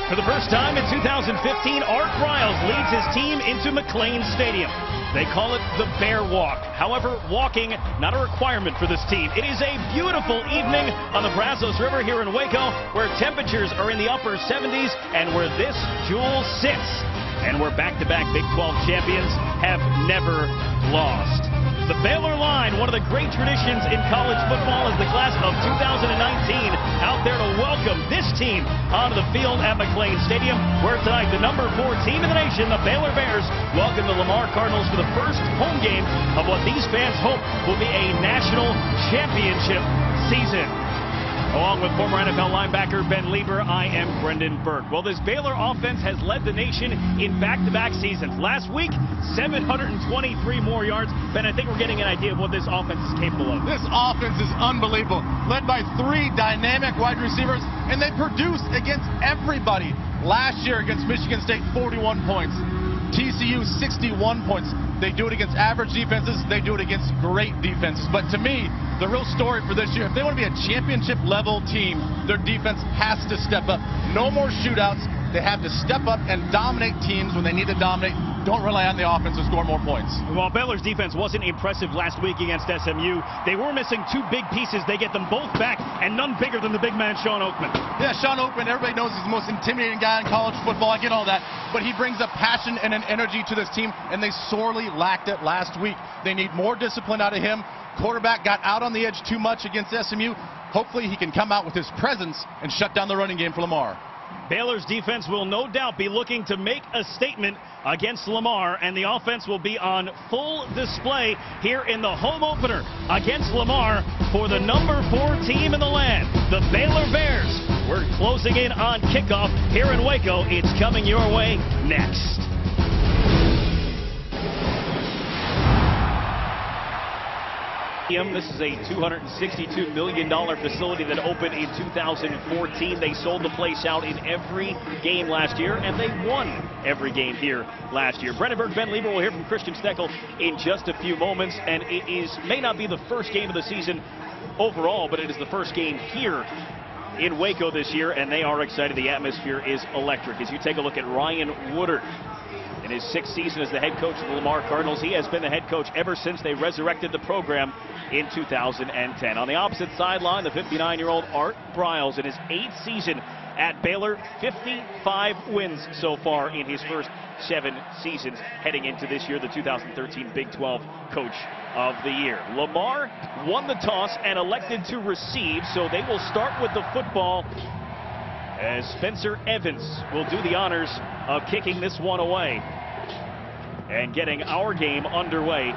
For the first time in 2015, Art Briles leads his team into MCLEAN Stadium. They call it the Bear Walk. However, walking, not a requirement for this team. It is a beautiful evening on the Brazos River here in Waco, where temperatures are in the upper 70s and where this jewel sits. And where back-to-back Big 12 champions have never lost. The Baylor line, one of the great traditions in college football, is the class of 2019 out there to welcome this team onto the field at MCLEAN Stadium, where tonight the number 4 team in the nation, the Baylor Bears, welcome the Lamar Cardinals for the first home game of what these fans hope will be a national championship season. Along with former NFL linebacker Ben Lieber, I am Brendan Burke. Well, this Baylor offense has led the nation in back-to-back seasons. Last week, 723 more yards. Ben, I think we're getting an idea of what this offense is capable of. This offense is unbelievable, led by 3 dynamic wide receivers, and they produce against everybody. Last year against Michigan State, 41 points. TCU, 61 points. They do it against average defenses. They do it against great defenses. But to me, the real story for this year, if they want to be a championship-level team, their defense has to step up. No more shootouts. They have to step up and dominate teams when they need to dominate. Don't rely on the offense to score more points. While Baylor's defense wasn't impressive last week against SMU, they were missing 2 big pieces. They get them both back, and none bigger than the big man, Sean Oakman. Yeah, Sean Oakman, everybody knows he's the most intimidating guy in college football. I get all that. But he brings a passion and an energy to this team, and they sorely lacked it last week. They need more discipline out of him. Quarterback got out on the edge too much against SMU. Hopefully he can come out with his presence and shut down the running game for Lamar. Baylor's defense will no doubt be looking to make a statement against Lamar, and the offense will be on full display here in the home opener against Lamar for the number 4 team in the land, the Baylor Bears. We're closing in on kickoff here in Waco. It's coming your way next. This is a $262 million facility that opened in 2014. They sold the place out in every game last year, and they won every game here last year. Brendan Burke, Ben Lieber will hear from Christian Steckel in just a few moments, and it may not be the first game of the season overall, but it is the first game here in Waco this year, and they are excited. The atmosphere is electric. As you take a look at Ryan Woodard, in his 6th season as the head coach of the Lamar Cardinals, he has been the head coach ever since they resurrected the program in 2010. On the opposite sideline, the 59-year-old Art Briles in his 8th season at Baylor, 55 wins so far in his first 7 seasons, heading into this year, the 2013 Big 12 Coach of the Year. Lamar won the toss and elected to receive, so they will start with the football as Spencer Evans will do the honors of kicking this one away and getting our game underway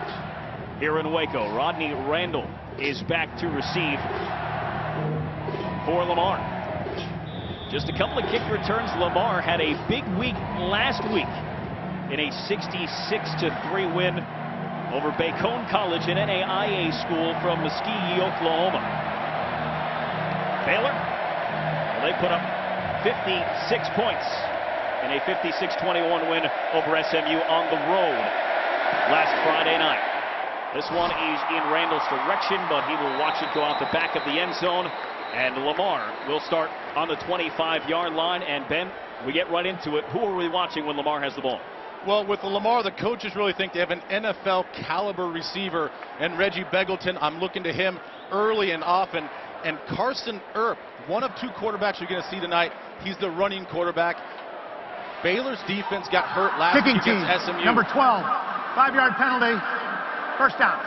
here in Waco. Rodney Randall is back to receive for Lamar. Just a couple of kick returns. Lamar had a big week last week in a 66-3 win over Bacone College, an NAIA school from Muskogee, Oklahoma. Baylor, well, they put up 56 points in a 56-21 win over SMU on the road last Friday night. This one is in Randall's direction, but he will watch it go out the back of the end zone, and Lamar will start on the 25-yard line. And Ben, we get right into it. Who are we watching when Lamar has the ball? Well, with Lamar, the coaches really think they have an NFL caliber receiver, and Reggie Begelton, I'm looking to him early and often. And Carson Earp, one of 2 quarterbacks you're going to see tonight. He's the running quarterback. Baylor's defense got hurt last week against SMU. Number 12, 5-yard penalty, first down.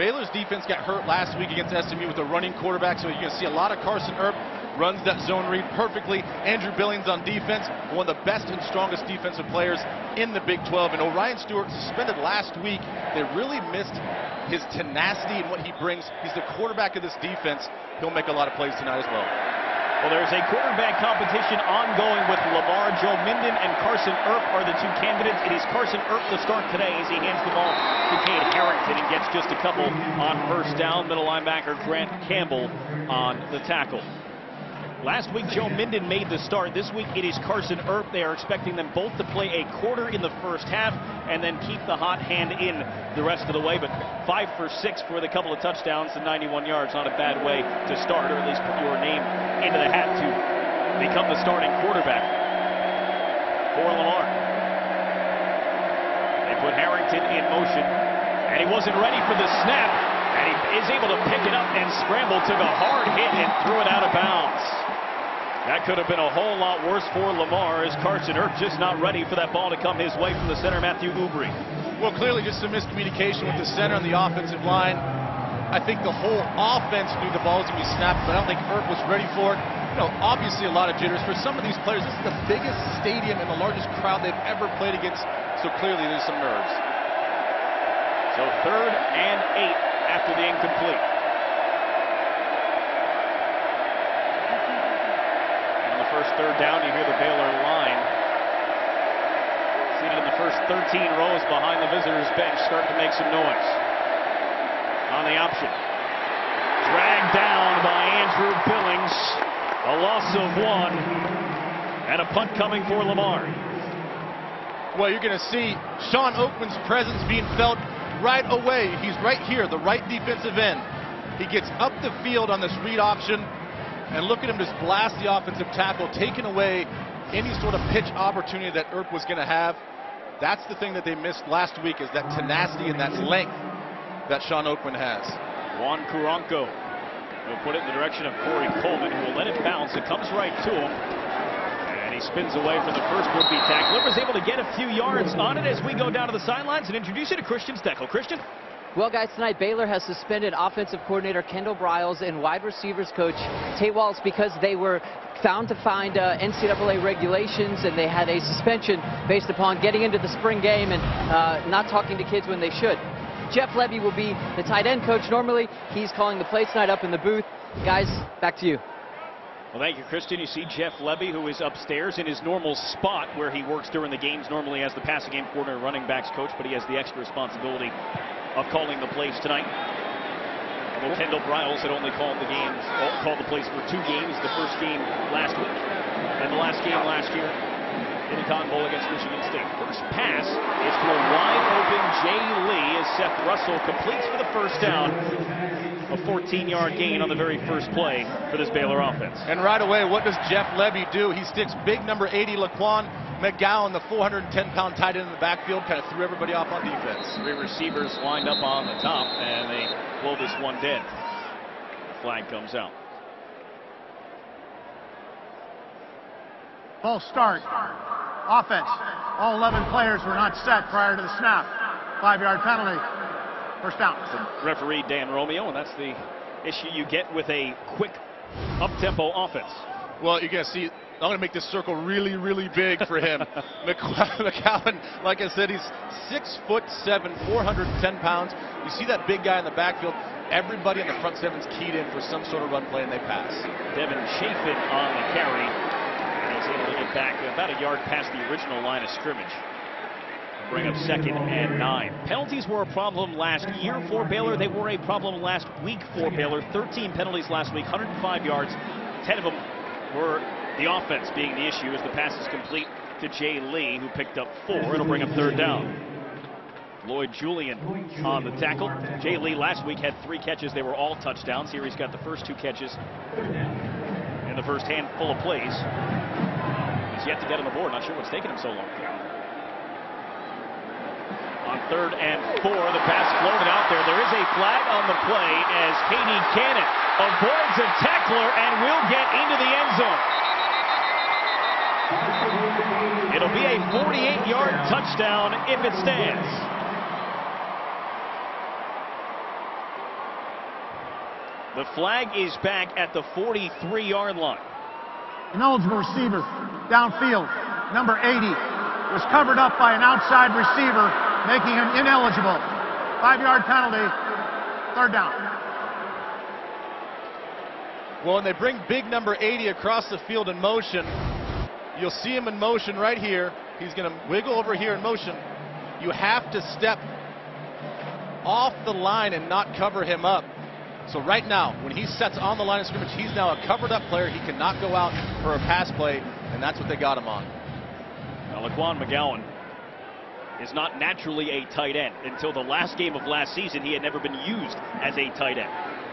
Baylor's defense got hurt last week against SMU with a running quarterback, so you're going to see a lot of Carson Earp. Runs that zone read perfectly. Andrew Billings on defense, one of the best and strongest defensive players in the Big 12. And Orion Stewart, suspended last week. They really missed his tenacity and what he brings. He's the quarterback of this defense. He'll make a lot of plays tonight as well. Well, there's a quarterback competition ongoing with Lamar. Joe Minden and Carson Earp are the 2 candidates. It is Carson Earp to start today as he hands the ball to Cade Harrington and gets just a couple on first down. Middle linebacker Grant Campbell on the tackle. Last week, Joe Minden made the start. This week, it is Carson Earp. They are expecting them both to play a quarter in the first half and then keep the hot hand in the rest of the way. But 5 for 6 for the couple of touchdowns and 91 yards. Not a bad way to start, or at least put your name into the hat to become the starting quarterback for Lamar. They put Harrington in motion, and he wasn't ready for the snap, and he is able to pick it up and scramble, took a hard hit and threw it out of bounds. That could have been a whole lot worse for Lamar, as Carson Erb just not ready for that ball to come his way from the center, Matthew Ubry. Well, clearly just some miscommunication with the center and the offensive line. I think the whole offense knew the ball was going to be snapped, but I don't think Erb was ready for it. You know, obviously a lot of jitters. For some of these players, this is the biggest stadium and the largest crowd they've ever played against, so clearly there's some nerves. So 3rd and 8 after the incomplete. And on the first 3rd down, you hear the Baylor line. Seated in the first 13 rows behind the visitors' bench, starting to make some noise. On the option. Dragged down by Andrew Billings. A loss of 1. And a punt coming for Lamar. Well, you're going to see Sean Oakman's presence being felt right away. He's right here, the right defensive end. He gets up the field on this read option, and look at him just blast the offensive tackle, taking away any sort of pitch opportunity that Erb was going to have. That's the thing that they missed last week, is that tenacity and that length that Sean Oakman has. Juan Curanco will put it in the direction of Corey Coleman, who will let it bounce. It comes right to him. And he spins away from the first would-be tackler. Was able to get a few yards on it as we go down to the sidelines and introduce you to Christian Steckel. Christian? Well, guys, tonight Baylor has suspended offensive coordinator Kendall Briles and wide receivers coach Tate Wallace because they were found to find NCAA regulations, and they had a suspension based upon getting into the spring game and not talking to kids when they should. Jeff Levy will be the tight end coach. Normally, he's calling the plays tonight up in the booth. Guys, back to you. Well, thank you, Christian. You see Jeff Levy, who is upstairs in his normal spot where he works during the games, normally as the passing game coordinator, running backs coach, but he has the extra responsibility of calling the plays tonight. Although Kendall Briles had only called the plays for 2 games, the first game last week and the last game last year in the Cotton Bowl against Michigan State. First pass is to a wide-open Jay Lee as Seth Russell completes for the first down. A 14-yard gain on the very first play for this Baylor offense. And right away, what does Jeff Levy do? He sticks big number 80, Laquan McGowan, the 410-pound tight end in the backfield, kind of threw everybody off on defense. 3 receivers lined up on the top, and they blow this one dead. Flag comes out. Full start. Offense. All 11 players were not set prior to the snap. 5-yard penalty. First down. Referee Dan Romeo, and that's the issue you get with a quick up-tempo offense. Well, you're going to see, I'm going to make this circle really, really big for him. McGowan, like I said, he's 6'7", 410 pounds. You see that big guy in the backfield. Everybody in the front seven's keyed in for some sort of run play, and they pass. Devin Chafin on the carry. And he's able to get back about a yard past the original line of scrimmage. Bring up 2nd and 9. Penalties were a problem last year for Baylor. They were a problem last week for Baylor. 13 penalties last week, 105 yards. 10 of them were the offense being the issue as the pass is complete to Jay Lee, who picked up 4. It'll bring up 3rd down. Lloyd Julian on the tackle. Jay Lee last week had 3 catches. They were all touchdowns. Here he's got the first 2 catches in the first handful of plays. He's yet to get on the board. Not sure what's taking him so long. On 3rd and 4, the pass floated out there. There is a flag on the play as Katie Cannon avoids a tackler and will get into the end zone. It'll be a 48-yard touchdown if it stands. The flag is back at the 43-yard line. Ineligible receiver downfield. Number 80 was covered up by an outside receiver, making him ineligible. 5-yard penalty. 3rd down. Well, when they bring big number 80 across the field in motion, you'll see him in motion right here. He's going to wiggle over here in motion. You have to step off the line and not cover him up. So right now, when he sets on the line of scrimmage, he's now a covered-up player. He cannot go out for a pass play, and that's what they got him on. Now, Laquan McGowan is not naturally a tight end. Until the last game of last season, he had never been used as a tight end.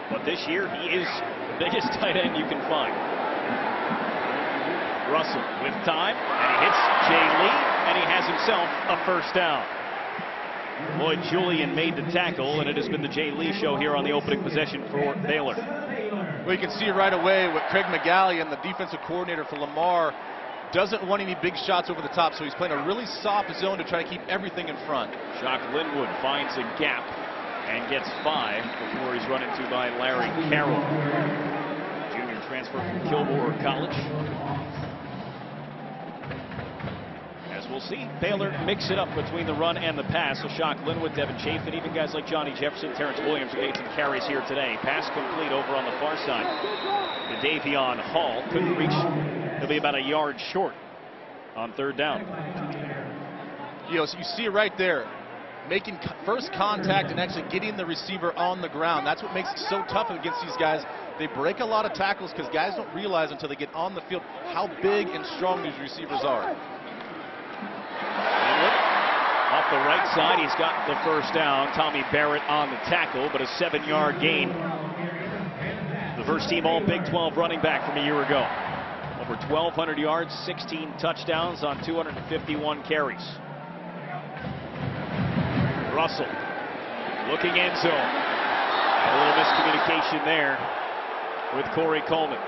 But this year, he is the biggest tight end you can find. Russell with time, and he hits Jay Lee, and he has himself a first down. Lloyd Julian made the tackle, and it has been the Jay Lee show here on the opening possession for Baylor. Well, you can see right away what Craig McGallion, the defensive coordinator for Lamar, doesn't want any big shots over the top, so he's playing a really soft zone to try to keep everything in front. Shock Linwood finds a gap and gets 5 before he's run into by Larry Carroll. Junior transfer from Kilgore College. As we'll see, Baylor mix it up between the run and the pass. So Shock Linwood, Devin Chafin, even guys like Johnny Jefferson, Terrence Williams who made some carries here today. Pass complete over on the far side to Davion Hall. Couldn't reach. He'll be about a yard short on third down. You know, so you see it right there. Making first contact and actually getting the receiver on the ground. That's what makes it so tough against these guys. They break a lot of tackles because guys don't realize until they get on the field how big and strong these receivers are. Off the right side, he's got the first down. Tommy Barrett on the tackle, but a 7-yard gain. The first team all Big 12 running back from a year ago. Over 1,200 yards, 16 touchdowns on 251 carries. Russell looking end zone. A little miscommunication there with Corey Coleman.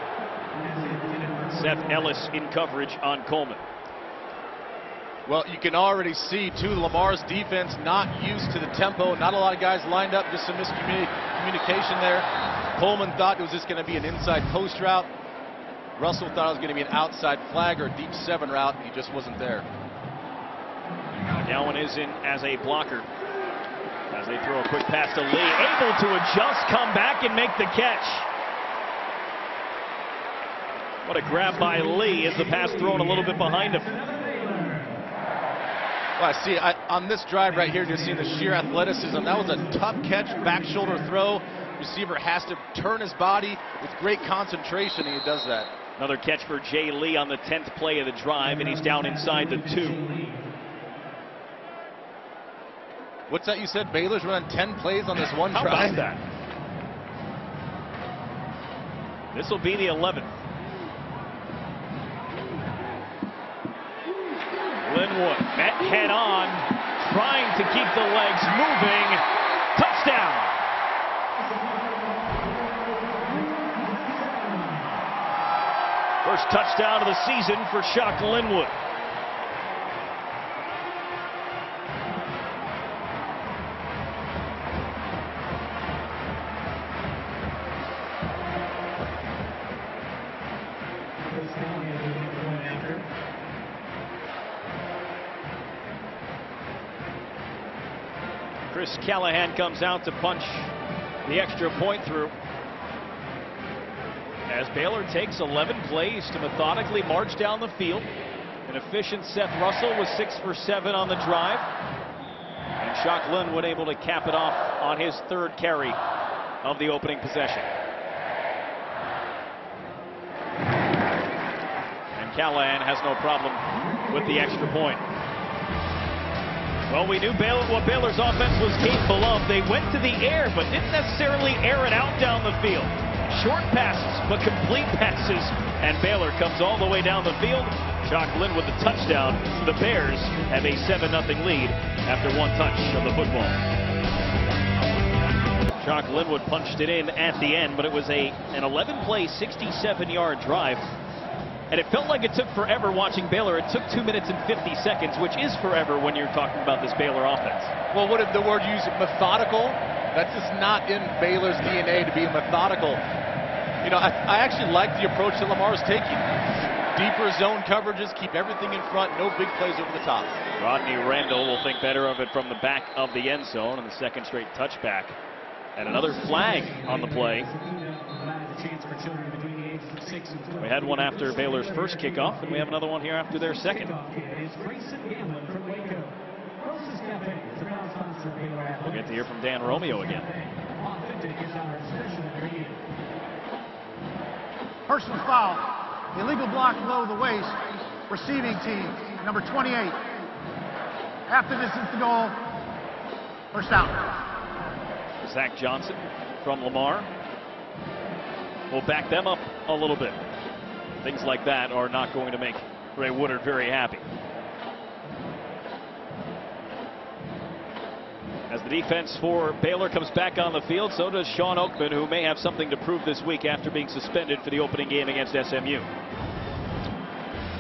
Seth Ellis in coverage on Coleman. Well, you can already see, too, Lamar's defense not used to the tempo. Not a lot of guys lined up, just some miscommunication there. Coleman thought it was just going to be an inside post route. Russell thought it was going to be an outside flag or a deep 7 route. He just wasn't there. Gowan is in as a blocker as they throw a quick pass to Lee. Able to adjust, come back, and make the catch. What a grab by Lee as the pass thrown a little bit behind him. Well, I see on this drive right here, just seeing the sheer athleticism. That was a tough catch, back shoulder throw. Receiver has to turn his body with great concentration, and he does that. Another catch for Jay Lee on the 10th play of the drive, and he's down inside the 2. What's that you said? Baylor's running 10 plays on this one How drive? about that? This will be the 11th. Linwood met head on, trying to keep the legs moving. Touchdown! First touchdown of the season for Shock Linwood. Chris Callahan comes out to punch the extra point through. As Baylor takes 11 plays to methodically march down the field. An efficient Seth Russell was 6 for 7 on the drive. And Shock Linwood able to cap it off on his 3rd carry of the opening possession. And Callahan has no problem with the extra point. Well, we knew what Baylor's offense was capable of. They went to the air, but didn't necessarily air it out down the field. Short passes, but complete passes. And Baylor comes all the way down the field. Shock Linwood with the touchdown. The Bears have a 7-0 lead after 1 touch of the football. Shock Linwood punched it in at the end, but it was an 11-play, 67-yard drive. And it felt like it took forever watching Baylor. It took 2 minutes and 50 seconds, which is forever when you're talking about this Baylor offense. Well, what if the word used, methodical? That's just not in Baylor's DNA to be methodical. You know, I actually like the approach that Lamar is taking. Deeper zone coverages, keep everything in front, no big plays over the top. Rodney Randall will think better of it from the back of the end zone on the 2nd straight touchback. And another flag on the play. We had one after Baylor's first kickoff, and we have another one here after their 2nd. We'll get to hear from Dan Romeo again. Personal foul. Illegal block below the waist. Receiving team, number 28. Half the distance to goal. First down. Zach Johnson from Lamar will back them up a little bit. Things like that are not going to make Ray Woodard very happy. As the defense for Baylor comes back on the field, so does Sean Oakman, who may have something to prove this week after being suspended for the opening game against SMU.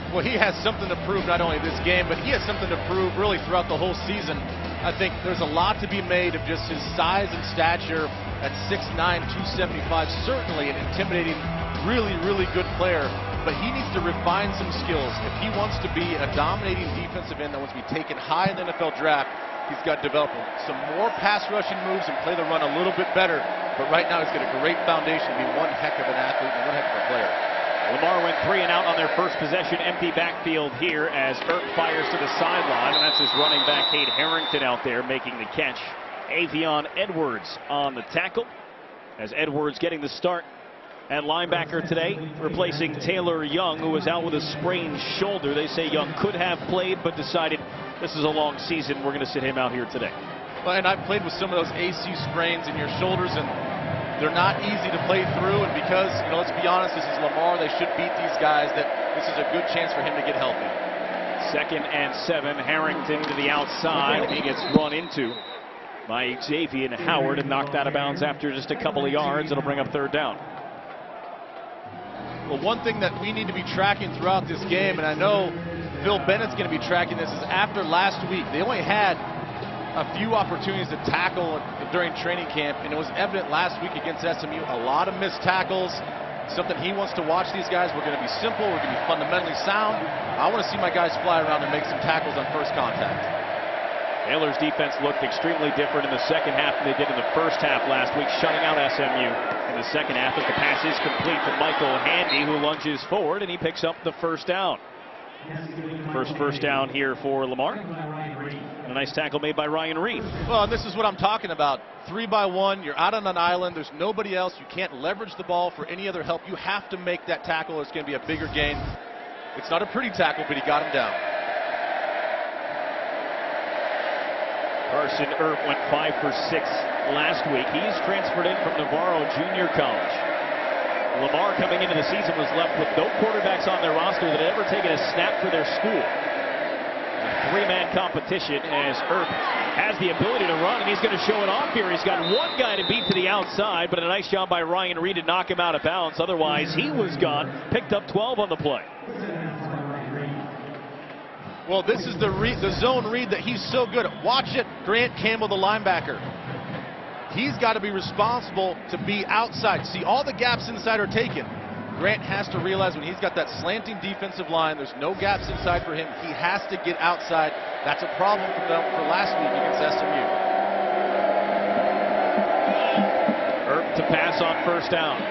Well, he has something to prove not only this game, but he has something to prove really throughout the whole season. I think there's a lot to be made of just his size and stature at 6'9", 275. Certainly an intimidating, really, really good player, but he needs to refine some skills. If he wants to be a dominating defensive end that wants to be taken high in the NFL draft, he's got to develop some more pass rushing moves and play the run a little bit better. But right now he's got a great foundation to be one heck of an athlete and one heck of a player. Lamar went 3 and out on their first possession. Empty backfield here as Earp fires to the sideline, and that's his running back Cade Harrington out there making the catch. Avion Edwards on the tackle, as Edwards getting the start at linebacker today, replacing Taylor Young, who was out with a sprained shoulder. They say Young could have played, but decided this is a long season. We're going to sit him out here today. Well, and I've played with some of those AC sprains in your shoulders, and they're not easy to play through. And because, let's be honest, this is Lamar, they should beat these guys, that this is a good chance for him to get healthy. 2nd and 7, Harrington to the outside. He gets run into by Xavier Howard and knocked out of bounds after just a couple of yards. It'll bring up 3rd down. Well, one thing that we need to be tracking throughout this game, and I know Phil Bennett's going to be tracking this, is after last week, they only had a few opportunities to tackle during training camp, and it was evident last week against SMU, a lot of missed tackles. Something he wants to watch these guys. We're going to be simple. We're going to be fundamentally sound. I want to see my guys fly around and make some tackles on first contact. Baylor's defense looked extremely different in the second half than they did in the first half last week, shutting out SMU in the second half as the pass is complete to Michael Handy, who lunges forward, and he picks up the 1st down. First down here for Lamar. And a nice tackle made by Ryan Reed. Well, and this is what I'm talking about. 3-by-1, you're out on an island, there's nobody else, you can't leverage the ball for any other help. You have to make that tackle. It's going to be a bigger gain. It's not a pretty tackle, but he got him down. Carson Earp went 5 for 6 last week. He's transferred in from Navarro Junior College. Lamar coming into the season was left with no quarterbacks on their roster that had ever taken a snap for their school. A 3-man competition as Earp has the ability to run, and he's going to show it off here. He's got one guy to beat to the outside, but a nice job by Ryan Reed to knock him out of bounds. Otherwise, he was gone. Picked up 12 on the play. Well, this is the zone read that he's so good at. Watch it, Grant Campbell, the linebacker. He's got to be responsible to be outside. See, all the gaps inside are taken. Grant has to realize when he's got that slanting defensive line, there's no gaps inside for him. He has to get outside. That's a problem for them for last week against SMU. Earp to pass on 1st down.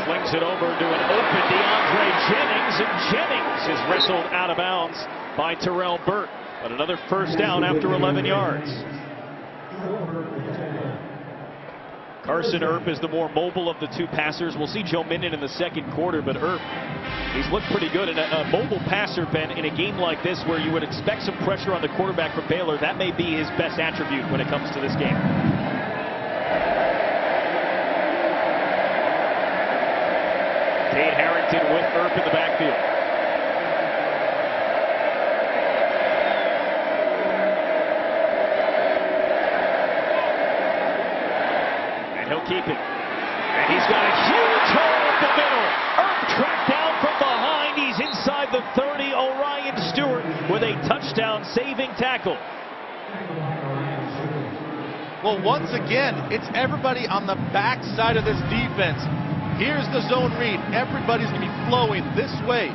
Slings it over to an open DeAndre Jennings, and Jennings is wrestled out of bounds by Terrell Burt. But another 1st down after 11 yards. Carson Earp is the more mobile of the two passers. We'll see Joe Minden in the 2nd quarter, but Earp, he's looked pretty good. And a mobile passer, Ben, in a game like this where you would expect some pressure on the quarterback from Baylor, that may be his best attribute when it comes to this game. Cade Harrington with Earp in the backfield. He'll keep it. And he's got a huge hole up the middle. Earp tracked down from behind. He's inside the 30. Orion Stewart with a touchdown-saving tackle. Well, once again, it's everybody on the back side of this defense. Here's the zone read. Everybody's going to be flowing this way.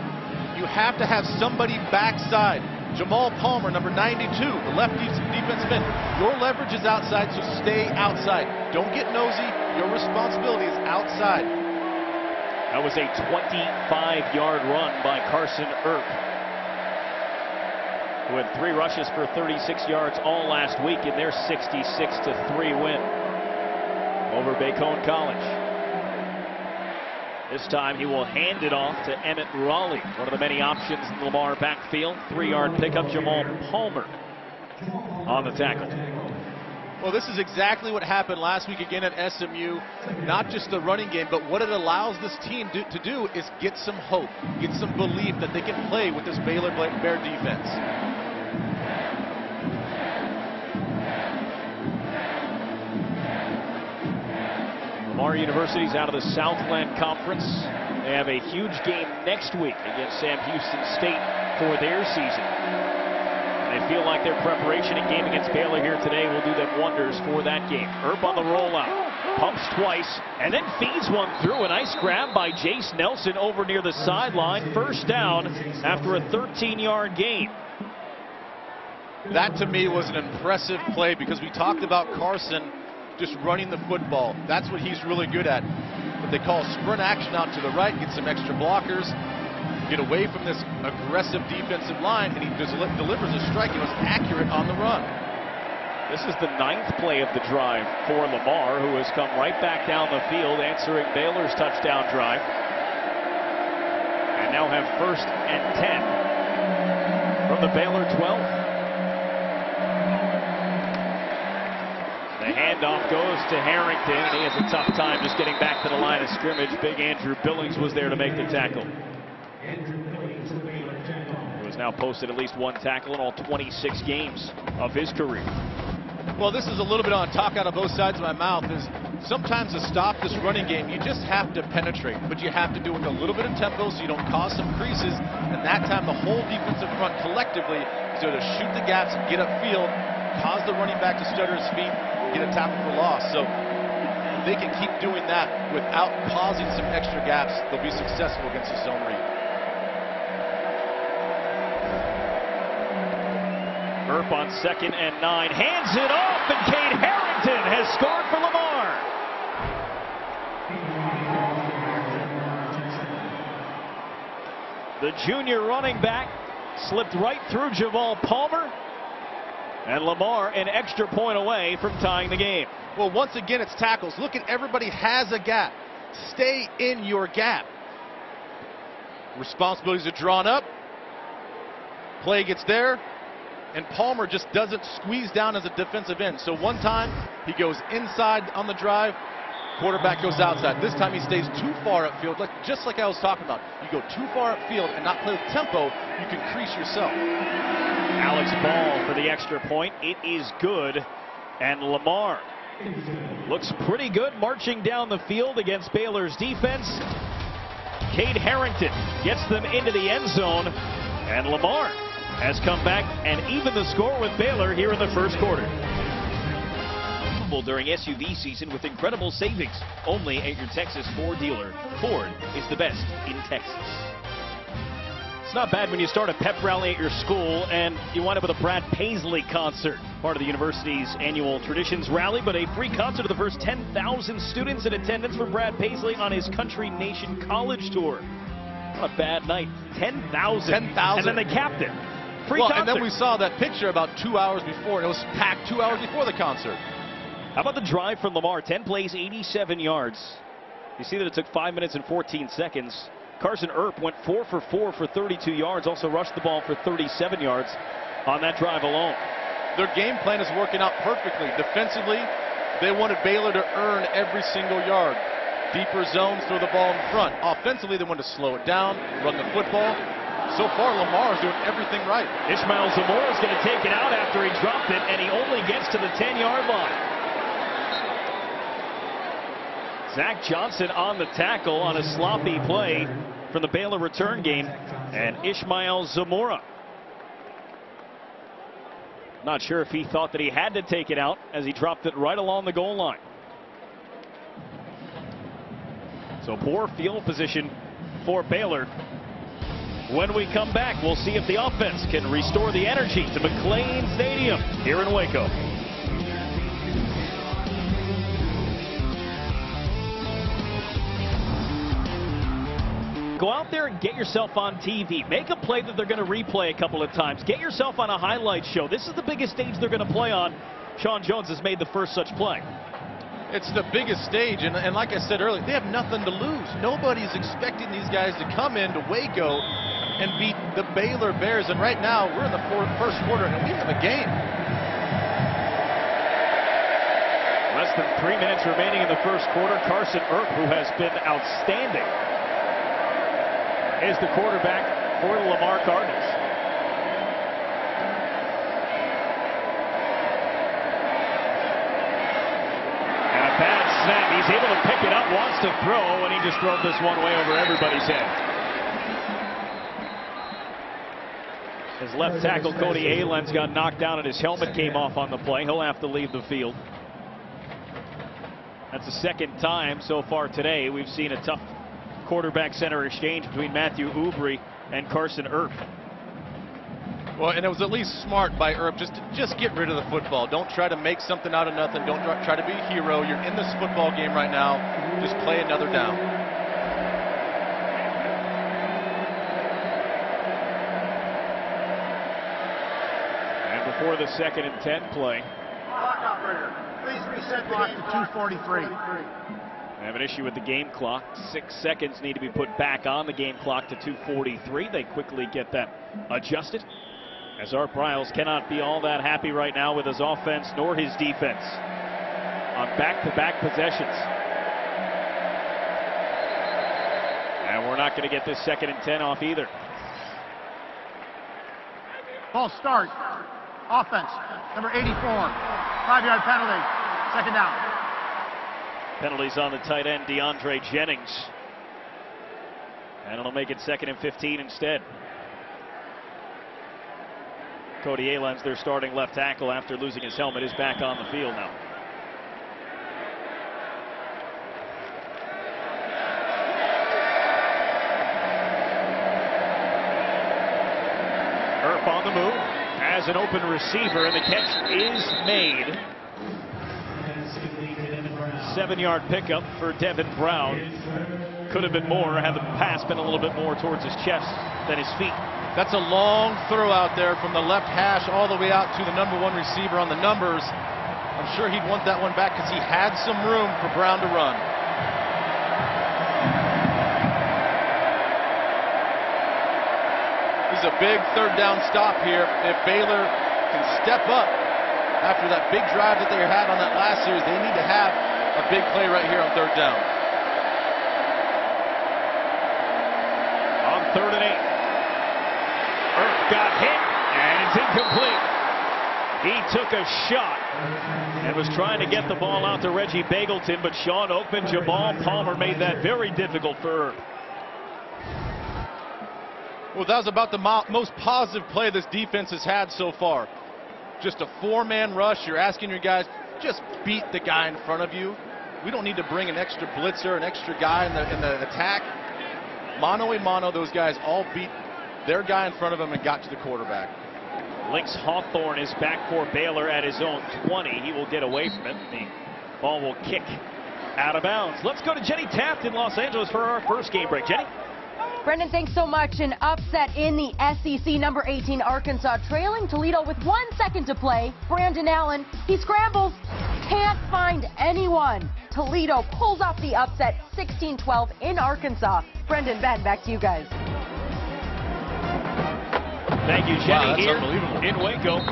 You have to have somebody backside. Jamal Palmer, number 92, the left defensive end. Your leverage is outside, so stay outside. Don't get nosy. Your responsibility is outside. That was a 25-yard run by Carson Earp, who had 3 rushes for 36 yards all last week in their 66-3 win over Bacone College. This time he will hand it off to Emmett Raleigh, one of the many options in the Lamar backfield. 3-yard pickup, Jamal Palmer on the tackle. Well, this is exactly what happened last week again at SMU. Not just the running game, but what it allows this team to do is get some hope, get some belief that they can play with this Baylor Bear defense. Lamar University's out of the Southland Conference. They have a huge game next week against Sam Houston State for their season. They feel like their preparation and game against Baylor here today will do them wonders for that game. Earp on the rollout, pumps twice, and then feeds one through. A nice grab by Jace Nelson over near the sideline. First down after a 13-yard gain. That to me was an impressive play because we talked about Carson just running the football. That's what he's really good at. But they call sprint action out to the right, get some extra blockers, get away from this aggressive defensive line, and he delivers a strike and was accurate on the run. This is the 9th play of the drive for Lamar, who has come right back down the field, answering Baylor's touchdown drive. And now have 1st and 10 from the Baylor 12. The handoff goes to Harrington, and he has a tough time just getting back to the line of scrimmage. Big Andrew Billings was there to make the tackle. He has now posted at least 1 tackle in all 26 games of his career. Well, this is a little bit on talk out of both sides of my mouth. Is sometimes to stop this running game, you just have to penetrate, but you have to do it with a little bit of tempo so you don't cause some creases. And that time, the whole defensive front collectively is going to shoot the gaps and get upfield, cause the running back to stutter his feet, get a tackle for loss. So if they can keep doing that without causing some extra gaps, they'll be successful against the zone read. Earp on 2nd and 9, hands it off, and Cade Harrington has scored for Lamar. The junior running back slipped right through Javal Palmer, and Lamar an extra point away from tying the game. Well, once again, it's tackles. Look at everybody has a gap. Stay in your gap. Responsibilities are drawn up. Play gets there. And Palmer just doesn't squeeze down as a defensive end. So one time he goes inside on the drive, quarterback goes outside. This time he stays too far upfield, just like I was talking about. You go too far upfield and not play with tempo, you can crease yourself. Alex Ball for the extra point. It is good. And Lamar looks pretty good marching down the field against Baylor's defense. Cade Harrington gets them into the end zone. And Lamar has come back and even the score with Baylor here in the first quarter. During SUV season with incredible savings only at your Texas Ford dealer. Ford is the best in Texas. It's not bad when you start a pep rally at your school and you wind up with a Brad Paisley concert, part of the university's annual Traditions Rally, but a free concert of the first 10,000 students in attendance for Brad Paisley on his Country Nation College Tour. Not a bad night. 10,000. 10,000. And then they capped it. Free well, concert. And then we saw that picture about 2 hours before, and it was packed 2 hours before the concert. How about the drive from Lamar? 10 plays, 87 yards. You see that it took 5 minutes and 14 seconds. Carson Earp went 4 for 4 for 32 yards, also rushed the ball for 37 yards on that drive alone. Their game plan is working out perfectly. Defensively, they wanted Baylor to earn every single yard. Deeper zones, throw the ball in front. Offensively, they wanted to slow it down, run the football. So far, Lamar is doing everything right. Ishmael Zamora is going to take it out after he dropped it, and he only gets to the 10-yard line. Zach Johnson on the tackle on a sloppy play from the Baylor return game, and Ishmael Zamora. Not sure if he thought that he had to take it out as he dropped it right along the goal line. So poor field position for Baylor. When we come back, we'll see if the offense can restore the energy to MCLEAN Stadium here in Waco. Go out there and get yourself on TV. Make a play that they're going to replay a couple of times. Get yourself on a highlight show. This is the biggest stage they're going to play on. Sean Jones has made the first such play. It's the biggest stage, and like I said earlier, they have nothing to lose. Nobody's expecting these guys to come into Waco and beat the Baylor Bears, and right now we're in the first quarter and we have a game. than 3 minutes remaining in the first quarter. Carson Earp, who has been outstanding, is the quarterback for the Lamar Cardinals. And a bad snap. He's able to pick it up, wants to throw, and he just drove this one way over everybody's head. His left tackle, Cody Alen's, got knocked down and his helmet came off on the play. He'll have to leave the field. That's the second time so far today we've seen a tough quarterback center exchange between Matthew Ubry and Carson Earp. Well, and it was at least smart by Earp just get rid of the football. Don't try to make something out of nothing. Don't try to be a hero. You're in this football game right now. Just play another down. For the 2nd and 10 play. Clock operator, please reset clock to 2:43. I have an issue with the game clock. 6 seconds need to be put back on the game clock to 2:43. They quickly get that adjusted, as Art Briles cannot be all that happy right now with his offense nor his defense on back-to-back possessions. And we're not going to get this 2nd and 10 off either. Ball start. Offense, number 84, 5-yard penalty, 2nd down. Penalties on the tight end, DeAndre Jennings. And it'll make it 2nd and 15 instead. Cody Alen's their starting left tackle after losing his helmet, is back on the field now. Earp on the move. As an open receiver, and the catch is made. 7-yard pickup for Devin Brown. Could have been more had the pass been a little bit more towards his chest than his feet. That's a long throw out there from the left hash all the way out to the number 1 receiver on the numbers. I'm sure he'd want that one back because he had some room for Brown to run. This is a big 3rd down stop here. If Baylor can step up after that big drive that they had on that last series, they need to have a big play right here on 3rd down. On 3rd and 8. Earp got hit, and it's incomplete. He took a shot and was trying to get the ball out to Reggie Bagleton, but Sean Oakman, Jamal Palmer made that very difficult for Earp. Well, that was about the most positive play this defense has had so far. Just a 4-man rush. You're asking your guys, just beat the guy in front of you. We don't need to bring an extra blitzer, an extra guy in the attack. Mano a mano, those guys all beat their guy in front of them and got to the quarterback. Lynx Hawthorne is back for Baylor at his own 20. He will get away from it. The ball will kick out of bounds. Let's go to Jenny Taft in Los Angeles for our first game break. Jenny? Brendan, thanks so much. An upset in the SEC. Number 18, Arkansas, trailing Toledo with 1 second to play. Brandon Allen, he scrambles, can't find anyone. Toledo pulls off the upset, 16-12 in Arkansas. Brendan, Ben, back to you guys. Thank you, Jenny. Wow, here unbelievable. in Waco,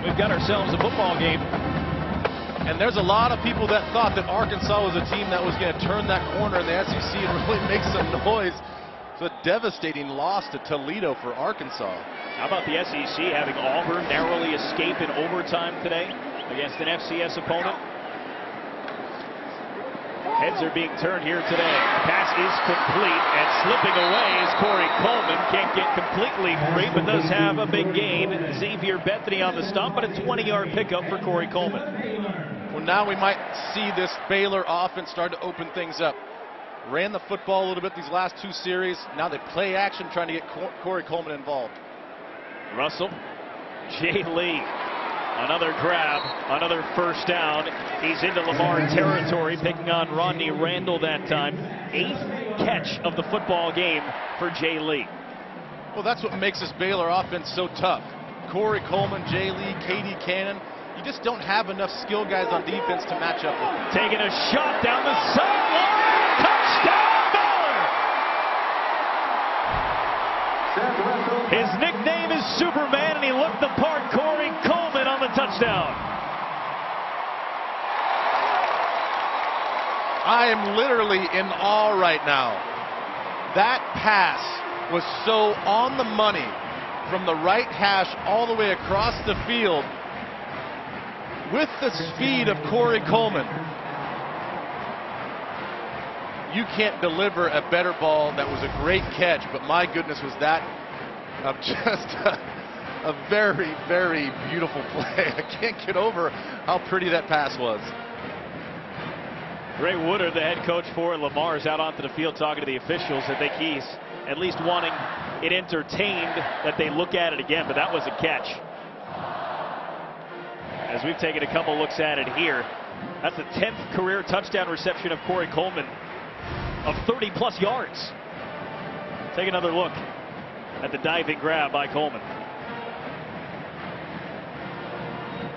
we've got ourselves a football game. And there's a lot of people that thought that Arkansas was a team that was going to turn that corner in the SEC and really make some noise. It's a devastating loss to Toledo for Arkansas. How about the SEC having Auburn narrowly escape in overtime today against an FCS opponent? Heads are being turned here today. Pass is complete, and slipping away is Corey Coleman. Can't get completely free, but does have a big gain. Xavier Bethany on the stop, but a 20-yard pickup for Corey Coleman. Well, now we might see this Baylor offense start to open things up. Ran the football a little bit these last 2 series. Now they play action, trying to get Corey Coleman involved. Russell, Jay Lee, another grab, another first down. He's into Lamar territory, picking on Rodney Randall that time. 8th catch of the football game for Jay Lee. Well, that's what makes this Baylor offense so tough. Corey Coleman, Jay Lee, Katie Cannon. You just don't have enough skill guys on defense to match up with them. Taking a shot down the sideline. Touchdown, Baylor! His nickname is Superman, and he looked the part. Corey Coleman on the touchdown. I am literally in awe right now. That pass was so on the money from the right hash all the way across the field with the speed of Corey Coleman. You can't deliver a better ball. That was a great catch, but my goodness, was that just a very, very beautiful play. I can't get over how pretty that pass was. Ray Woodard, the head coach for Lamar, is out onto the field talking to the officials. I think he's at least wanting it entertained that they look at it again, but that was a catch. As we've taken a couple looks at it here, that's the 10th career touchdown reception of Corey Coleman of 30-plus yards. Take another look at the diving grab by Coleman.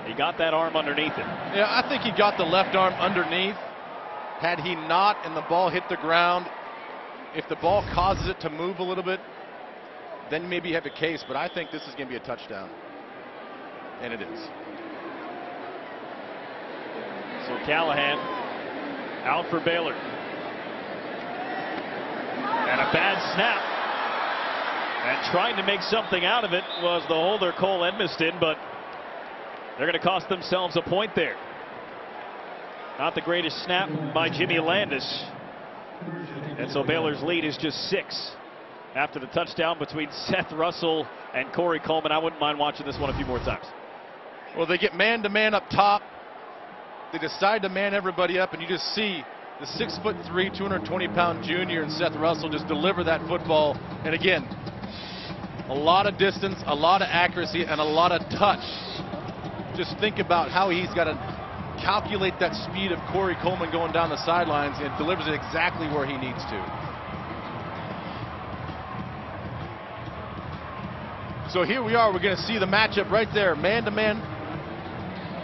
He got that arm underneath him. Yeah, I think he got the left arm underneath. Had he not and the ball hit the ground, if the ball causes it to move a little bit, then maybe you have a case, but I think this is going to be a touchdown. And it is. So Callahan out for Baylor. And a bad snap. And trying to make something out of it was the holder, Cole Edmiston, but they're going to cost themselves a point there. Not the greatest snap by Jimmy Landis. And so Baylor's lead is just 6 after the touchdown between Seth Russell and Corey Coleman. I wouldn't mind watching this one a few more times. Well, they get man-to-man up top. They decide to man everybody up, and you just see the 6'3", 220-pound junior and Seth Russell just deliver that football. And again, a lot of distance, a lot of accuracy, and a lot of touch. Just think about how he's got to calculate that speed of Corey Coleman going down the sidelines, and delivers it exactly where he needs to. So here we are. We're going to see the matchup right there, man-to-man.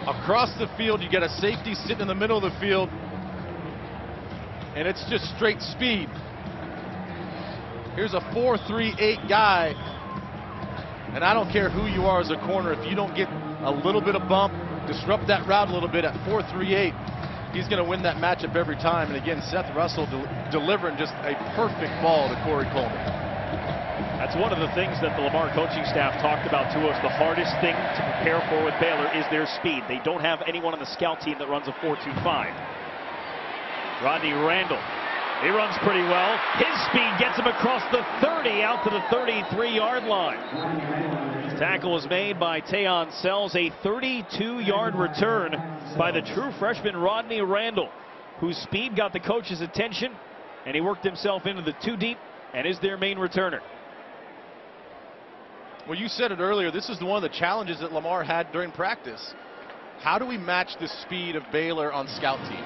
Across the field, you get a safety sitting in the middle of the field, and it's just straight speed. Here's a 4.38 guy, and I don't care who you are as a corner. If you don't get a little bit of bump, disrupt that route a little bit at 4.38, he's going to win that matchup every time. And again, Seth Russell delivering just a perfect ball to Corey Coleman. That's one of the things that the Lamar coaching staff talked about to us. The hardest thing to prepare for with Baylor is their speed. They don't have anyone on the scout team that runs a 4.25. Rodney Randall, he runs pretty well. His speed gets him across the 30 out to the 33-yard line. His tackle was made by Tayon Sells, a 32-yard return by the true freshman Rodney Randall, whose speed got the coach's attention, and he worked himself into the 2 deep and is their main returner. Well, you said it earlier. This is one of the challenges that Lamar had during practice. How do we match the speed of Baylor on scout team?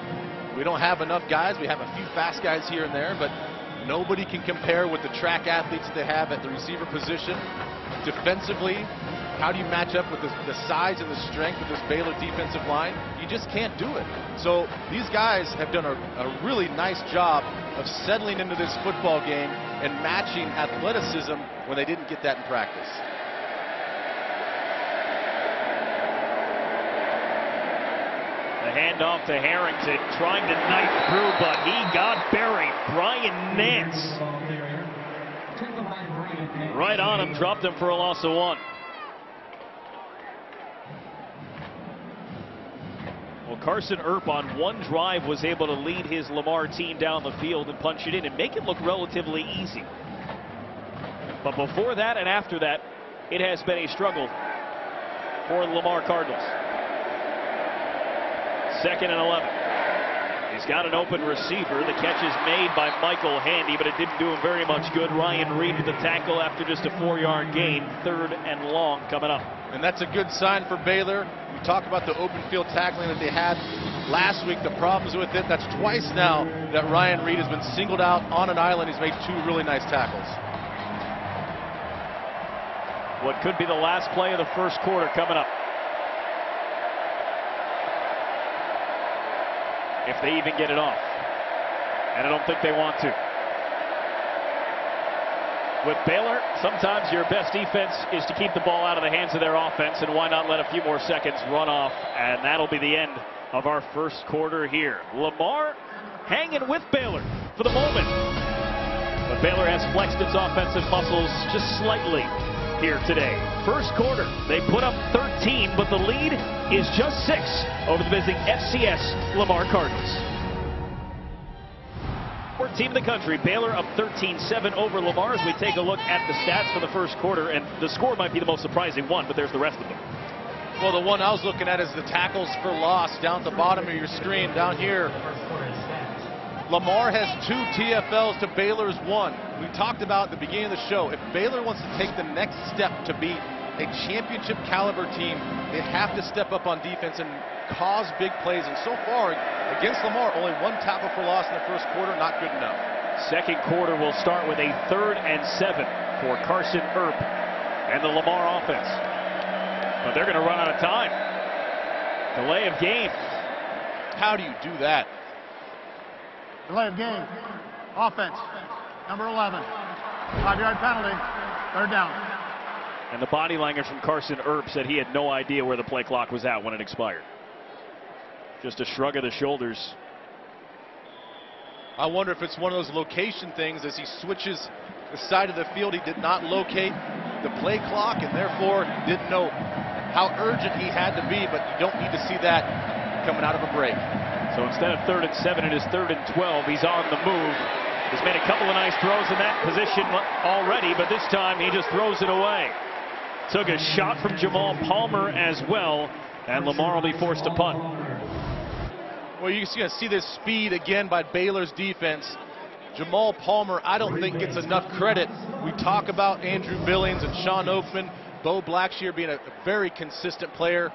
We don't have enough guys. We have a few fast guys here and there, but nobody can compare with the track athletes that they have at the receiver position. Defensively, how do you match up with the size and the strength of this Baylor defensive line? You just can't do it. So these guys have done a really nice job of settling into this football game and matching athleticism when they didn't get that in practice. The handoff to Harrington, trying to knife through, but he got buried. Brian Nance right on him, dropped him for a loss of 1. Well, Carson Earp on one drive was able to lead his Lamar team down the field and punch it in and make it look relatively easy. But before that and after that, it has been a struggle for the Lamar Cardinals. 2nd and 11. He's got an open receiver. The catch is made by Michael Handy, but it didn't do him very much good. Ryan Reed with the tackle after just a 4-yard gain. 3rd and long coming up. And that's a good sign for Baylor. We talk about the open field tackling that they had last week, the problems with it. That's twice now that Ryan Reed has been singled out on an island. He's made 2 really nice tackles. What could be the last play of the first quarter coming up. If they even get it off. And I don't think they want to. With Baylor, sometimes your best defense is to keep the ball out of the hands of their offense, and why not let a few more seconds run off, and that'll be the end of our first quarter here. Lamar hanging with Baylor for the moment. But Baylor has flexed its offensive muscles just slightly here today. First quarter, they put up 13, but the lead is just 6 over the visiting FCS Lamar Cardinals. Fourth team in the country, Baylor up 13-7 over Lamar as we take a look at the stats for the first quarter, and the score might be the most surprising one, but there's the rest of them. Well, the one I was looking at is the tackles for loss down at the bottom of your screen down here. Lamar has 2 TFLs to Baylor's 1. We talked about at the beginning of the show, if Baylor wants to take the next step to be a championship caliber team, they have to step up on defense and cause big plays. And so far, against Lamar, only 1 tackle for loss in the first quarter, not good enough. Second quarter will start with a 3rd and 7 for Carson Earp and the Lamar offense. But they're going to run out of time. Delay of game. How do you do that? Delay of game. Offense. Number 11. 5-yard penalty. 3rd down. And the body language from Carson Earp said he had no idea where the play clock was at when it expired. Just a shrug of the shoulders. I wonder if it's one of those location things as he switches the side of the field. He did not locate the play clock and therefore didn't know how urgent he had to be, but you don't need to see that coming out of a break. So instead of 3rd and 7, it is 3rd and 12. He's on the move. He's made a couple of nice throws in that position already, but this time he just throws it away. Took a shot from Jamal Palmer as well, and Lamar will be forced to punt. Well, you're going to see this speed again by Baylor's defense. Jamal Palmer, I don't think gets enough credit. We talk about Andrew Billings and Sean Oakman, Bo Blackshear being a very consistent player.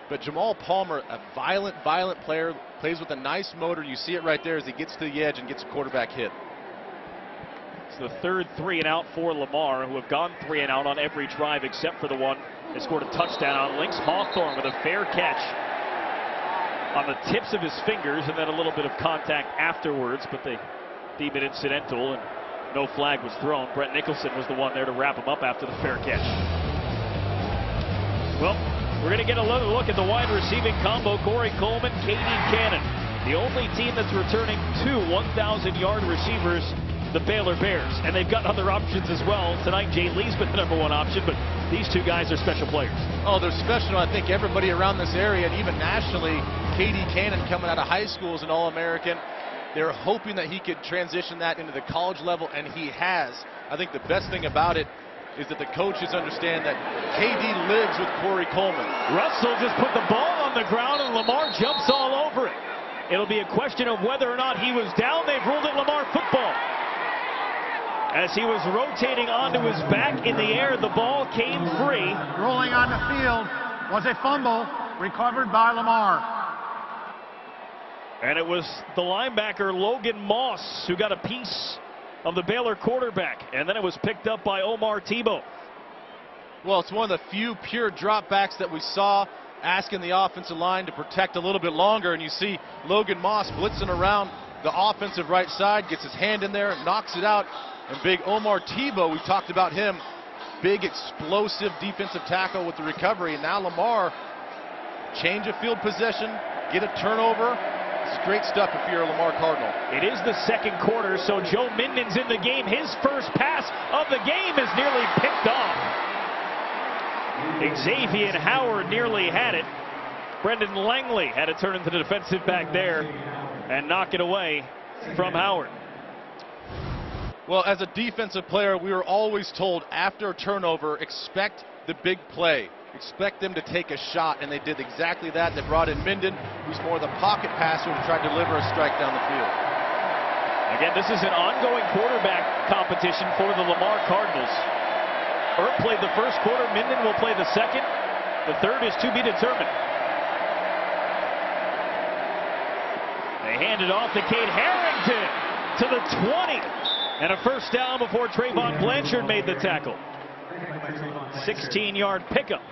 But Jamal Palmer, a violent player, plays with a nice motor. You see it right there as he gets to the edge and gets a quarterback hit. It's the 3rd 3-and-out for Lamar, who have gone 3-and-out on every drive except for the one they scored a touchdown on. Lynx Hawthorne with a fair catch on the tips of his fingers and then a little bit of contact afterwards, but they deemed it incidental and no flag was thrown. Brett Nicholson was the one there to wrap him up after the fair catch. Well, we're going to get a look at the wide receiving combo. Corey Coleman, Katie Cannon. The only team that's returning 2 1,000-yard receivers, the Baylor Bears. And they've got other options as well. Tonight, Jay Lee's been the #1 option, but these 2 guys are special players. Oh, they're special. I think everybody around this area, and even nationally, Katie Cannon coming out of high school as an All-American. They're hoping that he could transition that into the college level, and he has. I think the best thing about it is that the coaches understand that KD lives with Corey Coleman. Russell just put the ball on the ground and Lamar jumps all over it. It'll be a question of whether or not he was down. They've ruled it Lamar football. As he was rotating onto his back in the air, the ball came free. Rolling on the field was a fumble recovered by Lamar. And it was the linebacker Logan Moss who got a piece of the Baylor quarterback, and then it was picked up by Omar Tebow. Well, it's one of the few pure dropbacks that we saw, asking the offensive line to protect a little bit longer, and you see Logan Moss blitzing around the offensive right side, gets his hand in there, knocks it out, and big Omar Tebow, we talked about him, big explosive defensive tackle with the recovery, and now Lamar, change of field possession, get a turnover. It's great stuff if you're a Lamar Cardinal. It is the second quarter, so Joe Minden's in the game. His first pass of the game is nearly picked off. Xavier Howard nearly had it. Brendan Langley had to turn into the defensive back there and knock it away from Howard. Well, as a defensive player, we were always told after a turnover, expect the big play. Expect them to take a shot, and they did exactly that. They brought in Minden, who's more the pocket passer, to try to deliver a strike down the field. Again, this is an ongoing quarterback competition for the Lamar Cardinals. Earp played the first quarter. Minden will play the second. The third is to be determined. They hand it off to Cade Harrington to the 20. And a first down before Trayvon Blanchard made the tackle. 16-yard pickup.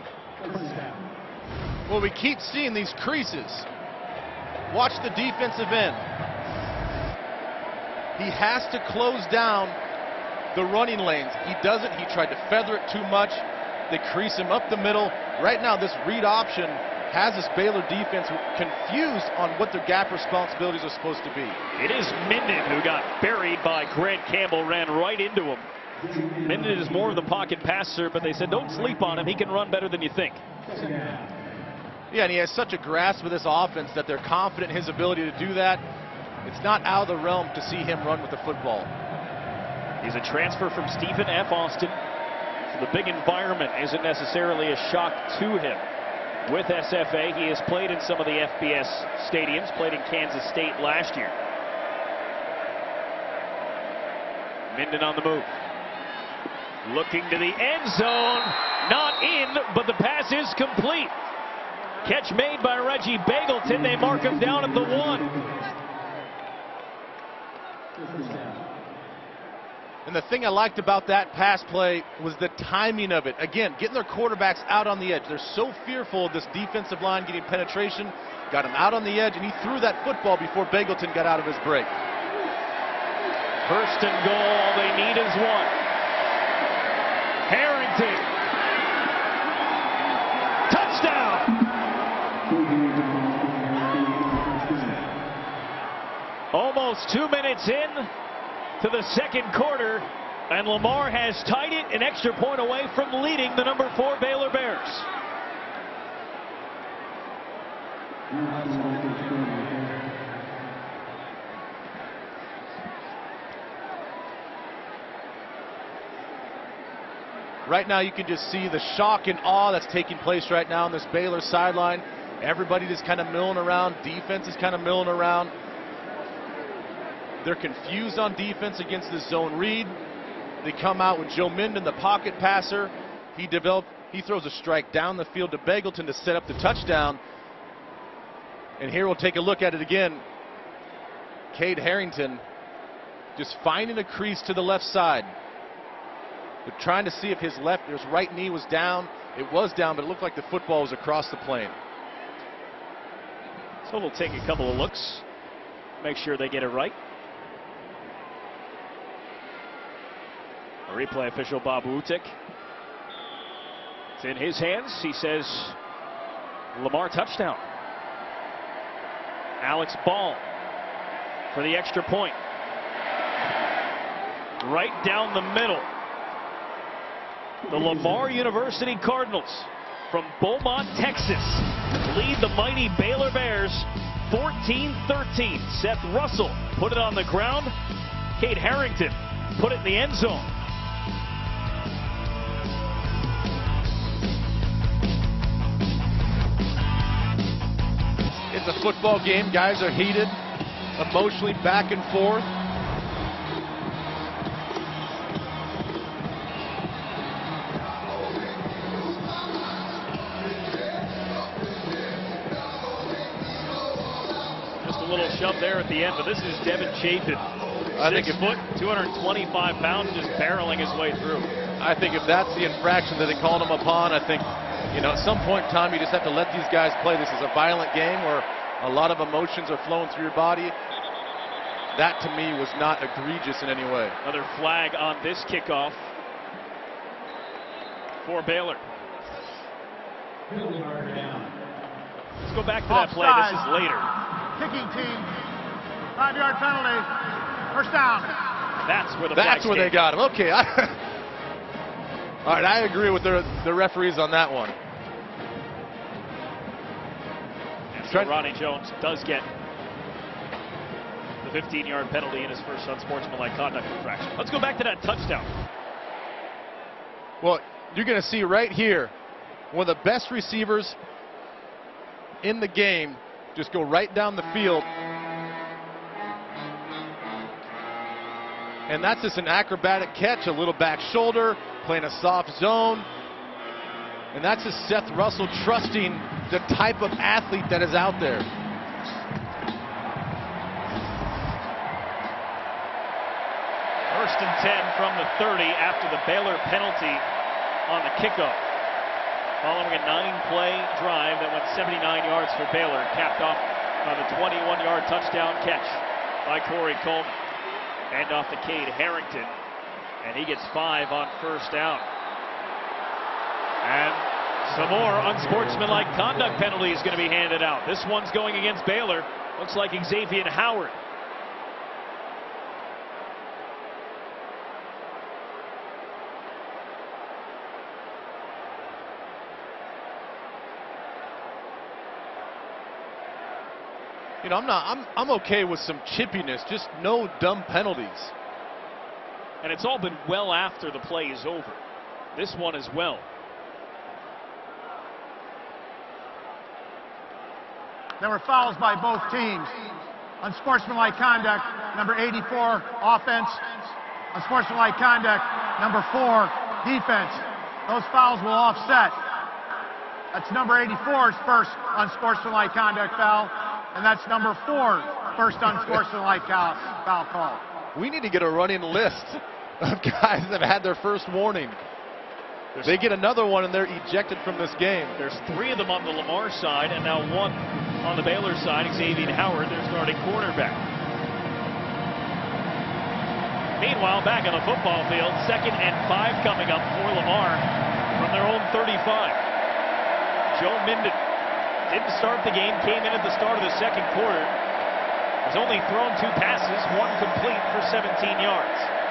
Well, we keep seeing these creases. Watch the defensive end. He has to close down the running lanes. He doesn't. He tried to feather it too much. They crease him up the middle. Right now, this read option has this Baylor defense confused on what their gap responsibilities are supposed to be. It is Minden who got buried by Grant Campbell, ran right into him. Minden is more of the pocket passer, but they said don't sleep on him. He can run better than you think. Yeah, and he has such a grasp of this offense that they're confident in his ability to do that. It's not out of the realm to see him run with the football. He's a transfer from Stephen F. Austin. So the big environment isn't necessarily a shock to him. With SFA, he has played in some of the FBS stadiums, played in Kansas State last year. Minden on the move. Looking to the end zone. Not in, but the pass is complete. Catch made by Reggie Bagleton. They mark him down at the 1. And the thing I liked about that pass play was the timing of it. Again, getting their quarterbacks out on the edge. They're so fearful of this defensive line getting penetration. Got him out on the edge, and he threw that football before Bagleton got out of his break. First and goal, all they need is one. Harrington. Touchdown! Almost 2 minutes in to the second quarter, and Lamar has tied it an extra point away from leading the number 4 Baylor Bears. Right now you can just see the shock and awe that's taking place right now on this Baylor sideline. Everybody just kind of milling around. Defense is kind of milling around. They're confused on defense against the zone read. They come out with Joe Minden, the pocket passer. He throws a strike down the field to Bagleton to set up the touchdown. And here we'll take a look at it again. Cade Harrington just finding a crease to the left side. They're trying to see if his right knee was down. It was down, but it looked like the football was across the plane. So we'll take a couple of looks, make sure they get it right. A replay official Bob Wutek. It's in his hands. He says Lamar touchdown. Alex Ball for the extra point. Right down the middle. The Lamar University Cardinals from Beaumont, Texas lead the mighty Baylor Bears 14-13. Seth Russell put it on the ground. Cade Harrington put it in the end zone. It's a football game. Guys are heated, emotionally back and forth. Just a little shove there at the end, but this is Devin Chapin. I think 6 foot, 225 pounds, just barreling his way through. I think if that's the infraction that they called him upon, I think, you know, at some point in time, you just have to let these guys play. This is a violent game where a lot of emotions are flowing through your body. That, to me, was not egregious in any way. Another flag on this kickoff for Baylor. Let's go back to that play. This is later. Kicking team. 5-yard penalty. First down. That's where they got him. Okay. All right, I agree with the referees on that one. And so Ronnie Jones does get the 15-yard penalty in his first unsportsmanlike conduct infraction. Let's go back to that touchdown. Well, you're going to see right here one of the best receivers in the game just go right down the field. And that's just an acrobatic catch, a little back shoulder, playing a soft zone. And that's just Seth Russell trusting the type of athlete that is out there. First and 10 from the 30 after the Baylor penalty on the kickoff. Following a 9-play drive that went 79 yards for Baylor, capped off on a 21-yard touchdown catch by Corey Coleman. Hand off to Cade Harrington, and he gets 5 on first down. And Some more unsportsmanlike conduct penalties going to be handed out. This one's going against Baylor. Looks like Xavier Howard. You know, I'm okay with some chippiness, just no dumb penalties. And it's all been well after the play is over. This one as well. There were fouls by both teams. Unsportsmanlike conduct, number 84, offense. Unsportsmanlike conduct, number 4, defense. Those fouls will offset. That's number 84's first unsportsmanlike conduct foul, and that's number 4's first unsportsmanlike foul call. We need to get a running list of guys that have had their first warning. They get another one and they're ejected from this game. There's 3 of them on the Lamar side and now 1 on the Baylor side. Xavier Howard, their starting quarterback. Meanwhile, back on the football field, 2nd and 5 coming up for Lamar from their own 35. Joe Minden didn't start the game, came in at the start of the second quarter. Has only thrown 2 passes, 1 complete for 17 yards.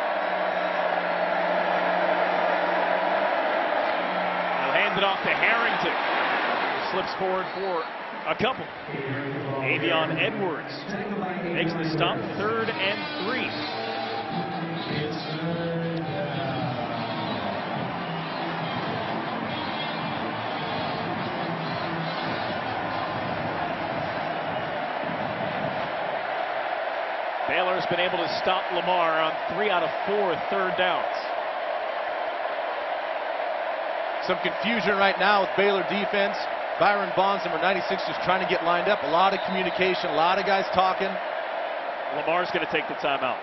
It off to Harrington. Slips forward for a couple. Avion Edwards makes the stop, 3rd and 3. Baylor's been able to stop Lamar on 3 out of 4 third downs. Some confusion right now with Baylor defense. Byron Bonds, number 96, just trying to get lined up. A lot of communication, a lot of guys talking. Lamar's going to take the timeout.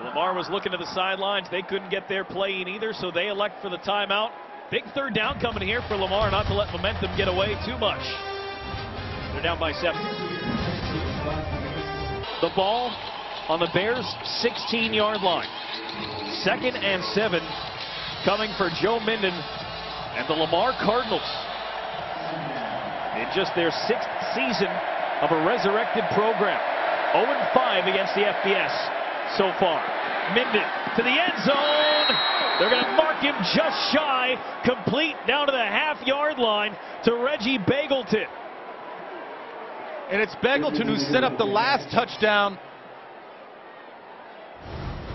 Lamar was looking to the sidelines. They couldn't get their play in either, so they elect for the timeout. Big third down coming here for Lamar, not to let momentum get away too much. They're down by 7. The ball on the Bears' 16-yard line. 2nd and 7 coming for Joe Minden and the Lamar Cardinals. In just their 6th season of a resurrected program. 0-5 against the FBS so far. Minden to the end zone. They're going to mark him just shy. Complete down to the half-yard line to Reggie Bagleton. And it's Bagleton who set up the last touchdown.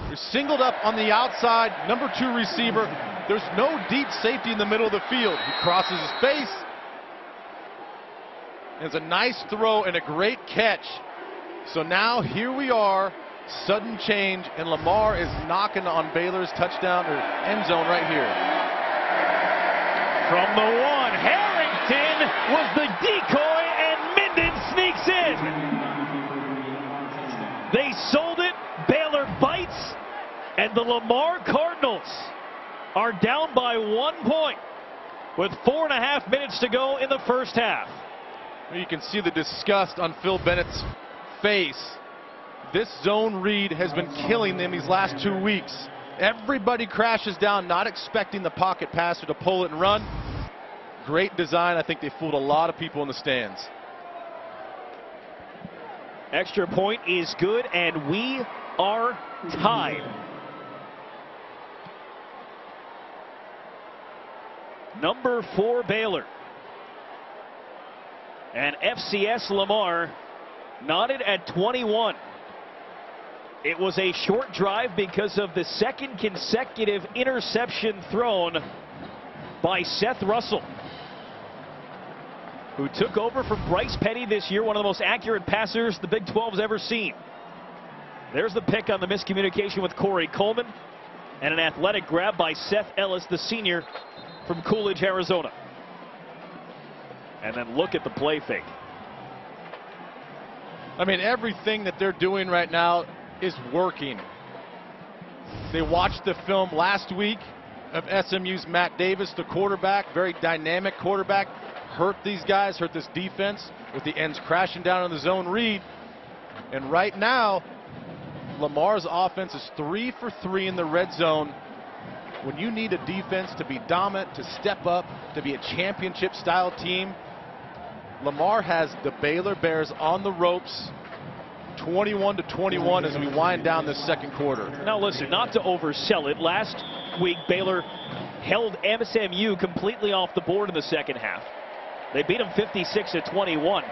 They're singled up on the outside, number 2 receiver. There's no deep safety in the middle of the field. He crosses his face. It's a nice throw and a great catch. So now here we are, sudden change, and Lamar is knocking on Baylor's touchdown or end zone right here. From the 1, Harrington was the decoy, and Minden sneaks in. They sold it. Baylor bites, and the Lamar Cardinals are down by 1 point with 4.5 minutes to go in the first half. You can see the disgust on Phil Bennett's face. This zone read has been killing them these last 2 weeks. Everybody crashes down, not expecting the pocket passer to pull it and run. Great design. I think they fooled a lot of people in the stands. Extra point is good, and we are tied. Number 4 Baylor. And FCS Lamar knotted at 21. It was a short drive because of the 2nd consecutive interception thrown by Seth Russell, who took over from Bryce Petty this year, one of the most accurate passers the Big 12's ever seen. There's the pick on the miscommunication with Corey Coleman, and an athletic grab by Seth Ellis, the senior from Coolidge, Arizona. And then look at the play fake. I mean, everything that they're doing right now is working. They watched the film last week of SMU's Matt Davis, the quarterback, very dynamic quarterback. Hurt these guys, hurt this defense with the ends crashing down on the zone read. And right now, Lamar's offense is 3 for 3 in the red zone. when you need a defense to be dominant, to step up, to be a championship-style team, Lamar has the Baylor Bears on the ropes, 21-21 as we wind down this second quarter. Now listen, not to oversell it, last week Baylor held SMU completely off the board in the second half. They beat them 56-21.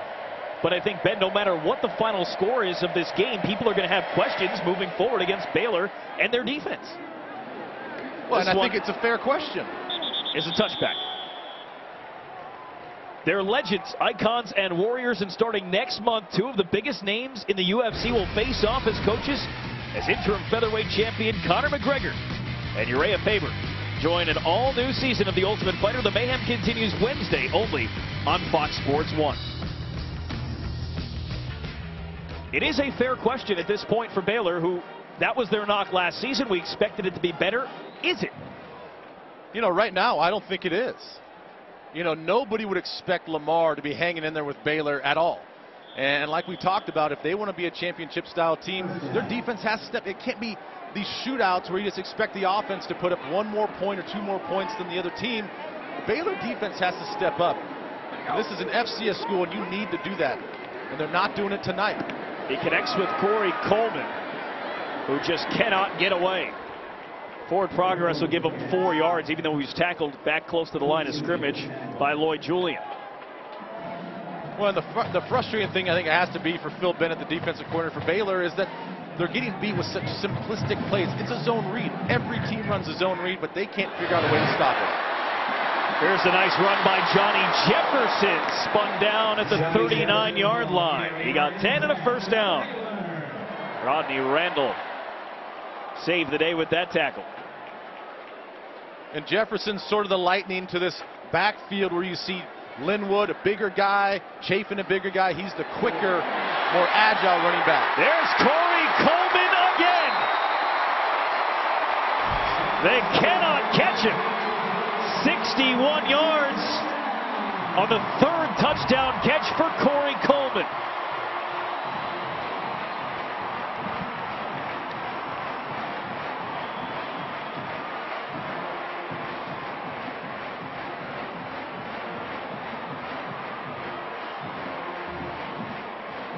But I think, Ben, no matter what the final score is of this game, people are going to have questions moving forward against Baylor and their defense. Well, and I think it's a fair question. It's a touchback. They're legends, icons, and warriors, and starting next month, two of the biggest names in the UFC will face off as coaches as interim featherweight champion Conor McGregor and Uriah Faber join an all-new season of The Ultimate Fighter. The mayhem continues Wednesday only on Fox Sports 1. It is a fair question at this point for Baylor, who that was their knock last season. We expected it to be better. Is it? You know, right now, I don't think it is. You know, nobody would expect Lamar to be hanging in there with Baylor at all. And like we talked about, if they want to be a championship-style team, their defense has to step. It can't be these shootouts where you just expect the offense to put up one more point or two more points than the other team. The Baylor defense has to step up. This is an FCS school, and you need to do that. And they're not doing it tonight. He connects with Corey Coleman, who just cannot get away. Forward progress will give him 4 yards, even though he's tackled back close to the line of scrimmage by Lloyd Julian. Well, the frustrating thing I think it has to be for Phil Bennett, the defensive coordinator for Baylor, is that they're getting beat with such simplistic plays. It's a zone read. Every team runs a zone read, but they can't figure out a way to stop it. Here's a nice run by Johnny Jefferson, spun down at the 39-yard line. He got 10 and a first down. Rodney Randall saved the day with that tackle. And Jefferson's sort of the lightning to this backfield where you see Linwood, a bigger guy, Chafin, a bigger guy. He's the quicker, more agile running back. There's Corey Coleman again. They cannot catch him. 61 yards on the third touchdown catch for Corey Coleman.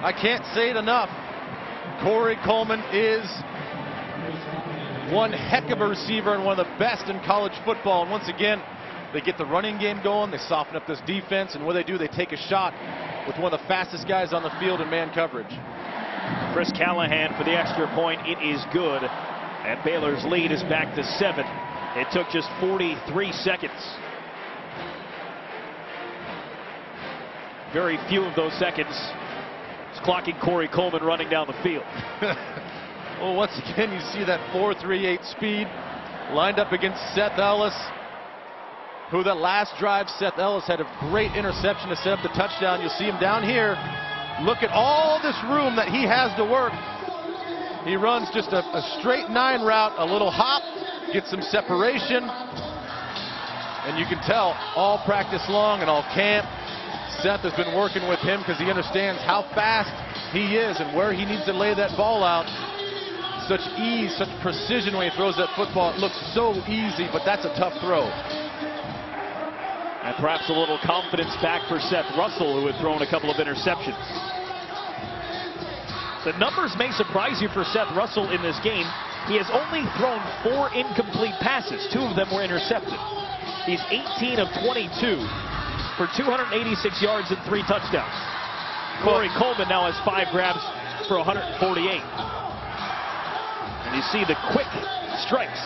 I can't say it enough. Corey Coleman is one heck of a receiver and one of the best in college football. And once again, they get the running game going. They soften up this defense. And what they do, they take a shot with one of the fastest guys on the field in man coverage. Chris Callahan for the extra point. It is good. And Baylor's lead is back to 7. It took just 43 seconds. Very few of those seconds. It's clocking Corey Coleman running down the field. Well, once again, you see that 4.38 speed lined up against Seth Ellis, who that last drive, Seth Ellis had a great interception to set up the touchdown. You'll see him down here. Look at all this room that he has to work. He runs just a straight 9 route, a little hop, gets some separation, and you can tell all practice long and all camp, Seth has been working with him because he understands how fast he is and where he needs to lay that ball out. Such ease, such precision when he throws that football. It looks so easy, but that's a tough throw. And perhaps a little confidence back for Seth Russell, who had thrown a couple of interceptions. The numbers may surprise you for Seth Russell in this game. He has only thrown 4 incomplete passes. 2 of them were intercepted. He's 18 of 22 for 286 yards and 3 touchdowns. Corey Coleman now has 5 grabs for 148. And you see the quick strikes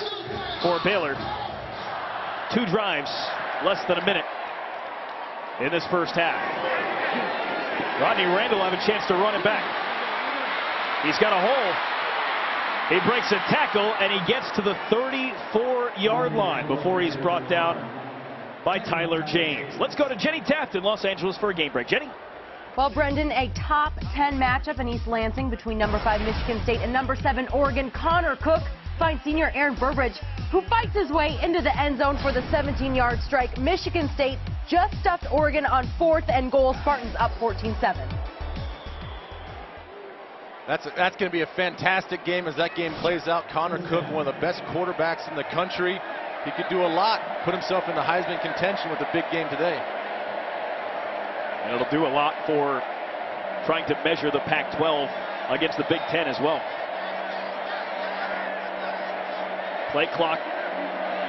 for Baylor. 2 drives, less than a minute in this first half. Rodney Randall will have a chance to run it back. He's got a hole. He breaks a tackle, and he gets to the 34-yard line before he's brought down by Tyler James. Let's go to Jenny Taft in Los Angeles for a game break. Jenny? Well, Brendan, a top 10 matchup in East Lansing between number 5 Michigan State and number 7 Oregon. Connor Cook finds senior Aaron Burbridge, who fights his way into the end zone for the 17-yard strike. Michigan State just stuffed Oregon on 4th and goal. Spartans up 14-7. That's going to be a fantastic game as that game plays out. Connor Cook, one of the best quarterbacks in the country. He could do a lot, put himself into Heisman contention with a big game today. And it'll do a lot for trying to measure the Pac-12 against the Big Ten as well. Play clock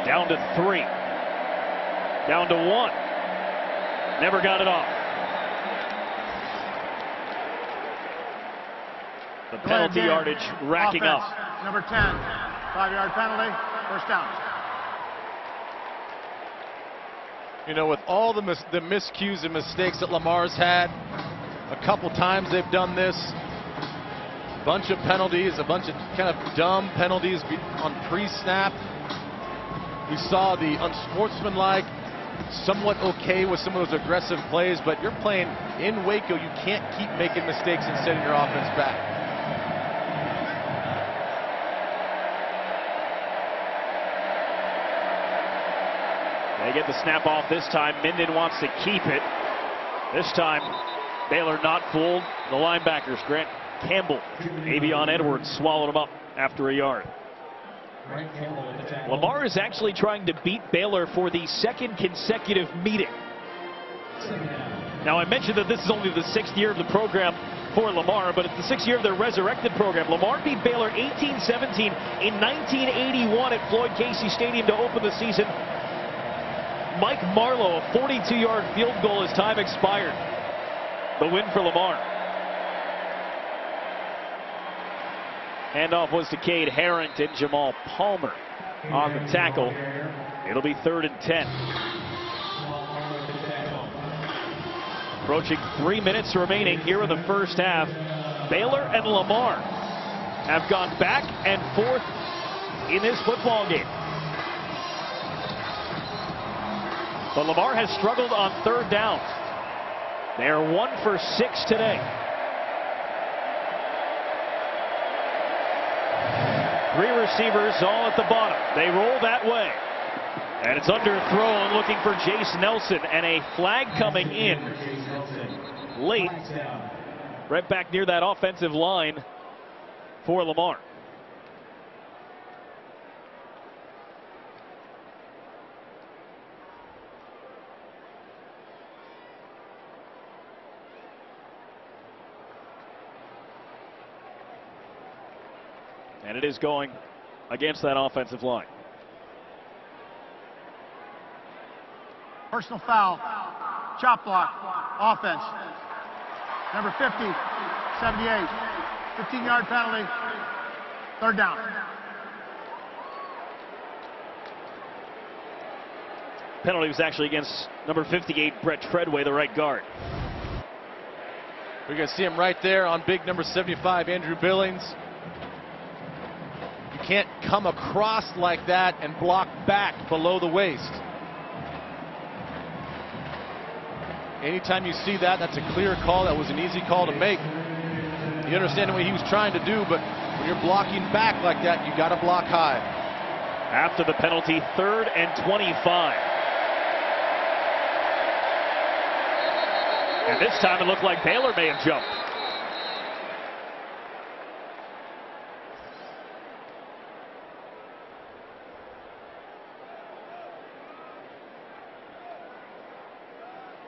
down to 3. Down to 1. Never got it off. The penalty yardage racking Offense, up. Number 10, 5-yard penalty, first down. You know, with all the miscues and mistakes that Lamar's had, a couple times they've done this. Bunch of penalties, a bunch of kind of dumb penalties on pre-snap. We saw the unsportsmanlike, somewhat okay with some of those aggressive plays, but you're playing in Waco. You can't keep making mistakes and setting your offense back. They get the snap off this time. Minden wants to keep it. This time, Baylor not fooled. The linebackers, Grant Campbell, Avion Edwards swallowed him up after a yard. Lamar is actually trying to beat Baylor for the second consecutive meeting. Now, I mentioned that this is only the 6th year of the program for Lamar, but it's the 6th year of their resurrected program. Lamar beat Baylor 18-17 in 1981 at Floyd Casey Stadium to open the season. Mike Marlowe, a 42-yard field goal as time expired. The win for Lamar. Handoff was to Cade Harrington. Jamal Palmer on the tackle. It'll be 3rd and 10. Approaching 3 minutes remaining here in the first half. Baylor and Lamar have gone back and forth in this football game. But Lamar has struggled on 3rd down. They are 1 for 6 today. 3 receivers all at the bottom. They roll that way. And it's underthrown, looking for Jace Nelson. And a flag coming in late. Right back near that offensive line for Lamar. And it is going against that offensive line. Personal foul, chop block, offense. Number 50, 78, 15-yard penalty, 3rd down. Penalty was actually against number 58, Brett Treadway, the right guard. We're going to see him right there on big number 75, Andrew Billings. You can't come across like that and block back below the waist. Anytime you see that, that's a clear call. That was an easy call to make. You understand what he was trying to do, but when you're blocking back like that, you got to block high. After the penalty, 3rd and 25. And this time it looked like Baylor may have jumped.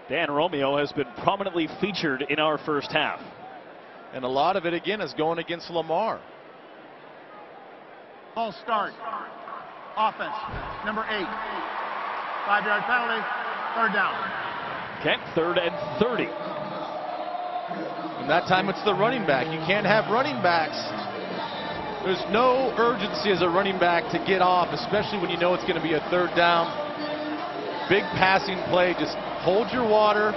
Dan Romeo has been prominently featured in our first half. And a lot of it, again, is going against Lamar. False start. Offense, number 8. 5-yard penalty, 3rd down. Okay, 3rd and 30. And that time it's the running back. You can't have running backs. There's no urgency as a running back to get off, especially when you know it's going to be a 3rd down. Big passing play, just hold your water.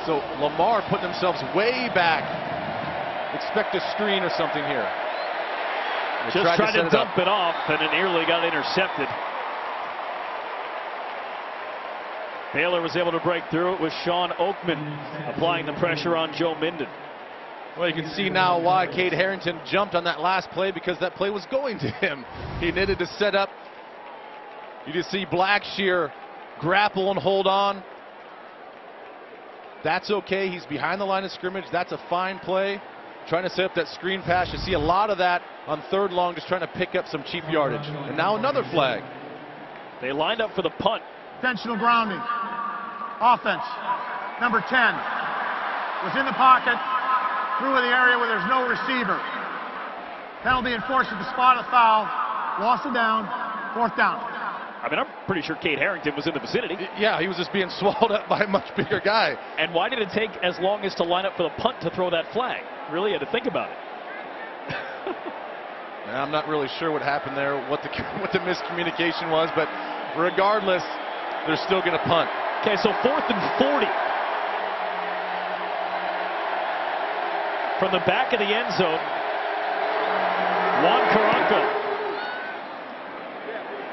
So Lamar putting themselves way back. Expect a screen or something here. Just tried to dump it off, and it nearly got intercepted. Baylor was able to break through it with Sean Oakman applying the pressure on Joe Minden. Well, you can see now why Cade Harrington jumped on that last play, because that play was going to him. He needed to set up. You just see Blackshear grapple and hold on. That's okay. He's behind the line of scrimmage. That's a fine play. Trying to set up that screen pass. You see a lot of that on 3rd long, just trying to pick up some cheap yardage. And now another flag. They lined up for the punt. Intentional grounding. Offense. Number 10 was in the pocket, through the area where there's no receiver. Penalty enforced at the spot of foul. Loss of down. 4th down. I mean, I'm pretty sure Kate Harrington was in the vicinity. Yeah, he was just being swallowed up by a much bigger guy. And why did it take as long as to line up for the punt to throw that flag? Really had to think about it. I'm not really sure what happened there, what the miscommunication was, but regardless, they're still going to punt. Okay, so 4th and 40. From the back of the end zone, Juan Caranco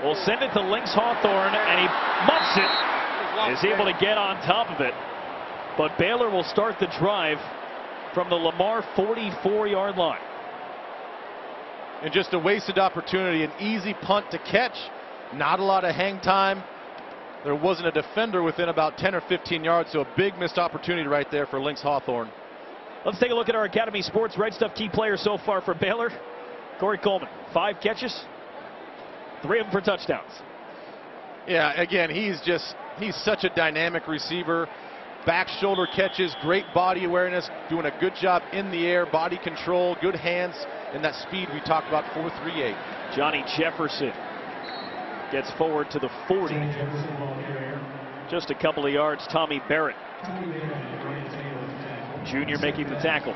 will send it to Lynx Hawthorne, and he muffs it. Is able to get on top of it. But Baylor will start the drive from the Lamar 44-yard line. And just a wasted opportunity, an easy punt to catch. Not a lot of hang time. There wasn't a defender within about 10 or 15 yards, so a big missed opportunity right there for Lynx Hawthorne. Let's take a look at our Academy Sports Right Stuff key players so far for Baylor. Corey Coleman, 5 catches, 3 of them for touchdowns. Yeah, again, he's such a dynamic receiver. Back shoulder catches, great body awareness, doing a good job in the air, body control, good hands, and that speed we talked about, 4.38. Johnny Jefferson gets forward to the 40. Just a couple of yards, Tommy Barrett, junior, making the tackle.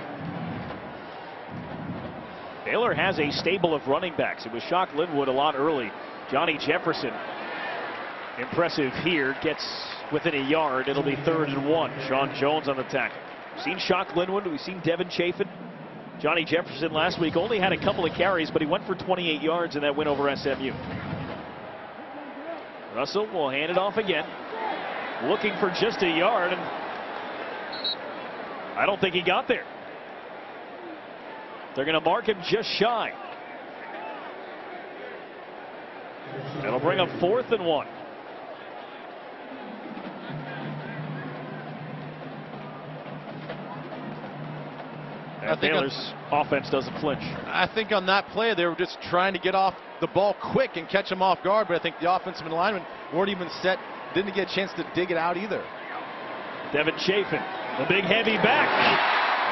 Baylor has a stable of running backs. It was Shock Linwood a lot early. Johnny Jefferson, impressive here, gets within a yard. It'll be 3rd and 1. Sean Jones on the tackle. We've seen Shock Linwood. We've seen Devin Chafin. Johnny Jefferson last week only had a couple of carries, but he went for 28 yards in that win over SMU. Russell will hand it off again, looking for just a yard, and I don't think he got there. They're going to mark him just shy. That'll bring up 4th and 1. And Baylor's offense doesn't flinch. I think on that play, they were just trying to get off the ball quick and catch him off guard, but I think the offensive linemen weren't even set, didn't get a chance to dig it out either. Devin Chafin, the big heavy back.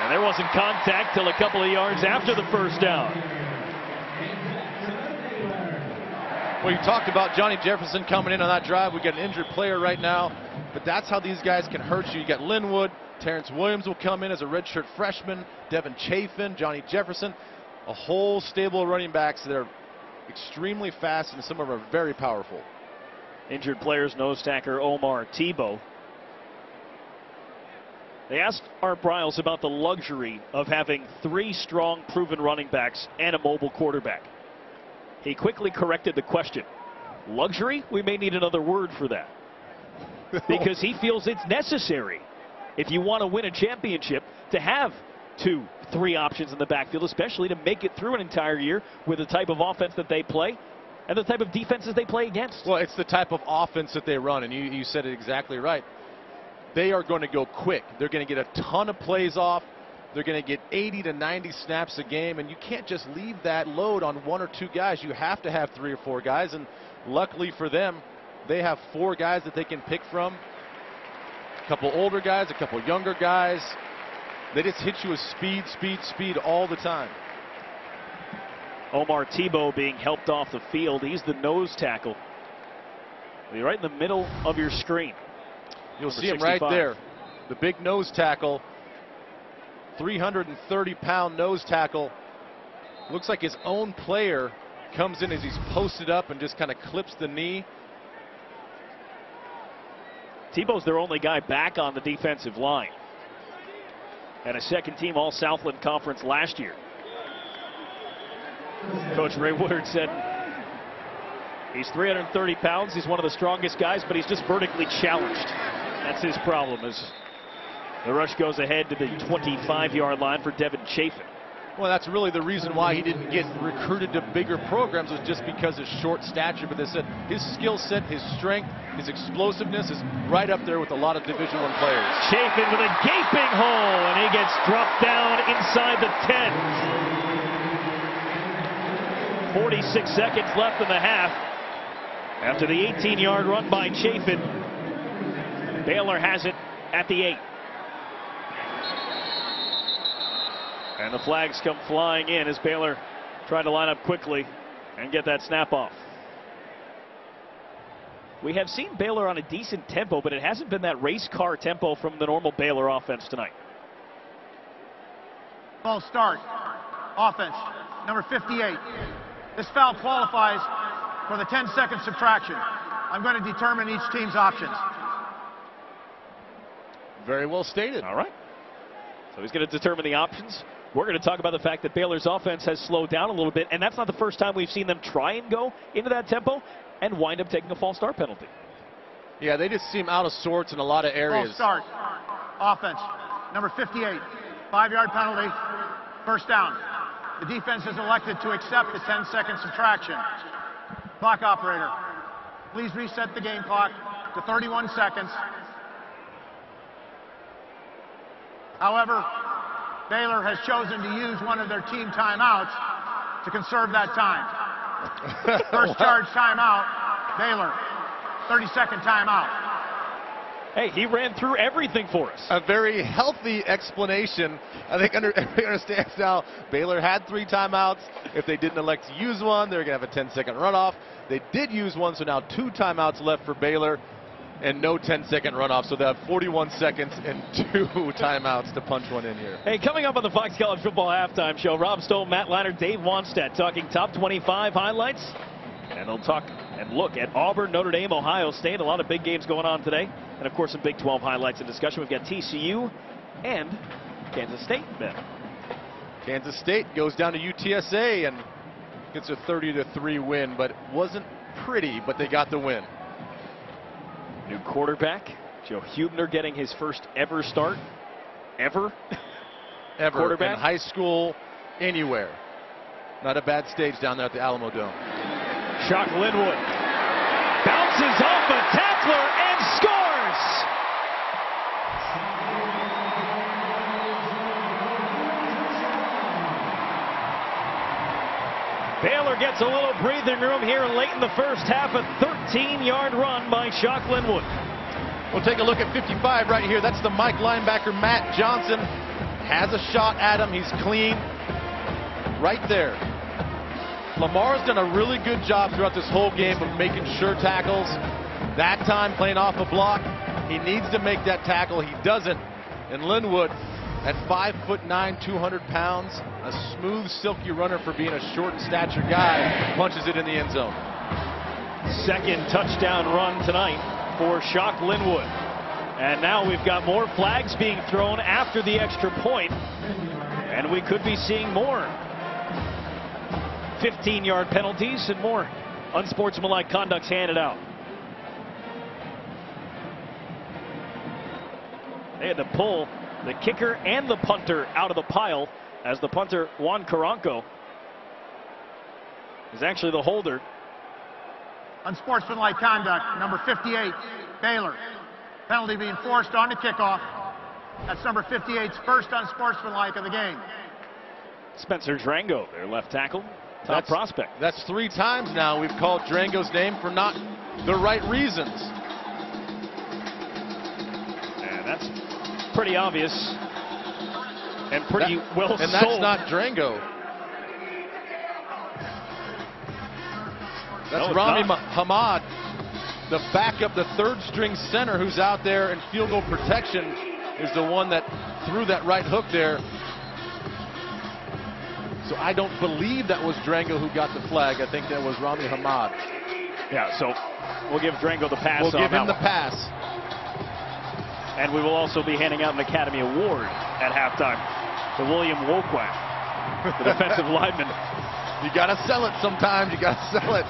And there wasn't contact till a couple of yards after the first down. Well, you talked about Johnny Jefferson coming in on that drive. We got an injured player right now, but that's how these guys can hurt you. You got Linwood, Terrence Williams will come in as a redshirt freshman, Devin Chafin, Johnny Jefferson, a whole stable of running backs that are extremely fast, and some of them are very powerful. Injured players, nose tackler Omar Tebow. They asked Art Briles about the luxury of having 3 strong, proven running backs and a mobile quarterback. He quickly corrected the question. Luxury? We may need another word for that. Because he feels it's necessary if you want to win a championship to have 2, 3 options in the backfield, especially to make it through an entire year with the type of offense that they play and the type of defenses they play against. Well, it's the type of offense that they run, and you said it exactly right. They are going to go quick. They're going to get a ton of plays off. They're going to get 80 to 90 snaps a game, and you can't just leave that load on 1 or 2 guys. You have to have 3 or 4 guys, and luckily for them, they have 4 guys that they can pick from. A couple older guys, a couple younger guys. They just hit you with speed, speed, speed all the time. Omar Tebow being helped off the field. He's the nose tackle. He's right in the middle of your screen. You'll see him right there. The big nose tackle. 330-pound nose tackle. Looks like his own player comes in as he's posted up and just kind of clips the knee. Tebow's their only guy back on the defensive line. And a second-team All-Southland Conference last year. Coach Ray Woodard said he's 330 pounds. He's one of the strongest guys, but he's just vertically challenged. That's his problem as the rush goes ahead to the 25-yard line for Devin Chafin. Well, that's really the reason why he didn't get recruited to bigger programs, was just because of short stature. But they said his skill set, his strength, his explosiveness is right up there with a lot of Division I players. Chafin with a gaping hole, and he gets dropped down inside the 10. 46 seconds left in the half. After the 18-yard run by Chafin, Baylor has it at the 8. And the flags come flying in as Baylor tried to line up quickly and get that snap off. We have seen Baylor on a decent tempo, but it hasn't been that race car tempo from the normal Baylor offense tonight. False start. Offense, number 58. This foul qualifies for the 10-second subtraction. I'm going to determine each team's options. Very well stated. All right. So he's going to determine the options. We're going to talk about the fact that Baylor's offense has slowed down a little bit, and that's not the first time we've seen them try and go into that tempo and wind up taking a false start penalty. Yeah, they just seem out of sorts in a lot of areas. False start. Offense, number 58. 5-yard penalty. First down. The defense has elected to accept the 10-second subtraction. Clock operator, please reset the game clock to 31 seconds. However, Baylor has chosen to use one of their team timeouts to conserve that time. First charge timeout, Baylor. 30-second timeout. Hey, he ran through everything for us. A very healthy explanation. I think everybody understands now. Baylor had 3 timeouts. If they didn't elect to use one, they're going to have a 10-second runoff. They did use one, so now 2 timeouts left for Baylor and no 10-second runoff. So they have 41 seconds and 2 timeouts to punch one in here. Hey, coming up on the Fox College Football Halftime Show, Rob Stoll, Matt Leinart, Dave Wanstead talking top 25 highlights. And they'll talk and look at Auburn, Notre Dame, Ohio State. A lot of big games going on today. And, of course, some Big 12 highlights in discussion. We've got TCU and Kansas State, Ben. Kansas State goes down to UTSA and gets a 30-3 win, but it wasn't pretty, but they got the win. New quarterback, Joe Huebner, getting his first ever start. Ever quarterback in high school, anywhere. Not a bad stage down there at the Alamo Dome. Shock Linwood bounces off a tackler and scores. Baylor gets a little breathing room here late in the first half. A 13-yard run by Shock Linwood. We'll take a look at 55 right here. That's the Mike linebacker, Matt Johnson. Has a shot at him. He's clean. Right there. Lamar's done a really good job throughout this whole game of making sure tackles. That time playing off a block. He needs to make that tackle. He doesn't. And Linwood, at 5'9", 200 pounds, a smooth, silky runner for being a short in stature guy, punches it in the end zone. Second touchdown run tonight for Shock Linwood. And now we've got more flags being thrown after the extra point. And we could be seeing more 15-yard penalties and more unsportsmanlike conducts handed out. They had to pull the kicker and the punter out of the pile, as the punter, Juan Caranco, is actually the holder. Unsportsmanlike conduct, number 58, Baylor. Penalty being forced on the kickoff. That's number 58's first unsportsmanlike of the game. Spencer Drango, their left tackle, top prospect. That's 3 times now we've called Drango's name for not the right reasons. And that's pretty obvious and pretty well sold. And that's not Drango. That's Rami Hamad, the backup, the third-string center who's out there in field goal protection, is the one that threw that right hook there. So I don't believe that was Drango who got the flag. I think that was Rami Hamad. Yeah, so we'll give Drango the pass. We'll give him the pass. And we will also be handing out an Academy Award at halftime to William Wokwak, the defensive lineman. You got to sell it sometimes. You got to sell it.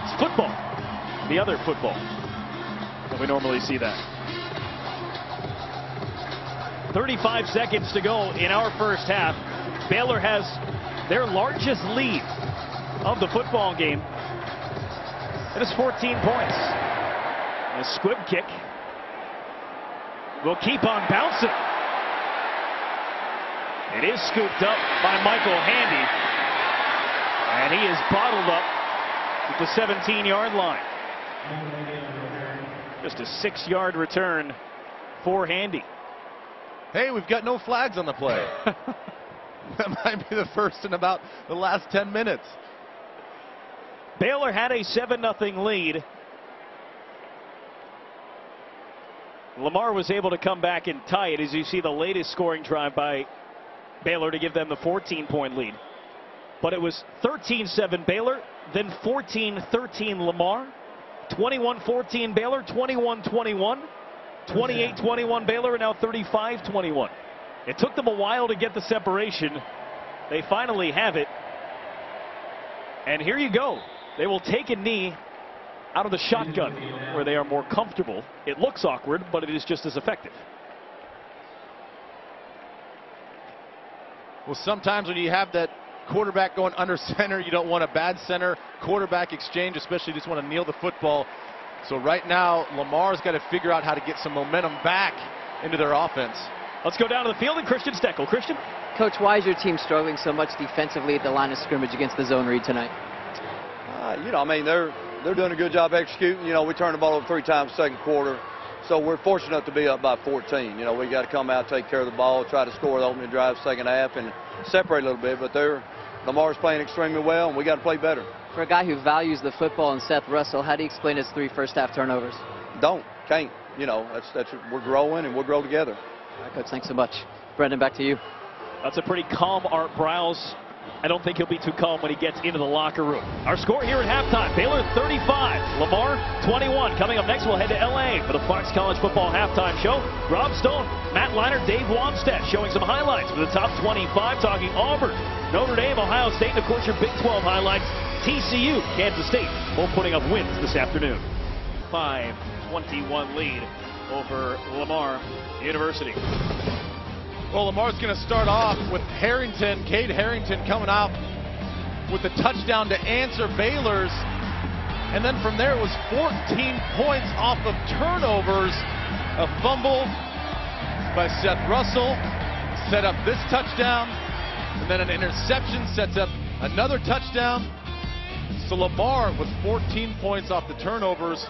It's football. The other football. And we normally see that. 35 seconds to go in our first half. Baylor has their largest lead of the football game. It is 14 points. A squib kick will keep on bouncing. It is scooped up by Michael Handy. And he is bottled up at the 17-yard line. Just a 6-yard return for Handy. Hey, we've got no flags on the play. That might be the first in about the last 10 minutes. Baylor had a 7-0 lead. Lamar was able to come back and tie it, as you see the latest scoring drive by Baylor to give them the 14-point lead. But it was 13-7 Baylor, then 14-13 Lamar, 21-14 Baylor, 21-21, 28-21 Baylor, and now 35-21. It took them a while to get the separation. They finally have it. And here you go. They will take a knee out of the shotgun where they are more comfortable. It looks awkward, but it is just as effective. Well, sometimes when you have that quarterback going under center, you don't want a bad center quarterback exchange, especially just want to kneel the football. So right now, Lamar's got to figure out how to get some momentum back into their offense. Let's go down to the field and Christian Steckel. Christian? Coach, why is your team struggling so much defensively at the line of scrimmage against the zone read tonight? I mean, they're doing a good job executing. We turned the ball over 3 times second quarter, so we're fortunate enough to be up by 14. We got to come out, take care of the ball, try to score the opening drive second half, and separate a little bit. But Lamar's playing extremely well, and we got to play better. For a guy who values the football and Seth Russell, how do you explain his 3 first-half turnovers? Can't. That's we're growing, and we'll grow together. All right, Coach, thanks so much. Brendan, back to you. That's a pretty calm Art Briles. I don't think he'll be too calm when he gets into the locker room. Our score here at halftime, Baylor 35, Lamar 21. Coming up next, we'll head to L.A. for the Fox College Football Halftime Show. Rob Stone, Matt Leinart, Dave Wamstead showing some highlights for the top 25, talking Auburn, Notre Dame, Ohio State, and of course your Big 12 highlights, TCU, Kansas State, both putting up wins this afternoon. 5-21 lead over Lamar University. Well, Lamar's going to start off with Cade Harrington coming out with the touchdown to answer Baylor's. And then from there, it was 14 points off of turnovers. A fumble by Seth Russell set up this touchdown. And then an interception sets up another touchdown. So Lamar with 14 points off the turnovers.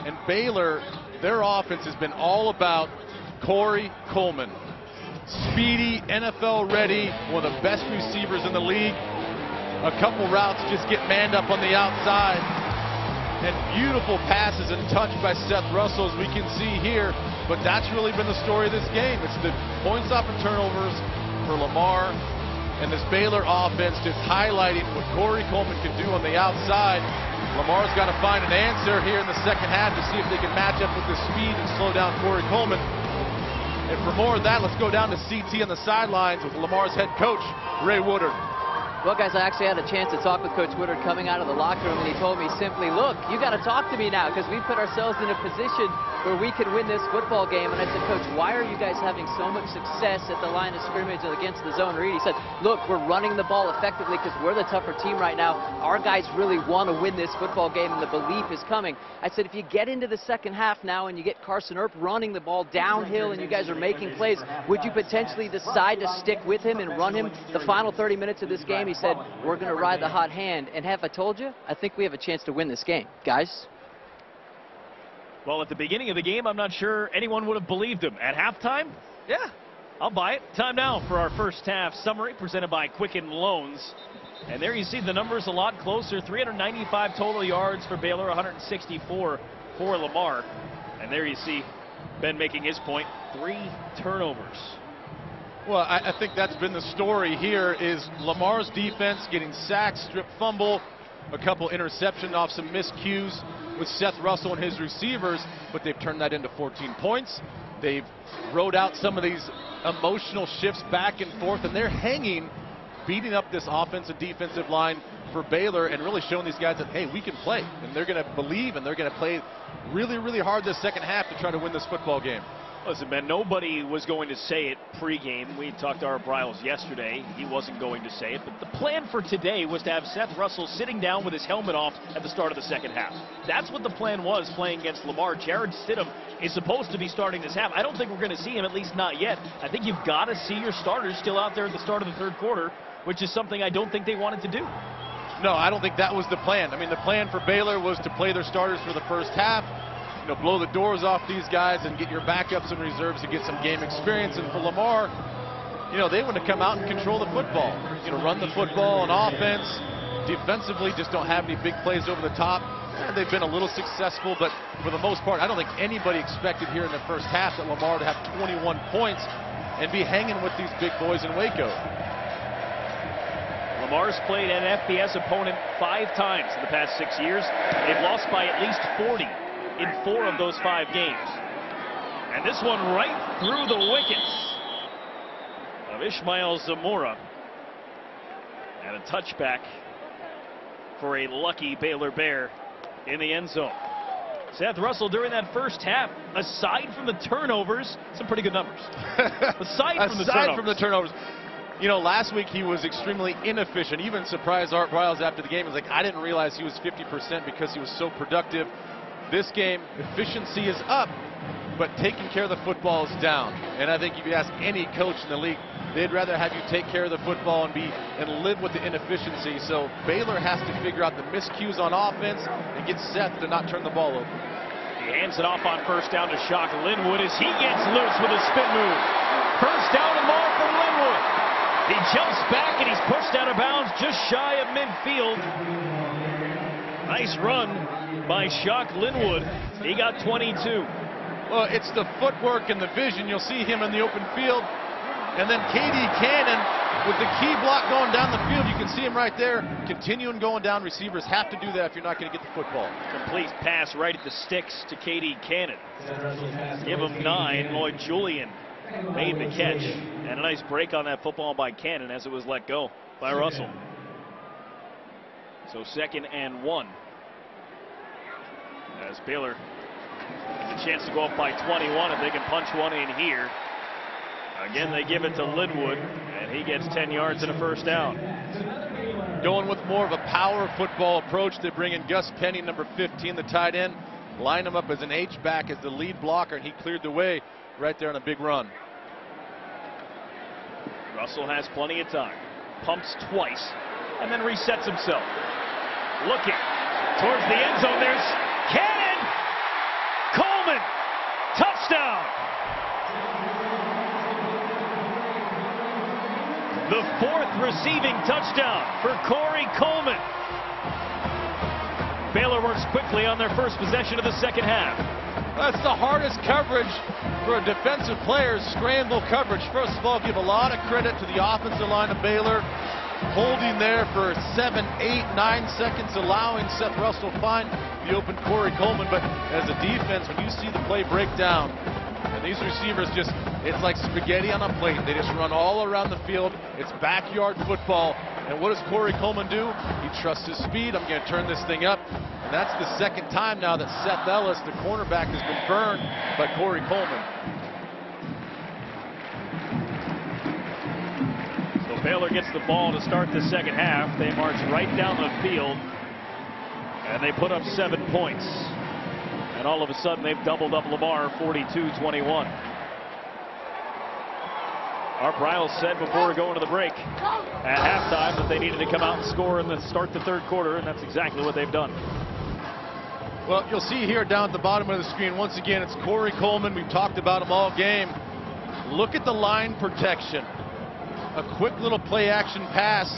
And Baylor, their offense has been all about Corey Coleman. Speedy, NFL ready, one of the best receivers in the league. A couple routes just get manned up on the outside. And beautiful passes and touch by Seth Russell, as we can see here. But that's really been the story of this game. It's the points off of turnovers for Lamar. And this Baylor offense just highlighting what Corey Coleman can do on the outside. Lamar's got to find an answer here in the second half to see if they can match up with the speed and slow down Corey Coleman. And for more of that, let's go down to CT on the sidelines with Lamar's head coach, Ray Woodard. Well, guys, I actually had a chance to talk with Coach Woodard coming out of the locker room, and he told me simply, look, you got to talk to me now because we put ourselves in a position where we could win this football game. And I said, Coach, why are you guys having so much success at the line of scrimmage against the zone read? He said, look, we're running the ball effectively because we're the tougher team right now. Our guys really want to win this football game, and the belief is coming. I said, if you get into the second half now and you get Carson Earp running the ball downhill and you guys are making plays, would you potentially decide to stick with him and run him the final 30 minutes of this game? He said, we're going to ride the hot hand. And have I told you? I think we have a chance to win this game. Guys? Well, at the beginning of the game, I'm not sure anyone would have believed him. At halftime, yeah, I'll buy it. Time now for our first half summary presented by Quicken Loans. And there you see the numbers a lot closer. 395 total yards for Baylor, 164 for Lamar. And there you see Ben making his point. 3 turnovers. Well, I think that's been the story here is Lamar's defense getting sacked, strip fumble, a couple interceptions off some miscues with Seth Russell and his receivers, but they've turned that into 14 points. They've rode out some of these emotional shifts back and forth, and they're hanging, beating up this offensive defensive line for Baylor and really showing these guys that, hey, we can play. And they're going to believe and they're going to play really, really hard this second half to try to win this football game. Listen, man, nobody was going to say it pregame. We talked to Art Briles yesterday. He wasn't going to say it. But the plan for today was to have Seth Russell sitting down with his helmet off at the start of the second half. That's what the plan was playing against Lamar. Jared Stidham is supposed to be starting this half. I don't think we're going to see him, at least not yet. I think you've got to see your starters still out there at the start of the third quarter which is something I don't think they wanted to do. No, I don't think that was the plan. I mean, the plan for Baylor was to play their starters for the first half, blow the doors off these guys and get your backups and reserves to get some game experience. And for Lamar, they want to come out and control the football, run the football on offense. Defensively, just don't have any big plays over the top. They've been a little successful, but for the most part, I don't think anybody expected here in the first half that Lamar to have 21 points and be hanging with these big boys in Waco. Lamar's played an FBS opponent 5 times in the past 6 years. They've lost by at least 40 in 4 of those 5 games. And this one right through the wickets of Ishmael Zamora. And a touchback for a lucky Baylor Bear in the end zone. Seth Russell during that first half, aside from the turnovers, some pretty good numbers. Aside from the turnovers. Last week he was extremely inefficient. Even surprised Art Briles after the game. He was like, I didn't realize he was 50% because he was so productive. This game, efficiency is up, but taking care of the football is down. And I think if you ask any coach in the league, they'd rather have you take care of the football and live with the inefficiency. So Baylor has to figure out the miscues on offense and get Seth to not turn the ball over. He hands it off on first down to Shock Linwood as he gets loose with a spin move. First down and more for Linwood. He jumps back and he's pushed out of bounds just shy of midfield. Nice run by Shock Linwood. He got 22. Well, it's the footwork and the vision. You'll see him in the open field. And then KD Cannon with the key block going down the field. You can see him right there. Continuing going down. Receivers have to do that if you're not going to get the football. Complete pass right at the sticks to KD Cannon. Give him 9. Lloyd Julian made the catch. And a nice break on that football by Cannon as it was let go by Russell. So 2nd and 1. As Baylor has a chance to go up by 21 if they can punch one in here. Again, they give it to Linwood, and he gets 10 yards and a first down. Going with more of a power football approach. They bring in Gus Penny, number 15, the tight end. Line him up as an H-back as the lead blocker, and he cleared the way right there on a big run. Russell has plenty of time. Pumps twice, and then resets himself. Looking towards the end zone. There's Cannon! Coleman! Touchdown! The 4th receiving touchdown for Corey Coleman. Baylor works quickly on their first possession of the second half. That's the hardest coverage for a defensive player, scramble coverage. First of all, give a lot of credit to the offensive line of Baylor. Holding there for 7, 8, 9 seconds, allowing Seth Russell to find the open Corey Coleman. But as a defense, when you see the play break down, and these receivers just, it's like spaghetti on a plate. They just run all around the field. It's backyard football. And what does Corey Coleman do? He trusts his speed. I'm going to turn this thing up. And that's the 2nd time now that Seth Ellis, the cornerback, has been burned by Corey Coleman. So Baylor gets the ball to start the second half. They march right down the field. And they put up 7 points. And all of a sudden, they've doubled up Lamar, 42-21. Art Briles said before going to the break at halftime that they needed to come out and score and then start the 3rd quarter, and that's exactly what they've done. Well, you'll see here down at the bottom of the screen, once again, it's Corey Coleman. We've talked about him all game. Look at the line protection. A quick little play action pass,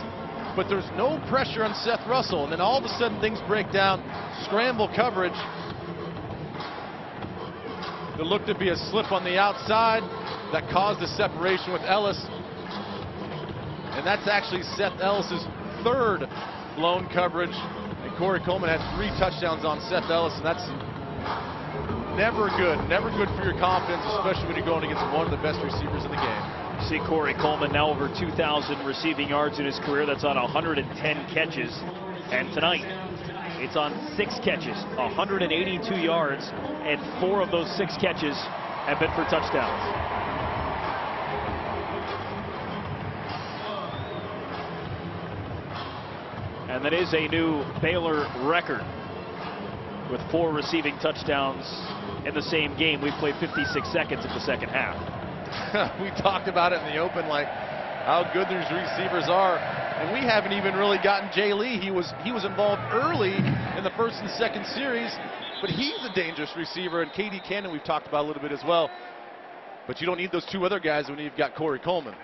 but there's no pressure on Seth Russell. And then all of a sudden, things break down. Scramble coverage. It looked to be a slip on the outside that caused the separation with Ellis. And that's actually Seth Ellis's 3rd blown coverage. And Corey Coleman had 3 touchdowns on Seth Ellis, and that's never good. Never good for your confidence, especially when you're going against one of the best receivers in the game. See Corey Coleman now over 2,000 receiving yards in his career. That's on 110 catches. And tonight, it's on 6 catches, 182 yards, and 4 of those 6 catches have been for touchdowns. And that is a new Baylor record with 4 receiving touchdowns in the same game. We've played 56 seconds of the second half. We talked about it in the open, like how good these receivers are. And we haven't even really gotten Jay Lee. He was involved early in the first and second series, but he's a dangerous receiver. And KD Cannon we've talked about a little bit as well. But you don't need those two other guys when you've got Corey Coleman.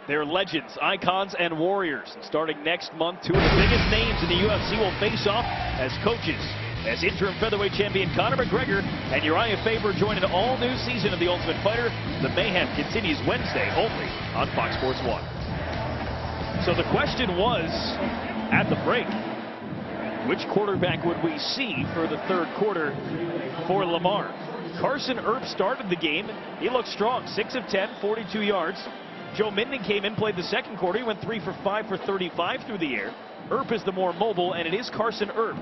They're legends, icons, and warriors. And starting next month, two of the biggest names in the UFC will face off as coaches. As interim featherweight champion Conor McGregor and Uriah Faber join an all-new season of The Ultimate Fighter. The mayhem continues Wednesday only on Fox Sports 1. So the question was, at the break, which quarterback would we see for the third quarter for Lamar? Carson Earp started the game. He looked strong, 6 of 10, 42 yards. Joe Minden came in, played the second quarter. He went 3 for 5 for 35 through the air. Earp is the more mobile, and it is Carson Earp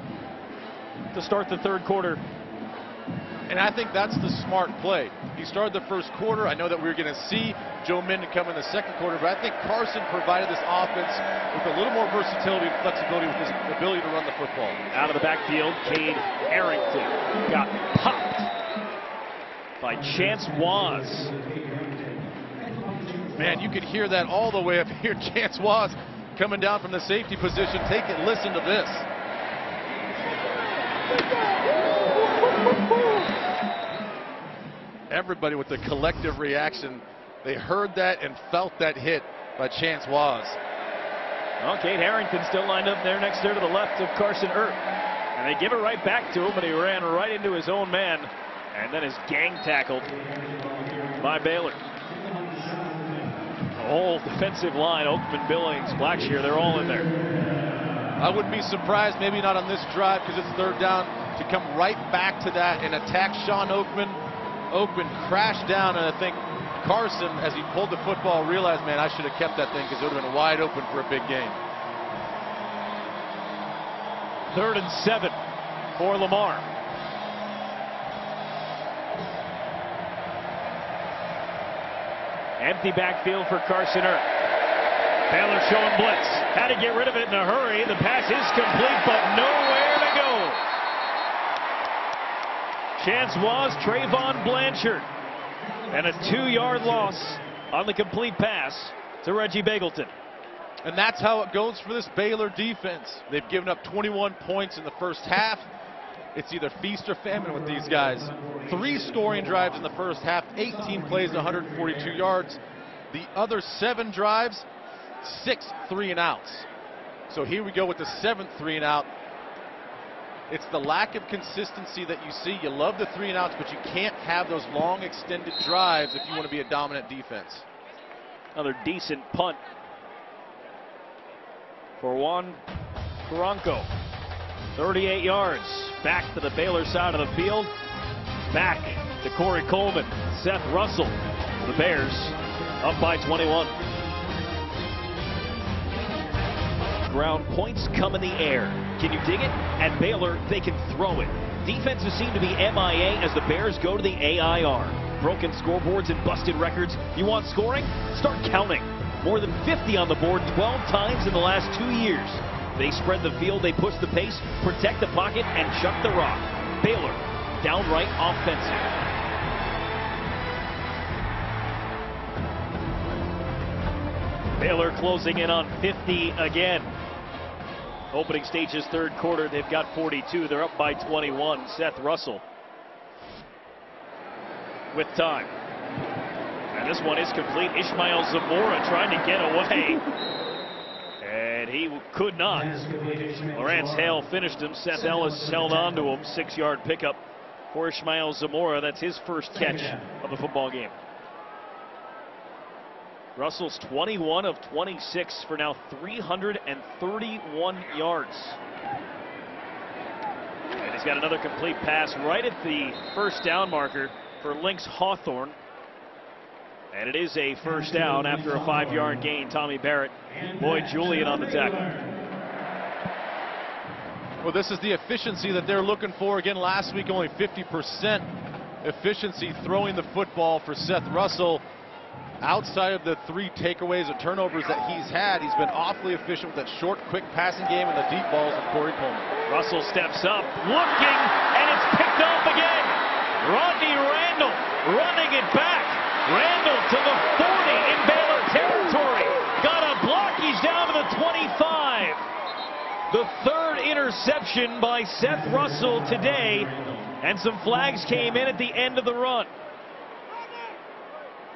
to start the third quarter. And I think that's the smart play. He started the first quarter. I know that we were going to see Joe Minden come in the second quarter, but I think Carson provided this offense with a little more versatility and flexibility with his ability to run the football. Out of the backfield, Cade Arrington got popped by Chance Waz. Man, you could hear that all the way up here. Chance Waz coming down from the safety position. Take it, listen to this. Everybody with the collective reaction. They heard that and felt that hit by Chance Waz. Well, Cade Harrington still lined up there next there to the left of Carson Earp. And they give it right back to him, but he ran right into his own man and then is gang tackled by Baylor. The whole defensive line, Oakman, Billings, Blackshear, they're all in there. I wouldn't be surprised, maybe not on this drive because it's third down, to come right back to that and attack Sean Oakman. Oakman crashed down, and I think Carson, as he pulled the football, realized, man, I should have kept that thing because it would have been wide open for a big game. 3rd and 7 for Lamar. Empty backfield for Carson Earp. Baylor showing blitz. Had to get rid of it in a hurry. The pass is complete, but nowhere to go. Chance Waz, Trayvon Blanchard. And a 2-yard loss on the complete pass to Reggie Bagleton. And that's how it goes for this Baylor defense. They've given up 21 points in the first half. It's either feast or famine with these guys. 3 scoring drives in the first half, 18 plays, 142 yards. The other 7 drives, 6 3-and-outs. So here we go with the 7th 3-and-out. It's the lack of consistency that you see. You love the 3-and-outs, but you can't have those long extended drives if you want to be a dominant defense. Another decent punt for Juan Caranco. 38 yards. Back to the Baylor side of the field. Back to Corey Coleman. Seth Russell. The Bears up by 21. Ground points come in the air. Can you dig it? At Baylor, they can throw it. Defenses seem to be MIA as the Bears go to the AIR. Broken scoreboards and busted records. You want scoring? Start counting. More than 50 on the board 12 times in the last 2 years. They spread the field, they push the pace, protect the pocket, and chuck the rock. Baylor, downright offensive. Baylor closing in on 50 again. Opening stages third quarter, they've got 42. They're up by 21. Seth Russell with time. And this one is complete. Ishmael Zamora trying to get away. And he could not. Lawrence Hale finished him. Seth Ellis held on to him. 6-yard pickup for Ishmael Zamora. That's his first catch of the football game. Russell's 21 of 26 for now 331 yards. And he's got another complete pass right at the first down marker for Lynx Hawthorne. And it is a first down after a 5-yard gain. Tommy Barrett, Boyd Julian on the tackle. Well, this is the efficiency that they're looking for. Again, last week only 50% efficiency throwing the football for Seth Russell. Outside of the 3 takeaways or turnovers that he's had, he's been awfully efficient with that short, quick passing game and the deep balls with Corey Coleman. Russell steps up, looking, and it's picked off again. Rodney Randall running it back. Randall to the 40 in Baylor territory. Got He's down to the 25. The third interception by Seth Russell today, and some flags came in at the end of the run.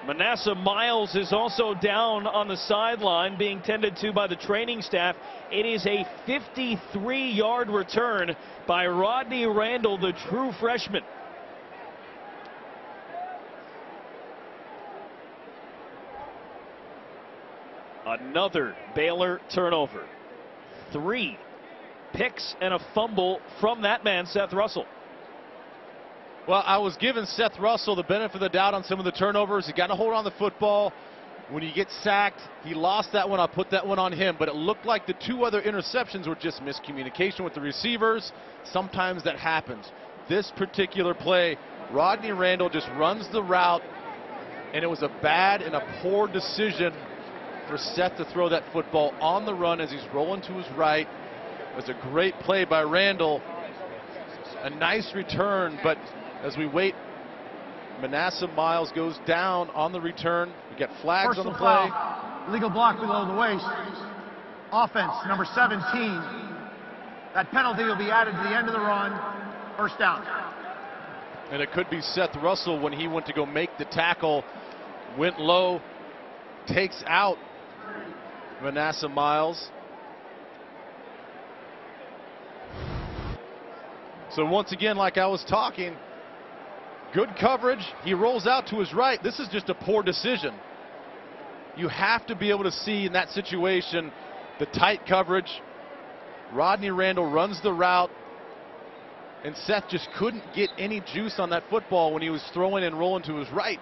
Manasseh Miles is also down on the sideline, being tended to by the training staff. It is a 53-yard return by Rodney Randall, the true freshman. Another Baylor turnover. 3 picks and a fumble from that man, Seth Russell. Well, I was giving Seth Russell the benefit of the doubt on some of the turnovers. He got a hold on the football. When he gets sacked, he lost that one. I'll put that one on him. But it looked like the 2 other interceptions were just miscommunication with the receivers. Sometimes that happens. This particular play, Rodney Randall just runs the route, and it was a bad and a poor decision for Seth to throw that football on the run as he's rolling to his right. It was a great play by Randall. A nice return, but as we wait, Manasseh Miles goes down on the return. We get flags on the play. Foul. Legal block below the waist. Offense, number 17. That penalty will be added to the end of the run. First down. And it could be Seth Russell when he went to go make the tackle. Went low, takes out Manasseh Miles. So once again, like I was talking, good coverage. He rolls out to his right. This is just a poor decision. You have to be able to see in that situation the tight coverage. Rodney Randall runs the route, and Seth just couldn't get any juice on that football when he was throwing and rolling to his right.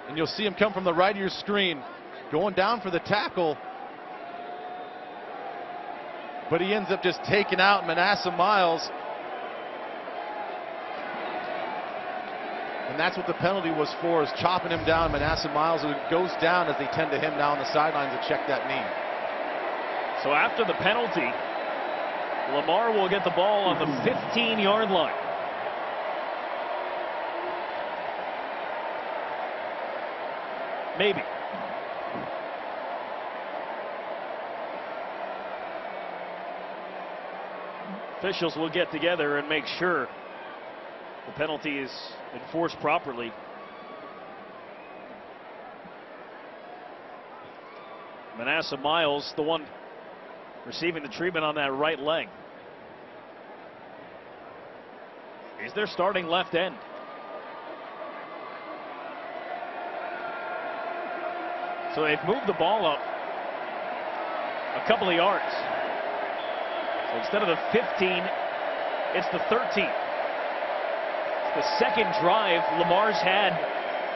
And you'll see him come from the right of your screen, going down for the tackle. But he ends up just taking out Manasseh Miles. And that's what the penalty was for, is chopping him down. Manasseh Miles, who goes down as they tend to him now on the sidelines to check that knee. So after the penalty, Lamar will get the ball on the 15-yard line. Maybe. Officials will get together and make sure the penalty is enforced properly. Manasseh Miles, the one receiving the treatment on that right leg. He's their starting left end. So they've moved the ball up a couple of yards. So instead of the 15, it's the 13. It's the second drive Lamar's had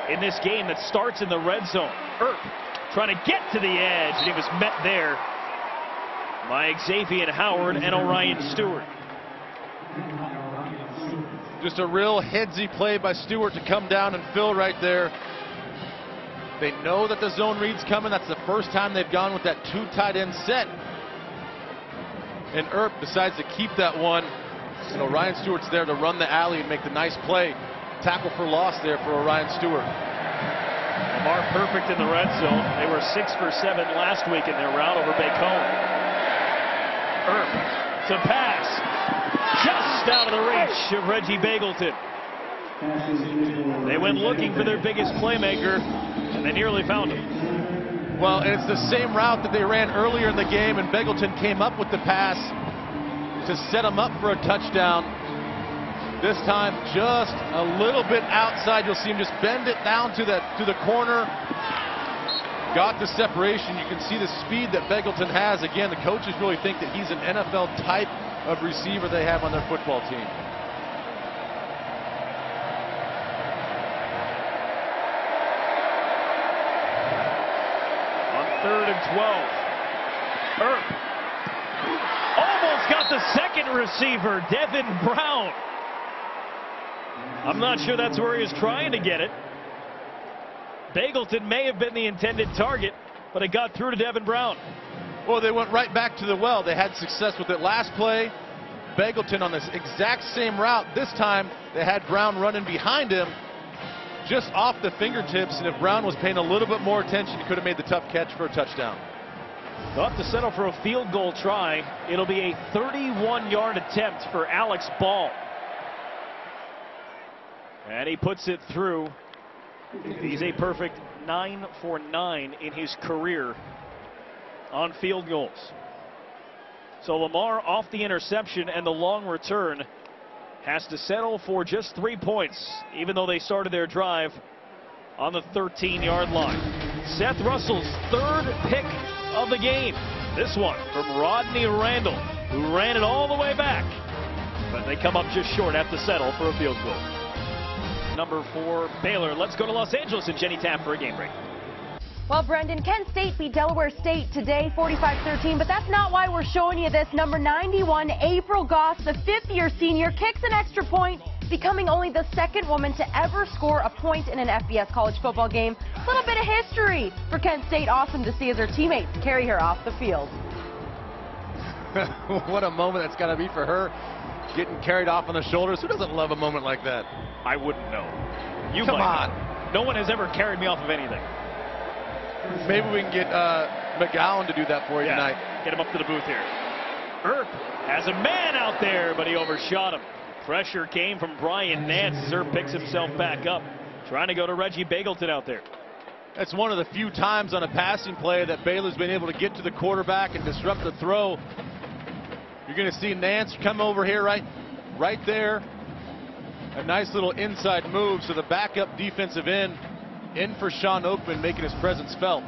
in this game that starts in the red zone. Earp trying to get to the edge, and he was met there by Xavier Howard and Orion Stewart. Just a real headsy play by Stewart to come down and fill right there. They know that the zone read's coming. That's the first time they've gone with that 2 tight end set. And Earp decides to keep that one. And Orion Stewart's there to run the alley and make the nice play. Tackle for loss there for Orion Stewart. Lamar perfect in the red zone. They were 6 for 7 last week in their route over Bacone. Earp to pass. Just out of the reach of Reggie Bagleton. They went looking for their biggest playmaker, and they nearly found him. Well, and it's the same route that they ran earlier in the game, and Bagleton came up with the pass to set him up for a touchdown. This time just a little bit outside. You'll see him just bend it down to the corner. Got the separation. You can see the speed that Bagleton has. Again, the coaches really think that he's an NFL type of receiver they have on their football team. On 3rd and 12. Earp almost got the second receiver, Devin Brown. I'm not sure that's where he was trying to get it. Bagleton may have been the intended target, but it got through to Devin Brown. Well, they went right back to the well. They had success with it last play. Bagleton on this exact same route. This time they had Brown running behind him just off the fingertips, and if Brown was paying a little bit more attention, he could have made the tough catch for a touchdown. They'll have to settle for a field goal try. It'll be a 31-yard attempt for Alex Ball. And he puts it through. He's a perfect 9 for 9 in his career on field goals. So Lamar off the interception and the long return has to settle for just 3 points, even though they started their drive on the 13-yard line. Seth Russell's third pick of the game. This one from Rodney Randall, who ran it all the way back. But they come up just short, have to settle for a field goal. Number 4, Baylor. Let's go to Los Angeles and Jenny Tapp for a game break. Well, Brendan, Kent State beat Delaware State today, 45-13, but that's not why we're showing you this. Number 91, April Goss, the fifth-year senior, kicks an extra point, becoming only the second woman to ever score a point in an FBS college football game. A little bit of history for Kent State. Awesome to see as her teammates carry her off the field. What a moment that's got to be for her, getting carried off on the shoulders. Who doesn't love a moment like that? I wouldn't know. You Come might on. know. No one has ever carried me off of anything. Maybe we can get McGowan to do that for you tonight. Get him up to the booth here. Earp has a man out there, but he overshot him. Pressure came from Brian Nance. Earp picks himself back up, trying to go to Reggie Bagleton out there. That's one of the few times on a passing play that Baylor's been able to get to the quarterback and disrupt the throw. You're going to see Nance come over here right there. A nice little inside move, so the backup defensive end in for Sean Oakman, making his presence felt.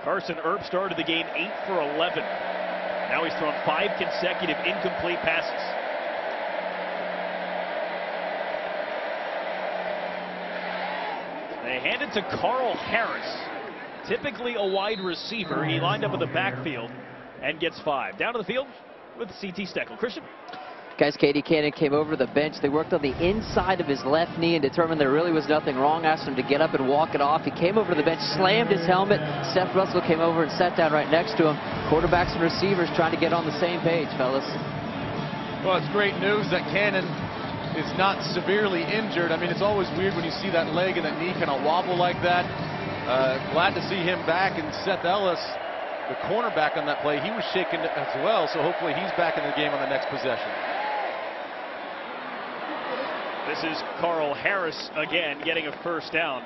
Carson Earp started the game 8 for 11. Now he's thrown 5 consecutive incomplete passes. They hand it to Carl Harris, typically a wide receiver. He lined up in the backfield and gets 5. Down to the field with CT Steckel. Christian? Guys, Katie Cannon came over to the bench. They worked on the inside of his left knee and determined there really was nothing wrong. Asked him to get up and walk it off. He came over to the bench, slammed his helmet. Seth Russell came over and sat down right next to him. Quarterbacks and receivers trying to get on the same page, fellas. Well, it's great news that Cannon is not severely injured. I mean, it's always weird when you see that leg and that knee kind of wobble like that. Glad to see him back. And Seth Ellis, the cornerback on that play, he was shaken as well. So hopefully he's back in the game on the next possession. This is Carl Harris again getting a first down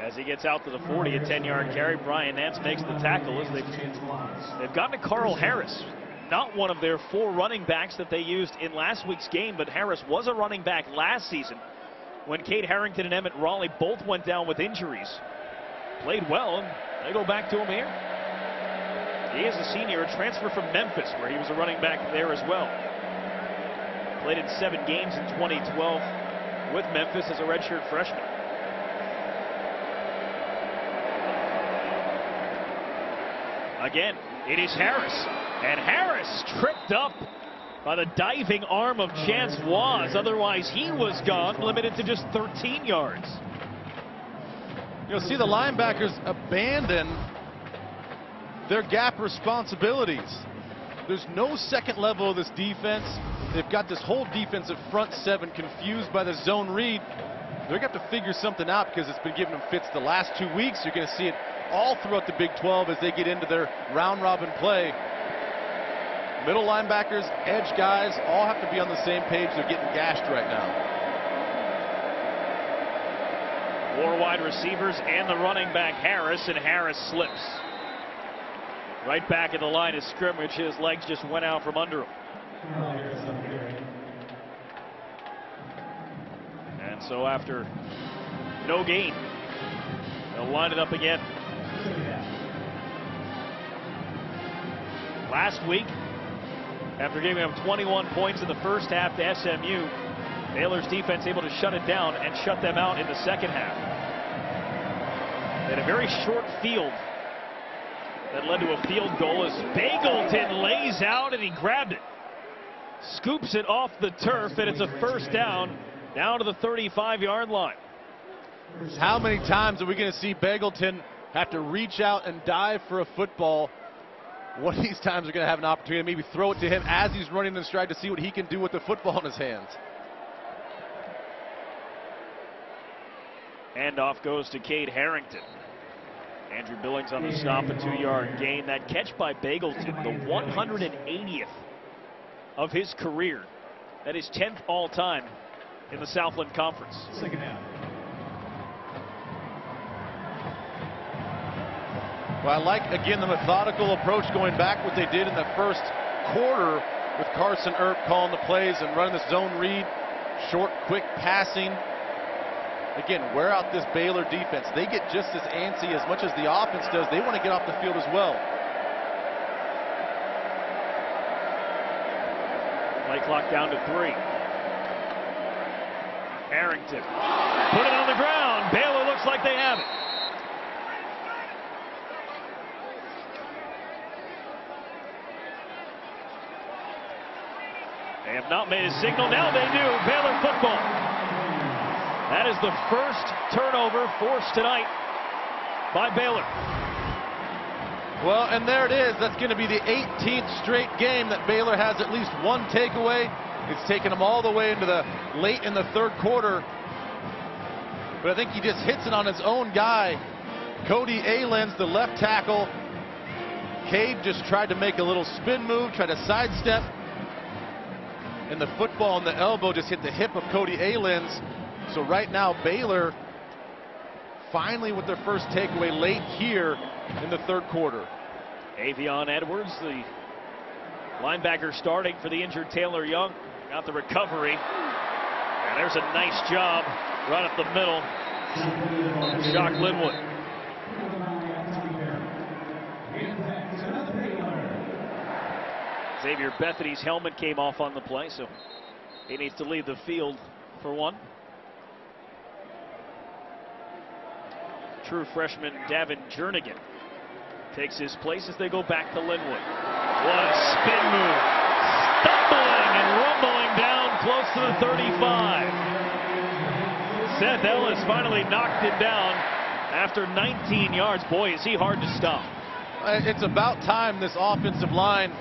as he gets out to the 40, a 10-yard carry. Brian Nance makes the tackle as they've gotten to Carl Harris. Not one of their 4 running backs that they used in last week's game, but Harris was a running back last season when Kate Harrington and Emmett Raleigh both went down with injuries. Played well, and they go back to him here. He is a senior, a transfer from Memphis, where he was a running back there as well. Played in 7 games in 2012 with Memphis as a redshirt freshman. Again, it is Harris. And Harris tripped up by the diving arm of Chance Waz. Otherwise, he was gone, limited to just 13 yards. You'll see the linebackers abandon their gap responsibilities. There's no second level of this defense. They've got this whole defensive front 7 confused by the zone read. They're going to have to figure something out because it's been giving them fits the last 2 weeks. You're going to see it all throughout the Big 12 as they get into their round-robin play. Middle linebackers, edge guys, all have to be on the same page. They're getting gashed right now. 4 wide receivers and the running back Harris, and Harris slips. Right back at the line of scrimmage, his legs just went out from under him. And so after no gain, they'll line it up again. Last week, after giving them 21 points in the first half to SMU, Baylor's defense able to shut it down and shut them out in the second half. They had a very short field that led to a field goal as Bagleton lays out and he grabbed it. Scoops it off the turf, and it's a first down to the 35-yard line. How many times are we going to see Bagleton have to reach out and dive for a football? One of these times we're going to have an opportunity to maybe throw it to him as he's running in stride to see what he can do with the football in his hands. Handoff goes to Kate Harrington. Andrew Billings on the stop, a 2-yard gain. That catch by Bagleton, the 180th of his career. That is 10th all-time in the Southland Conference. Second down. Well, I like, again, the methodical approach going back what they did in the first quarter with Carson Earp calling the plays and running the zone read, short, quick passing. Again, wear out this Baylor defense. They get just as antsy as much as the offense does. They want to get off the field as well. Play clock down to 3. Harrington put it on the ground. Baylor looks like they have it. They have not made a signal. Now they do. Baylor football. That is the first turnover forced tonight by Baylor. Well, and there it is. That's going to be the 18th straight game that Baylor has at least one takeaway. It's taken them all the way into the late in the third quarter. But I think he just hits it on his own guy. Cody Ahlens, the left tackle. Cade just tried to make a little spin move, tried to sidestep. And the football and the elbow just hit the hip of Cody Ahlens. So right now, Baylor finally with their first takeaway late here in the third quarter. Avion Edwards, the linebacker starting for the injured Taylor Young, got the recovery. And there's a nice job right up the middle. Shock Linwood. Xavier Bethany's helmet came off on the play, so he needs to leave the field for one. True freshman Davin Jernigan takes his place as they go back to Linwood. What a spin move. Stumbling and rumbling down close to the 35. Seth Ellis finally knocked him down after 19 yards. Boy, is he hard to stop. It's about time this offensive line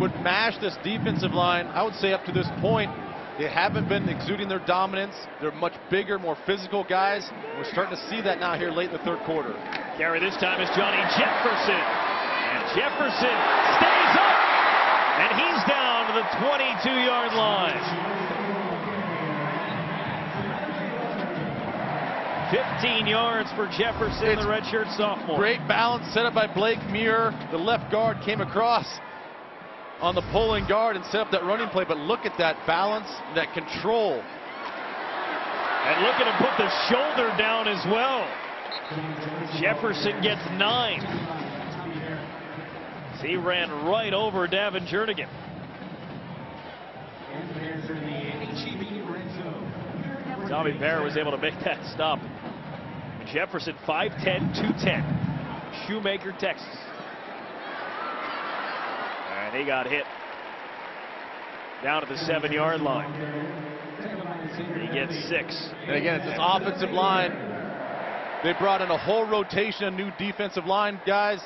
would mash this defensive line. I would say up to this point, they haven't been exuding their dominance. They're much bigger, more physical guys. We're starting to see that now here late in the third quarter. Carry this time is Johnny Jefferson. And Jefferson stays up. And he's down to the 22-yard line. 15 yards for Jefferson, the redshirt sophomore. Great balance set up by Blake Muir. The left guard came across on the pulling guard and set up that running play, but look at that balance, that control. And look at him put the shoulder down as well. Jefferson gets 9. He ran right over Davin Jernigan. Tommy Bear was able to make that stop. Jefferson 5'10", 210. Shoemaker, Texas. And he got hit down at the 7-yard line. He gets 6. And again, it's this offensive line. They brought in a whole rotation of new defensive line guys,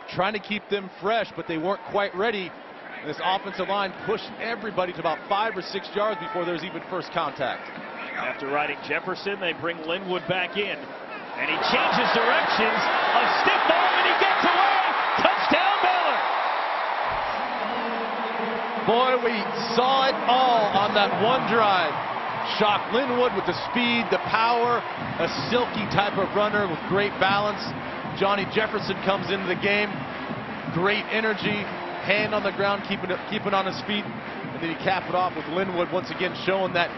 trying to keep them fresh, but they weren't quite ready. And this offensive line pushed everybody to about 5 or 6 yards before there was even first contact. After riding Jefferson, they bring Linwood back in. And he changes directions. A stiff arm, and he gets away. Touchdown, Baylor. Boy, we saw it all on that one drive. Shock Linwood with the speed, the power, a silky type of runner with great balance. Johnny Jefferson comes into the game. Great energy, hand on the ground, keeping on his feet. And then he cap it off with Linwood once again showing that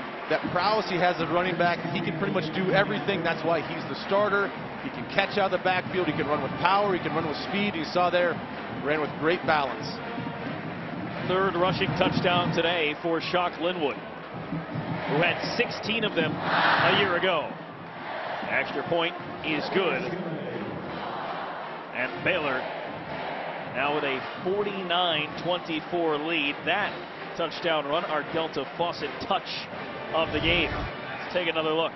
prowess he has as running back. He can pretty much do everything. That's why he's the starter. He can catch out of the backfield. He can run with power. He can run with speed. You saw there, ran with great balance. Third rushing touchdown today for Shock Linwood, who had 16 of them a year ago. Extra point is good. And Baylor now with a 49-24 lead. That touchdown run, our Delta Faucet touch of the game. Let's take another look.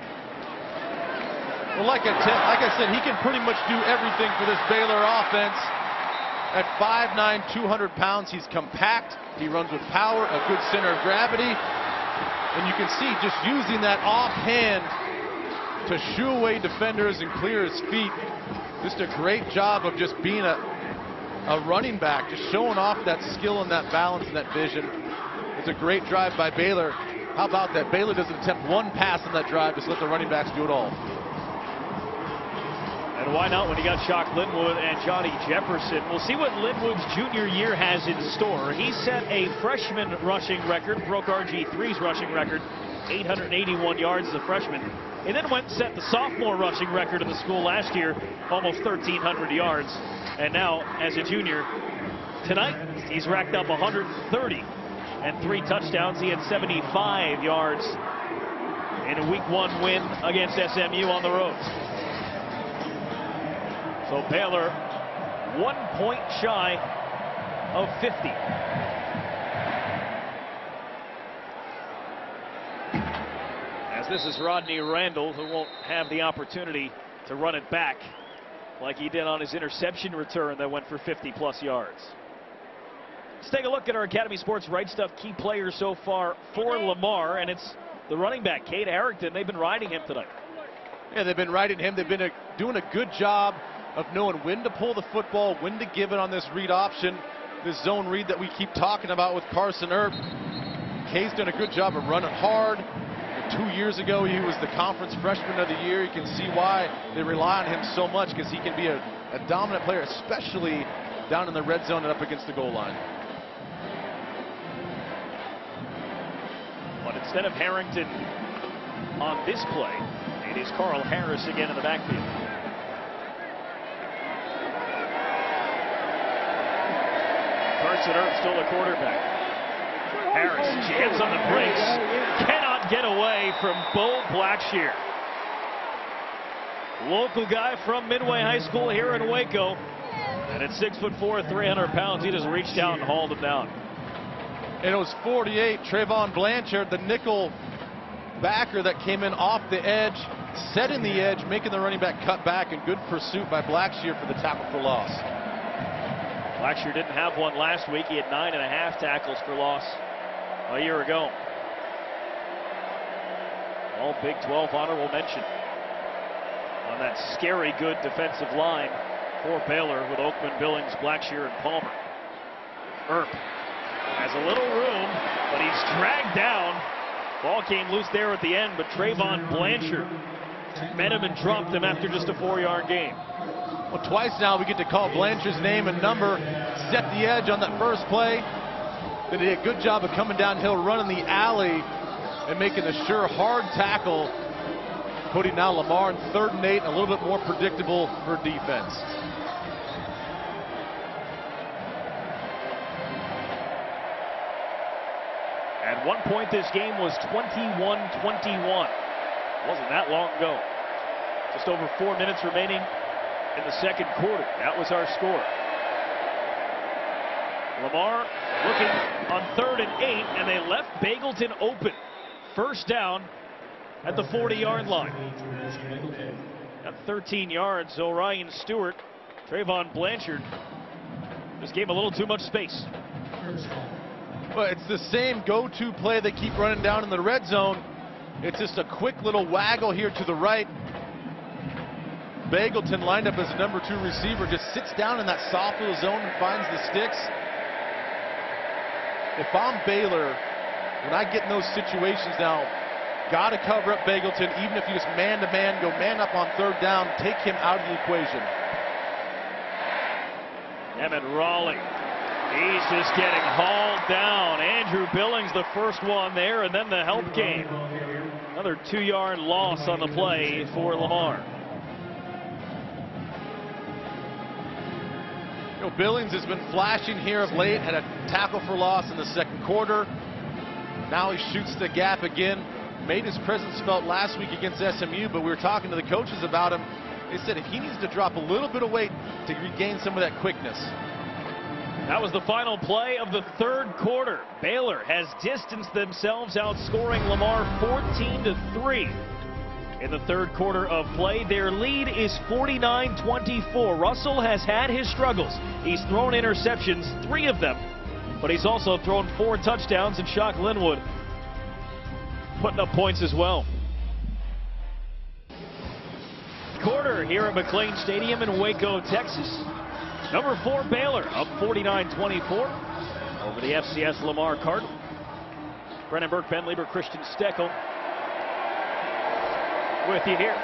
Well, like I said, he can pretty much do everything for this Baylor offense. At 5'9", 200 pounds, he's compact. He runs with power, a good center of gravity. And you can see just using that offhand to shoo away defenders and clear his feet. Just a great job of just being a running back, just showing off that skill and that balance and that vision. It's a great drive by Baylor. How about that? Baylor doesn't attempt one pass on that drive, just let the running backs do it all. And why not when you got Shock Linwood and Johnny Jefferson? We'll see what Linwood's junior year has in store. He set a freshman rushing record, broke RG3's rushing record, 881 yards as a freshman. And then went and set the sophomore rushing record in the school last year, almost 1,300 yards. And now, as a junior, tonight, he's racked up 130 and 3 touchdowns. He had 75 yards in a Week 1 win against SMU on the road. So Baylor 1 point shy of 50. As this is Rodney Randall, who won't have the opportunity to run it back like he did on his interception return that went for 50+ yards. Let's take a look at our Academy Sports Right Stuff key players so far for Lamar, and it's the running back, Cade Harrington. They've been riding him tonight. Yeah, they've been riding him. They've been doing a good job of knowing when to pull the football, when to give it on this read option, this zone read that we keep talking about with Carson Earp. Cade's done a good job of running hard. 2 years ago, he was the conference freshman of the year. You can see why they rely on him so much, because he can be a dominant player, especially down in the red zone and up against the goal line. But instead of Harrington on this play, it is Carl Harris again in the backfield. Carson Earp still the quarterback. Harris jams on the brakes. Cannot get away from Bo Blackshear. Local guy from Midway High School here in Waco. And at 6'4", 300 pounds, he just reached out and hauled him down. And it was 48, Trayvon Blanchard, the nickel backer that came in off the edge, setting the edge, making the running back cut back, and good pursuit by Blackshear for the tackle for loss. Blackshear didn't have one last week. He had 9.5 tackles for loss a year ago. All Big 12 honorable mention on that scary good defensive line for Baylor with Oakman, Billings, Blackshear, and Palmer. Earp has a little room, but he's dragged down. Ball came loose there at the end, but Trayvon Blanchard met him and dropped him after just a 4-yard gain. Well, twice now we get to call Blanchard's name and number, set the edge on that first play. They did a good job of coming downhill, running the alley, and making a sure hard tackle, putting now Lamar in 3rd and 8, a little bit more predictable for defense. At one point, this game was 21-21. Wasn't that long ago. Just over 4 minutes remaining in the second quarter. That was our score. Lamar looking on 3rd and 8, and they left Bagleton open. First down at the 40-yard line. Got 13 yards. Orion Stewart, Trayvon Blanchard just gave a little too much space. But it's the same go-to play they keep running down in the red zone. It's just a quick little waggle here to the right. Bagleton, lined up as number 2 receiver, just sits down in that soft little zone and finds the sticks. If I'm Baylor, when I get in those situations now, got to cover up Bagleton, even if you just man-to-man, go man up on 3rd down, take him out of the equation. Emmett Raleigh, he's just getting hauled down. Andrew Billings, the first one there, and then the help came. Another 2-yard loss on the play for Lamar. You know, Billings has been flashing here of late, had a tackle for loss in the second quarter. Now he shoots the gap again. Made his presence felt last week against SMU, but we were talking to the coaches about him. They said if he needs to drop a little bit of weight to regain some of that quickness. That was the final play of the third quarter. Baylor has distanced themselves, outscoring Lamar 14-3. In the third quarter of play, their lead is 49-24. Russell has had his struggles. He's thrown interceptions, 3 of them, but he's also thrown 4 touchdowns, and Shock Linwood putting up points as well. quarter here at MCLEAN Stadium in Waco, Texas. Number 4 Baylor up 49-24 over the FCS Lamar Cardinals. Brennan Burke, Ben Lieber, Christian Steckel with you here.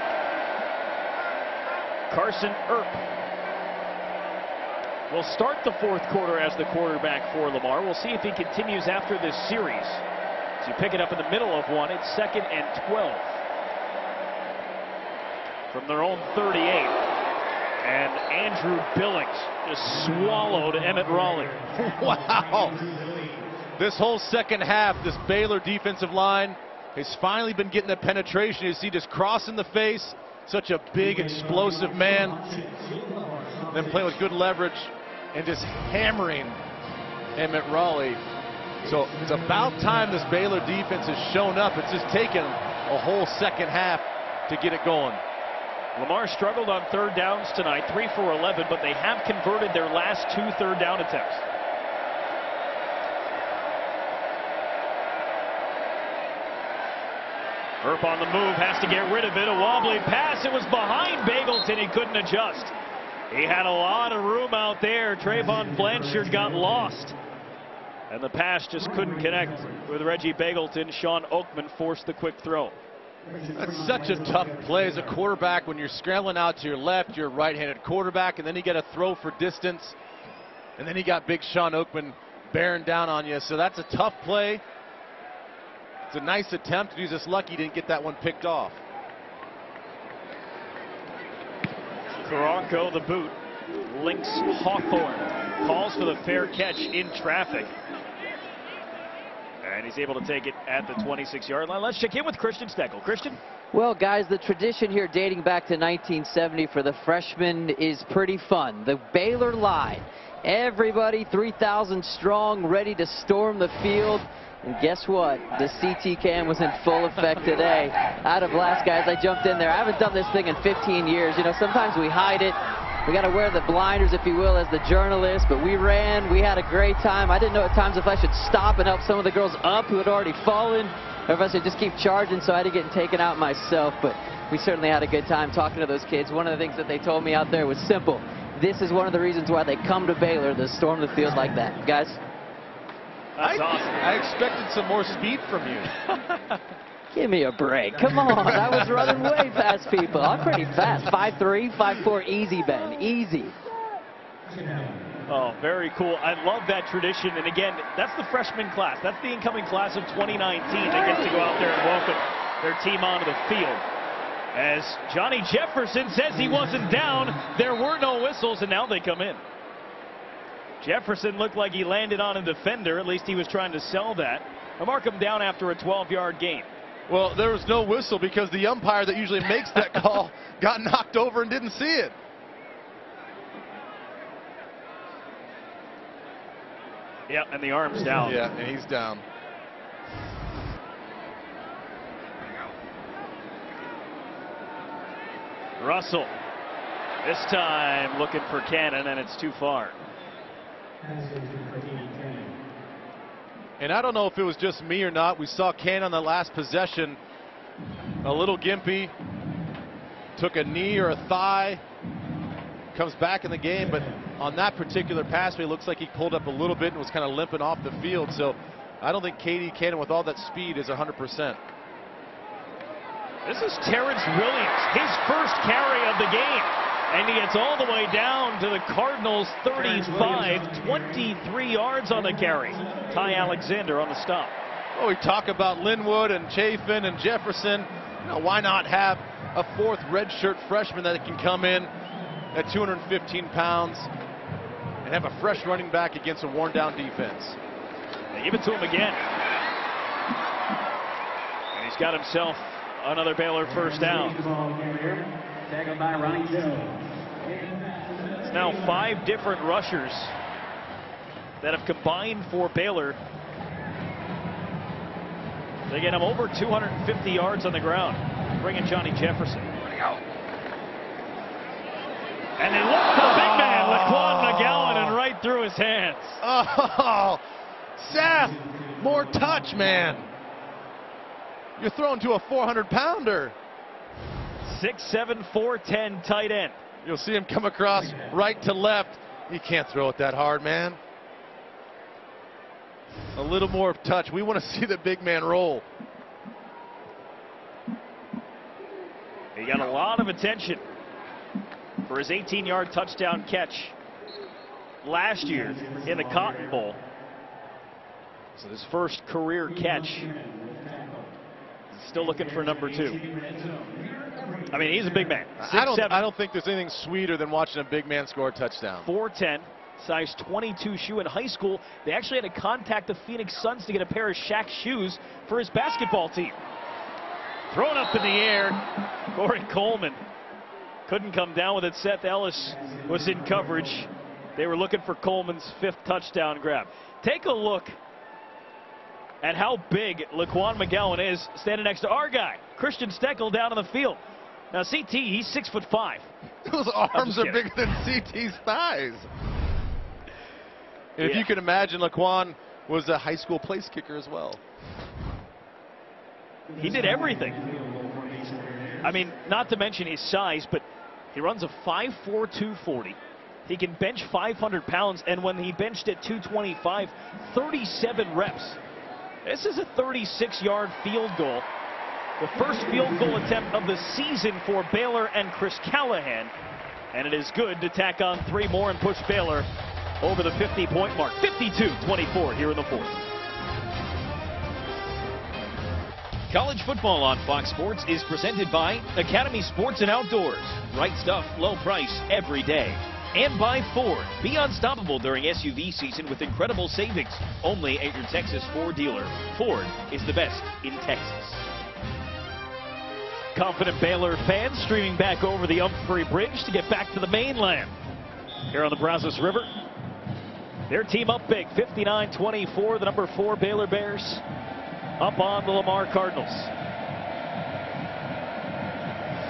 Carson Earp will start the fourth quarter as the quarterback for Lamar. We'll see if he continues after this series. So you pick it up in the middle of one. It's 2nd and 12 from their own 38. And Andrew Billings just swallowed Emmett Raleigh. Wow. This whole second half, this Baylor defensive line has finally been getting the penetration. You see this cross in the face, such a big, explosive man. Then playing with good leverage and just hammering Emmett Raleigh. So it's about time this Baylor defense has shown up. It's just taken a whole second half to get it going. Lamar struggled on third downs tonight, 3 for 11, but they have converted their last 2 third down attempts. Earp on the move, has to get rid of it. A wobbly pass. It was behind Bagleton. He couldn't adjust. He had a lot of room out there. Trayvon Blanchard got lost. And the pass just couldn't connect with Reggie Bagleton. Sean Oakman forced the quick throw. That's such a tough play as a quarterback when you're scrambling out to your left. You're a right-handed quarterback, and then you get a throw for distance. And then you got big Sean Oakman bearing down on you. So that's a tough play. It's a nice attempt. He's just lucky he didn't get that one picked off. Karanko, the boot, links Hawthorne. Calls for the fair catch in traffic. And he's able to take it at the 26-yard line. Let's check in with Christian Steckel. Christian? Well, guys, the tradition here dating back to 1970 for the freshmen is pretty fun. The Baylor line. Everybody 3,000 strong, ready to storm the field. And guess what? The CT cam was in full effect today. Out of blast, guys. I jumped in there. I haven't done this thing in 15 years. You know, sometimes we hide it. We got to wear the blinders, if you will, as the journalist. But we ran. We had a great time. I didn't know at times if I should stop and help some of the girls up who had already fallen, or if I should just keep charging, so I had to get taken out myself. But we certainly had a good time talking to those kids. One of the things that they told me out there was simple. This is one of the reasons why they come to Baylor to storm the field like that. Guys? That's awesome. I expected some more speed from you. Give me a break. Come on. I was running way past people. I'm pretty fast. 5'3", 5'4", easy, Ben. Easy. Oh, very cool. I love that tradition. And again, that's the freshman class. That's the incoming class of 2019 that gets to go out there and welcome their team onto the field. As Johnny Jefferson says he wasn't down, there were no whistles, and now they come in. Jefferson looked like he landed on a defender. At least he was trying to sell that. I'll mark him down after a 12-yard gain. Well, there was no whistle because the umpire that usually makes that call got knocked over and didn't see it. Yeah, and the arm's down. Yeah, and he's down. Russell, this time looking for Cannon, and it's too far. And I don't know if it was just me or not. We saw Cannon on the last possession a little gimpy, took a knee or a thigh, comes back in the game, but on that particular pass, it looks like he pulled up a little bit and was kind of limping off the field. So I don't think KD Cannon, with all that speed, is 100%. This is Terrence Williams, his first carry of the game. And he gets all the way down to the Cardinals' 35, 23 yards on the carry. Ty Alexander on the stop. Well, we talk about Linwood and Chafin and Jefferson. You know, why not have a fourth redshirt freshman that can come in at 215 pounds and have a fresh running back against a worn-down defense? They give it to him again. And he's got himself another Baylor first down. It's now 5 different rushers that have combined for Baylor. They get him over 250 yards on the ground. Bring in Johnny Jefferson. And they look for the big man, Laquan McGowan, and right through his hands. Oh, Seth, more touch, man. You're throwing to a 400-pounder. 6'7", 4'10" tight end. You'll see him come across right to left. He can't throw it that hard, man. A little more touch. We want to see the big man roll. He got a lot of attention for his 18-yard touchdown catch last year in the Cotton Bowl. So his first career catch. Still looking for number 2. I mean, he's a big man. 6'7". I don't think there's anything sweeter than watching a big man score a touchdown. 4'10", size 22 shoe. In high school, they actually had to contact the Phoenix Suns to get a pair of Shaq's shoes for his basketball team. Thrown up in the air, Corey Coleman couldn't come down with it. Seth Ellis was in coverage. They were looking for Coleman's 5th touchdown grab. Take a look at how big Laquan McGowan is standing next to our guy, Christian Steckel, down in the field. Now, CT, he's 6'5". Those arms are bigger than CT's thighs. And if you can imagine, Laquan was a high school place kicker as well. He did everything. I mean, not to mention his size, but he runs a 5'4", 240. He can bench 500 pounds, and when he benched at 225, 37 reps. This is a 36-yard field goal. The first field goal attempt of the season for Baylor and Chris Callahan. And it is good to tack on 3 more and push Baylor over the 50-point mark. 52-24 here in the 4th. College football on Fox Sports is presented by Academy Sports and Outdoors. Right stuff, low price every day. And by Ford. Be unstoppable during SUV season with incredible savings. Only at your Texas Ford dealer. Ford is the best in Texas. Confident Baylor fans streaming back over the Humphrey Bridge to get back to the mainland. Here on the Brazos River. Their team up big, 59-24. The number 4 Baylor Bears up on the Lamar Cardinals.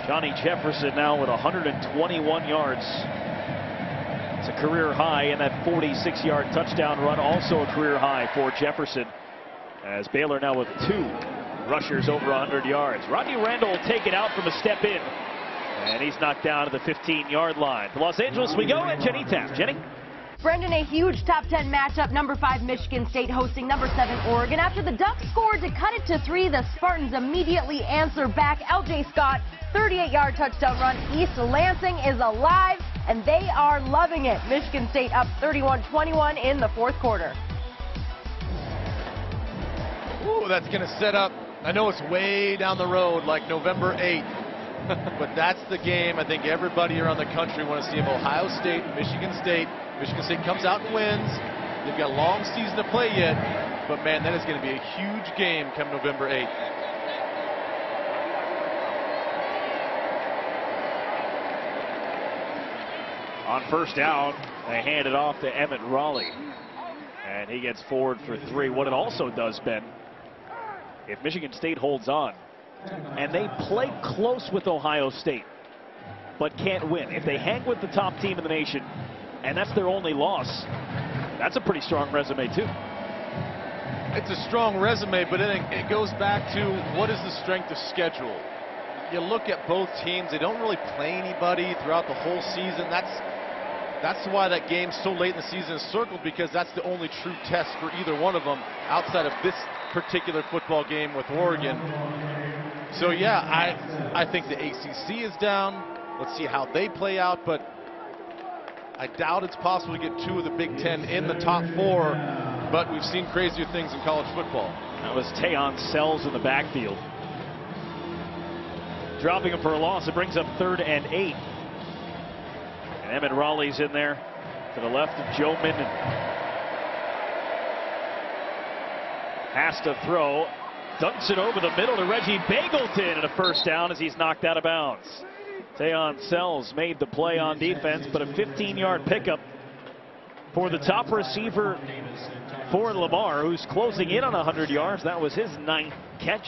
Johnny Jefferson now with 121 yards. It's a career high, and that 46-yard touchdown run also a career high for Jefferson. As Baylor now with 2 rushers over 100 yards. Rodney Randall will take it out from a step in. And he's knocked down to the 15-yard line. To Los Angeles we go, and Jenny Taft. Jenny? Brendan, a huge top 10 matchup. Number 5 Michigan State hosting number 7 Oregon. After the Ducks scored to cut it to 3, the Spartans immediately answer back. LJ Scott, 38-yard touchdown run. East Lansing is alive, and they are loving it. Michigan State up 31-21 in the 4th quarter. Ooh, that's going to set up. I know it's way down the road, like November 8th, but that's the game I think everybody around the country want to see of Ohio State, Michigan State. Michigan State comes out and wins. They've got a long season to play yet, but man, that is going to be a huge game come November 8th. On first down, they hand it off to Emmett Raleigh. And he gets forward for 3. What it also does, Ben, if Michigan State holds on, and they play close with Ohio State, but can't win. If they hang with the top team in the nation, and that's their only loss, that's a pretty strong resume, too. It's a strong resume, but it goes back to what is the strength of schedule. You look at both teams, they don't really play anybody throughout the whole season. That's why that game's so late in the season is circled, because that's the only true test for either one of them outside of this particular football game with Oregon. So yeah, I think the ACC is down. Let's see how they play out, but I doubt it's possible to get 2 of the Big Ten in the top 4, but we've seen crazier things in college football. That was Tayon Sells in the backfield. Dropping him for a loss, it brings up 3rd and 8. And Emmett Raleigh's in there to the left of Joe Minden. Has to throw, dunks it over the middle to Reggie Bagleton, and a first down as he's knocked out of bounds. Tayon Sells made the play on defense, but a 15-yard pickup for the top receiver for Lamar, who's closing in on 100 yards. That was his 9th catch.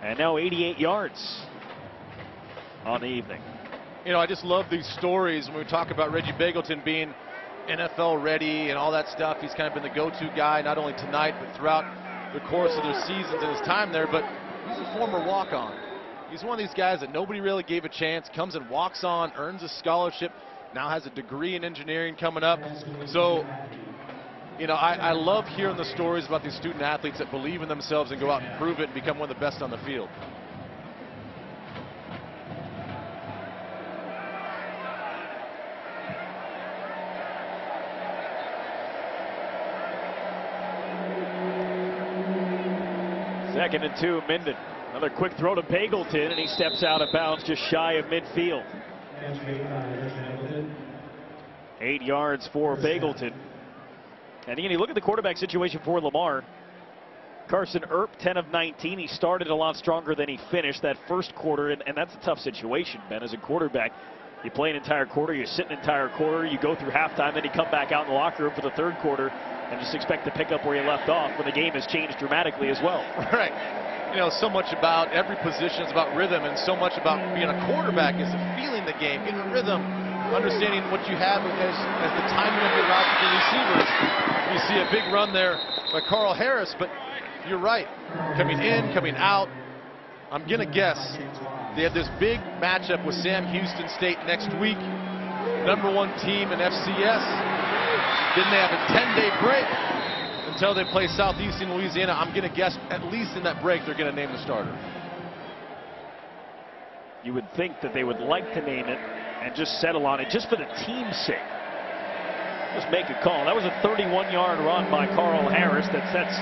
And now 88 yards on the evening. You know, I just love these stories when we talk about Reggie Bagleton being NFL ready and all that stuff. He's kind of been the go-to guy, not only tonight, but throughout the course of their seasons and his time there. But he's a former walk-on. He's one of these guys that nobody really gave a chance, comes and walks on, earns a scholarship, now has a degree in engineering coming up. So, you know, I love hearing the stories about these student athletes that believe in themselves and go out and prove it and become one of the best on the field. Second and 2, Minden. Another quick throw to Bagleton, and he steps out of bounds just shy of midfield. 8 yards for Bagleton. And again, you look at the quarterback situation for Lamar. Carson Earp, 10 of 19. He started a lot stronger than he finished that first quarter, and that's a tough situation, Ben, as a quarterback. You play an entire quarter, you sit an entire quarter, you go through halftime, then you come back out in the locker room for the third quarter and just expect to pick up where you left off when the game has changed dramatically as well. Right. You know, so much about every position is about rhythm, and so much about being a quarterback is feeling the game, getting rhythm, understanding what you have as the timing of your route to the receivers. You see a big run there by Carl Harris, but you're right. Coming in, coming out, I'm going to guess they have this big matchup with Sam Houston State next week. #1 team in FCS. Then they have a 10-day break until they play Southeastern Louisiana. I'm going to guess at least in that break they're going to name the starter. You would think that they would like to name it and just settle on it just for the team's sake. Just make a call. That was a 31-yard run by Carl Harris that sets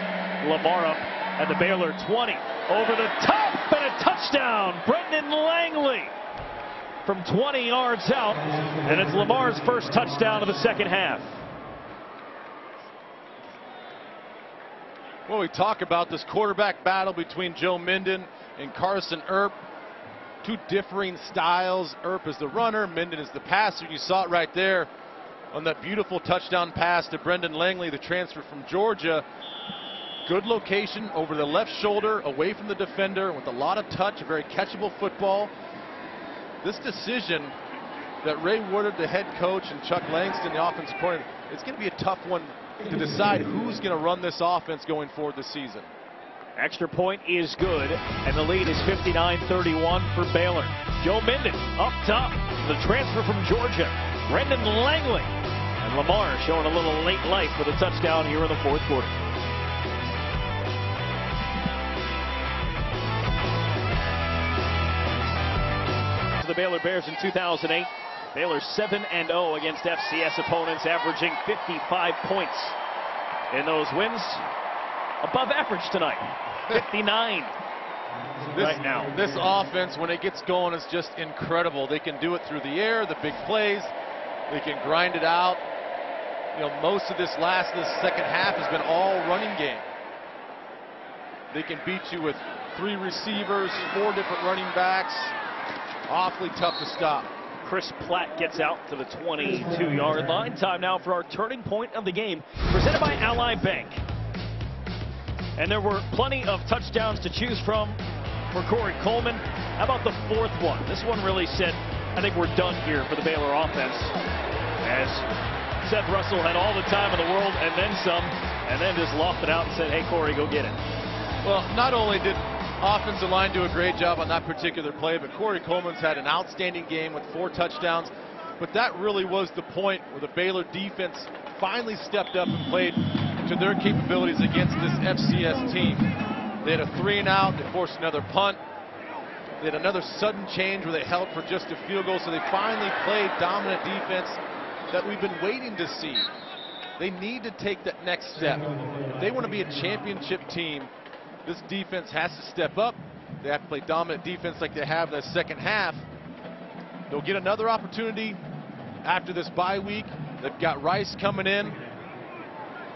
Lamar up at the Baylor 20. Over the top and a touchdown. Brendan Langley from 20 yards out, and it's Lamar's first touchdown of the second half. Well, we talk about this quarterback battle between Joe Minden and Carson Earp. Two differing styles. Earp is the runner, Minden is the passer. You saw it right there on that beautiful touchdown pass to Brendan Langley, the transfer from Georgia. Good location over the left shoulder, away from the defender, with a lot of touch, a very catchable football. This decision that Ray Woodard, the head coach, and Chuck Langston, the offensive coordinator, it's going to be a tough one to decide who's going to run this offense going forward this season. Extra point is good, and the lead is 59-31 for Baylor. Joe Minden up top, the transfer from Georgia, Brendan Langley. And Lamar showing a little late life with a touchdown here in the fourth quarter. To the Baylor Bears in 2008. Baylor 7-0 against FCS opponents, averaging 55 points in those wins. Above average tonight, 59 right now. This offense, when it gets going, is just incredible. They can do it through the air, the big plays. They can grind it out. You know, most of this second half has been all running game. They can beat you with 3 receivers, 4 different running backs. Awfully tough to stop. Chris Platt gets out to the 22-yard line. Time now for our turning point of the game, presented by Ally Bank. And there were plenty of touchdowns to choose from for Corey Coleman. How about the fourth one? This one really said, I think we're done here for the Baylor offense, as Seth Russell had all the time in the world and then some, and then just lofted out and said, hey, Corey, go get it. Well, not only did offensive line do a great job on that particular play, but Corey Coleman's had an outstanding game with 4 touchdowns. But that really was the point where the Baylor defense finally stepped up and played to their capabilities against this FCS team. They had a 3-and-out, they forced another punt. They had another sudden change where they held for just a field goal, so they finally played dominant defense that we've been waiting to see. They need to take that next step. If they want to be a championship team, this defense has to step up. They have to play dominant defense like they have in the second half. They'll get another opportunity after this bye week. They've got Rice coming in.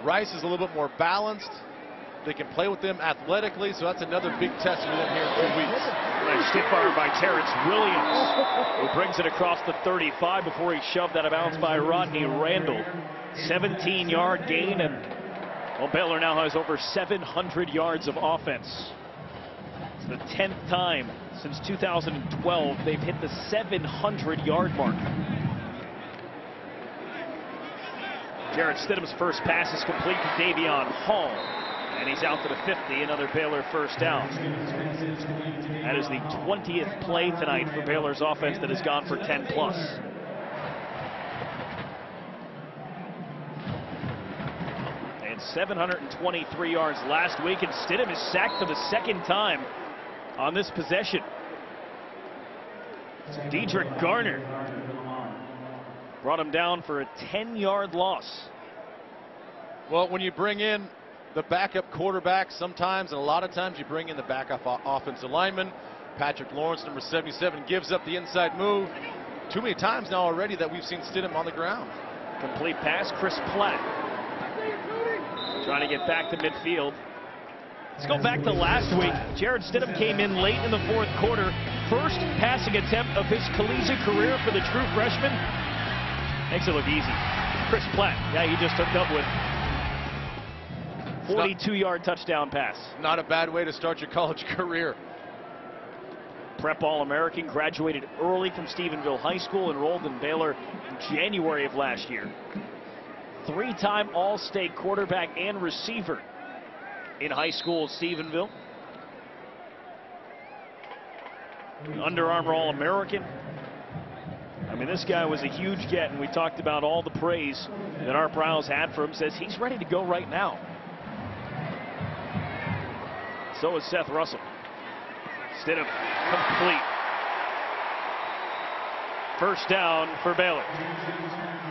Rice is a little bit more balanced. They can play with them athletically, so that's another big test for them here in 2 weeks. Nice stiff arm by Terrence Williams, who brings it across the 35 before he shoved out of bounds by Rodney Randall. 17-yard gain, and well, Baylor now has over 700 yards of offense. It's the 10th time since 2012 they've hit the 700-yard mark. Jarrett Stidham's first pass is complete to Davion Hall. And he's out to the 50, another Baylor first down. That is the 20th play tonight for Baylor's offense that has gone for 10 plus. And 723 yards last week, and Stidham is sacked for the second time on this possession. Dedrick Garner brought him down for a 10-yard loss. Well, when you bring in the backup quarterback sometimes, and a lot of times you bring in the backup offensive lineman. Patrick Lawrence, number 77, gives up the inside move. Too many times now already that we've seen Stidham on the ground. Complete pass, Chris Platt trying to get back to midfield. Let's go back to last week. Jarrett Stidham came in late in the fourth quarter. First passing attempt of his collegiate career for the true freshman. Makes it look easy. Chris Platt, yeah, he just hooked up with 42-yard touchdown pass. Not a bad way to start your college career. Prep All-American, graduated early from Stephenville High School, enrolled in Baylor in January of last year. Three-time All-State quarterback and receiver in high school at Stephenville. Under Armour All-American. I mean, this guy was a huge get, and we talked about all the praise that Art Briles had for him. Says he's ready to go right now. So is Seth Russell. Stidham complete. First down for Baylor.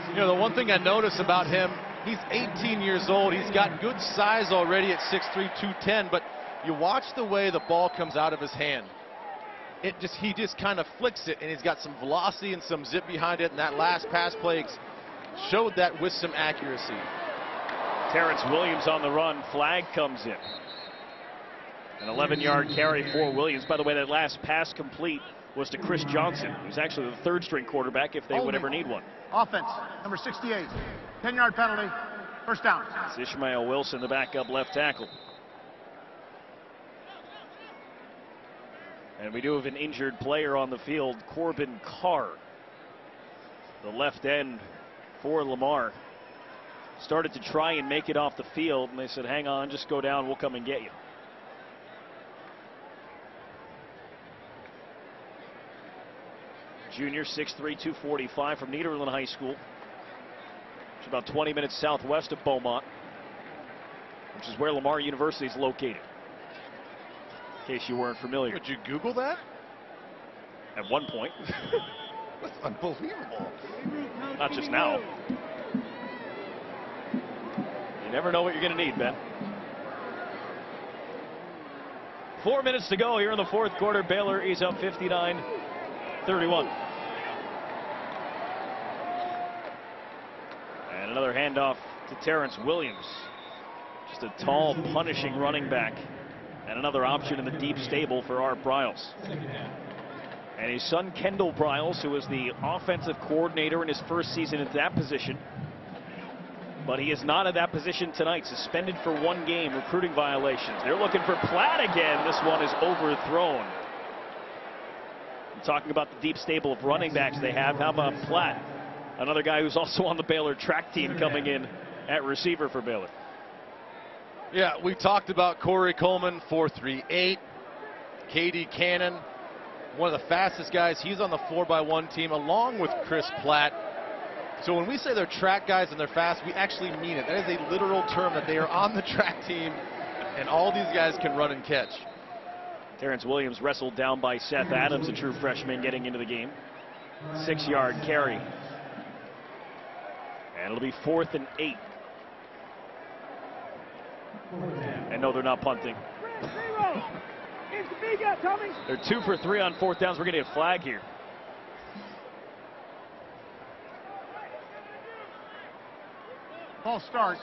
You know, the one thing I notice about him, he's 18 years old. He's got good size already at 6'3", 210, but you watch the way the ball comes out of his hand. He just kind of flicks it, and he's got some velocity and some zip behind it, and that last pass play showed that with some accuracy. Terrence Williams on the run. Flag comes in. An 11-yard carry for Williams. By the way, that last pass complete was to Chris Johnson, who's actually the third-string quarterback if they would ever need one. Offense, number 68. 10-yard penalty. First down. It's Ishmael Wilson, the backup left tackle. And we do have an injured player on the field, Corbin Carr, the left end for Lamar. Started to try and make it off the field, and they said, hang on, just go down, we'll come and get you. Junior, 6'3", 245 from Nederland High School. It's about 20 minutes southwest of Beaumont, which is where Lamar University is located. In case you weren't familiar. Would you Google that? At one point. That's unbelievable. Not just now. You never know what you're going to need, Ben. 4 minutes to go here in the fourth quarter. Baylor is up 59-31. And another handoff to Terrence Williams. Just a tall, punishing running back. And another option in the deep stable for Art Briles. And his son, Kendall Briles, who is the offensive coordinator in his first season at that position. But he is not at that position tonight. Suspended for 1 game, recruiting violations. They're looking for Platt again. This one is overthrown. I'm talking about the deep stable of running backs they have. How about Platt? Another guy who's also on the Baylor track team coming in at receiver for Baylor. Yeah, we talked about Corey Coleman, 4.38. KD Cannon, one of the fastest guys. He's on the 4x1 team along with Chris Platt. So when we say they're track guys and they're fast, we actually mean it. That is a literal term, that they are on the track team, and all these guys can run and catch. Terrence Williams wrestled down by Seth Adams, a true freshman, getting into the game. 6-yard carry. And it'll be 4th and 8. And no, they're not punting. They're 2 for 3 on 4th downs. We're going to get a flag here. False start.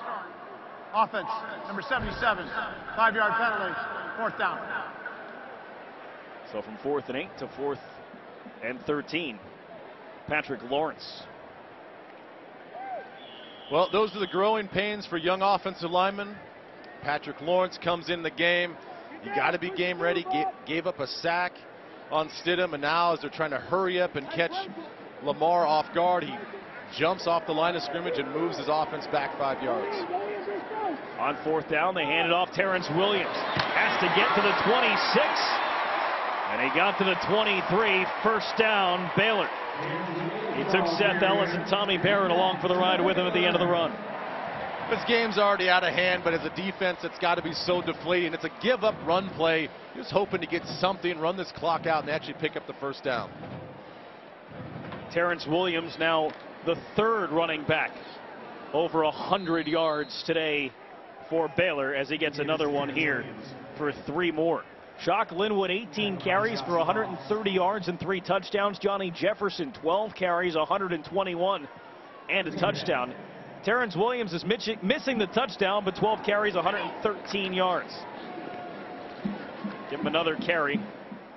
Offense, number 77. 5-yard penalty. 4th down. So from 4th and 8 to 4th and 13. Patrick Lawrence. Well, those are the growing pains for young offensive linemen. Patrick Lawrence comes in the game. You got to be game ready. Gave up a sack on Stidham, and now as they're trying to hurry up and catch Lamar off guard, he jumps off the line of scrimmage and moves his offense back 5 yards. On fourth down, they hand it off. Terrence Williams has to get to the 26. And he got to the 23. First down, Baylor. He took Seth Ellis and Tommy Barrett along for the ride with him at the end of the run. This game's already out of hand, but as a defense, it's got to be so deflating. It's a give-up run play. Just hoping to get something, run this clock out, and actually pick up the first down. Terrence Williams now the third running back over 100 yards today for Baylor as he gets another one here for 3 more. Shock Linwood 18 carries for 130 yards and 3 touchdowns. Johnny Jefferson 12 carries, 121 and a touchdown. Terrence Williams is missing the touchdown, but 12 carries, 113 yards. Give him another carry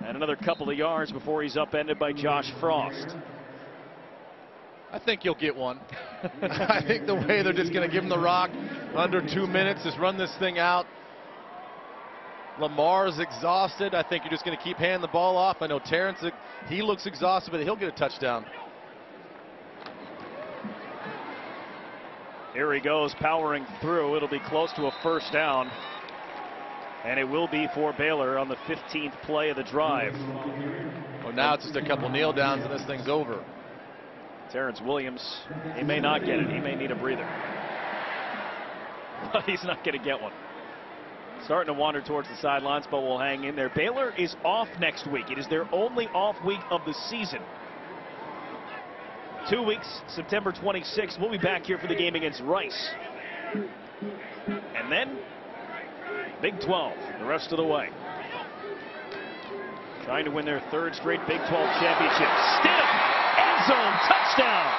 and another couple of yards before he's upended by Josh Frost. I think you'll get one. I think the way they're just going to give him the rock under 2 minutes, just run this thing out. Lamar's exhausted. I think you're just going to keep handing the ball off. I know Terrence, he looks exhausted, but he'll get a touchdown. Here he goes, powering through. It'll be close to a first down. And it will be for Baylor on the 15th play of the drive. Well, now it's just a couple kneel downs and this thing's over. Terrence Williams, he may not get it. He may need a breather. But he's not going to get one. Starting to wander towards the sidelines, but will hang in there. Baylor is off next week. It is their only off week of the season. 2 weeks, September 26th. We'll be back here for the game against Rice. And then, Big 12 the rest of the way. Trying to win their 3rd straight Big 12 championship. Stidham, end zone, touchdown.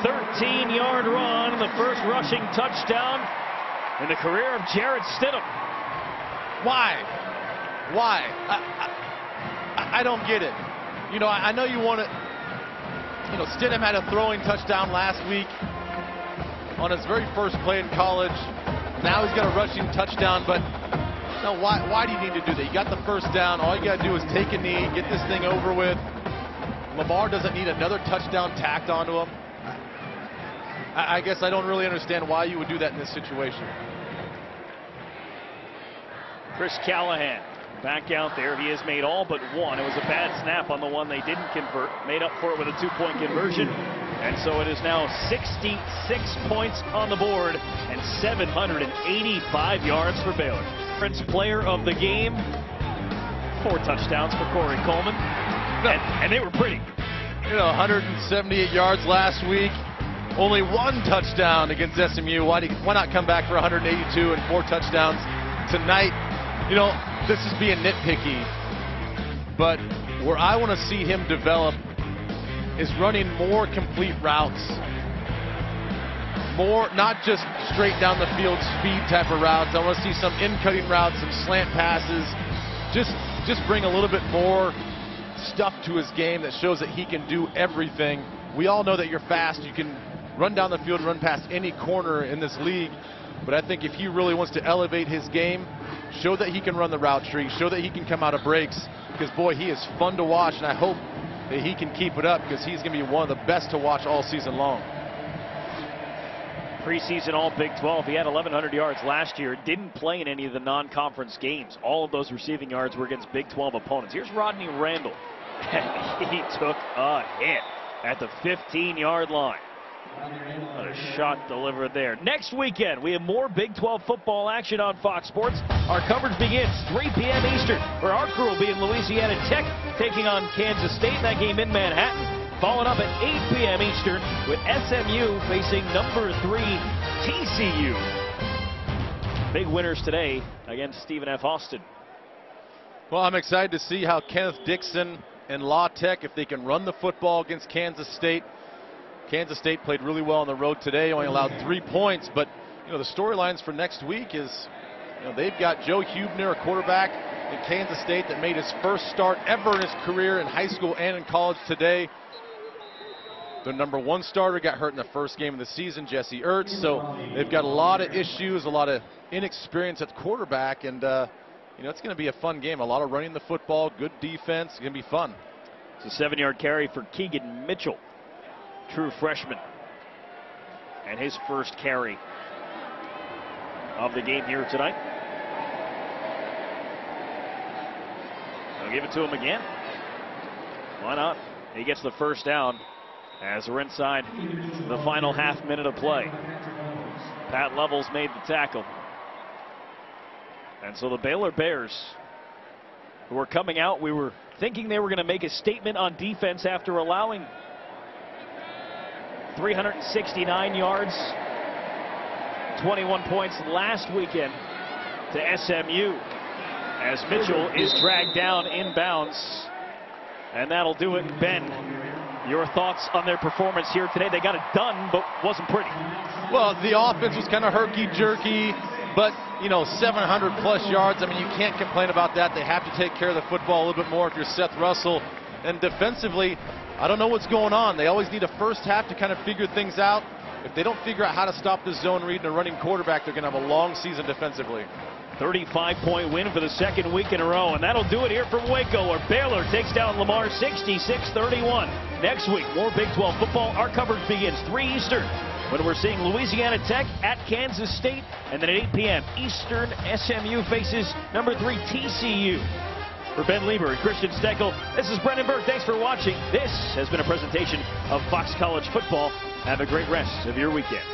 13-yard run, the first rushing touchdown in the career of Jarrett Stidham. Why? Why? I don't get it. You know, I know you want to, you know, Stidham had a throwing touchdown last week on his very first play in college. Now he's got a rushing touchdown, but no, why do you need to do that? You got the first down. All you got to do is take a knee, get this thing over with. Lamar doesn't need another touchdown tacked onto him. I guess I don't really understand why you would do that in this situation. Chris Callahan back out there. He has made all but one. It was a bad snap on the one they didn't convert. Made up for it with a 2-point conversion. And so it is now 66 points on the board and 785 yards for Baylor. Prince player of the game. 4 touchdowns for Corey Coleman. And they were pretty. You know, 178 yards last week. Only 1 touchdown against SMU. Why not come back for 182 and 4 touchdowns tonight? You know, this is being nitpicky, but where I want to see him develop is running more complete routes. More, not just straight down the field speed type of routes. I want to see some in-cutting routes, some slant passes. Just bring a little bit more stuff to his game that shows that he can do everything. We all know that you're fast. You can run down the field, run past any corner in this league. But I think if he really wants to elevate his game, show that he can run the route tree, show that he can come out of breaks, because, boy, he is fun to watch, and I hope that he can keep it up because he's going to be one of the best to watch all season long. Preseason all Big 12. He had 1,100 yards last year. Didn't play in any of the non-conference games. All of those receiving yards were against Big 12 opponents. Here's Rodney Randall. He took a hit at the 15-yard line. What a shot delivered there. Next weekend, we have more Big 12 football action on Fox Sports. Our coverage begins 3 p.m. Eastern, where our crew will be in Louisiana Tech taking on Kansas State. That game in Manhattan. Following up at 8 p.m. Eastern with SMU facing number 3 TCU. Big winners today against Stephen F. Austin. Well, I'm excited to see how Kenneth Dixon and La Tech, if they can run the football against Kansas State. Kansas State played really well on the road today, only allowed 3 points. But, you know, the storylines for next week is, you know, they've got Joe Huebner, a quarterback in Kansas State that made his first start ever in his career in high school and in college today. Their number 1 starter got hurt in the first game of the season, Jesse Ertz. So they've got a lot of issues, a lot of inexperience at quarterback. And, you know, it's going to be a fun game. A lot of running the football, good defense. It's going to be fun. It's a 7-yard carry for Keegan Mitchell. True freshman. and his first carry of the game here tonight. They'll give it to him again. Why not? He gets the first down as we're inside the final half minute of play. Pat Levels made the tackle. And so the Baylor Bears, who were coming out, we were thinking they were going to make a statement on defense after allowing 369 yards, 21 points last weekend to SMU, as Mitchell is dragged down inbounds. And that'll do it. Ben, your thoughts on their performance here today? They got it done, but wasn't pretty. Well, the offense was kind of herky-jerky, but, you know, 700-plus yards. I mean, you can't complain about that. They have to take care of the football a little bit more if you're Seth Russell. And defensively, I don't know what's going on. They always need a first half to kind of figure things out. If they don't figure out how to stop the zone read and a running quarterback, they're going to have a long season defensively. 35-point win for the second week in a row, and that'll do it here from Waco, where Baylor takes down Lamar 66-31. Next week, more Big 12 football. Our coverage begins 3 Eastern, when we're seeing Louisiana Tech at Kansas State, and then at 8 p.m. Eastern, SMU faces number 3 TCU. For Ben Lieber and Christian Steckel, this is Brendan Burke. Thanks for watching. This has been a presentation of Fox College Football. Have a great rest of your weekend.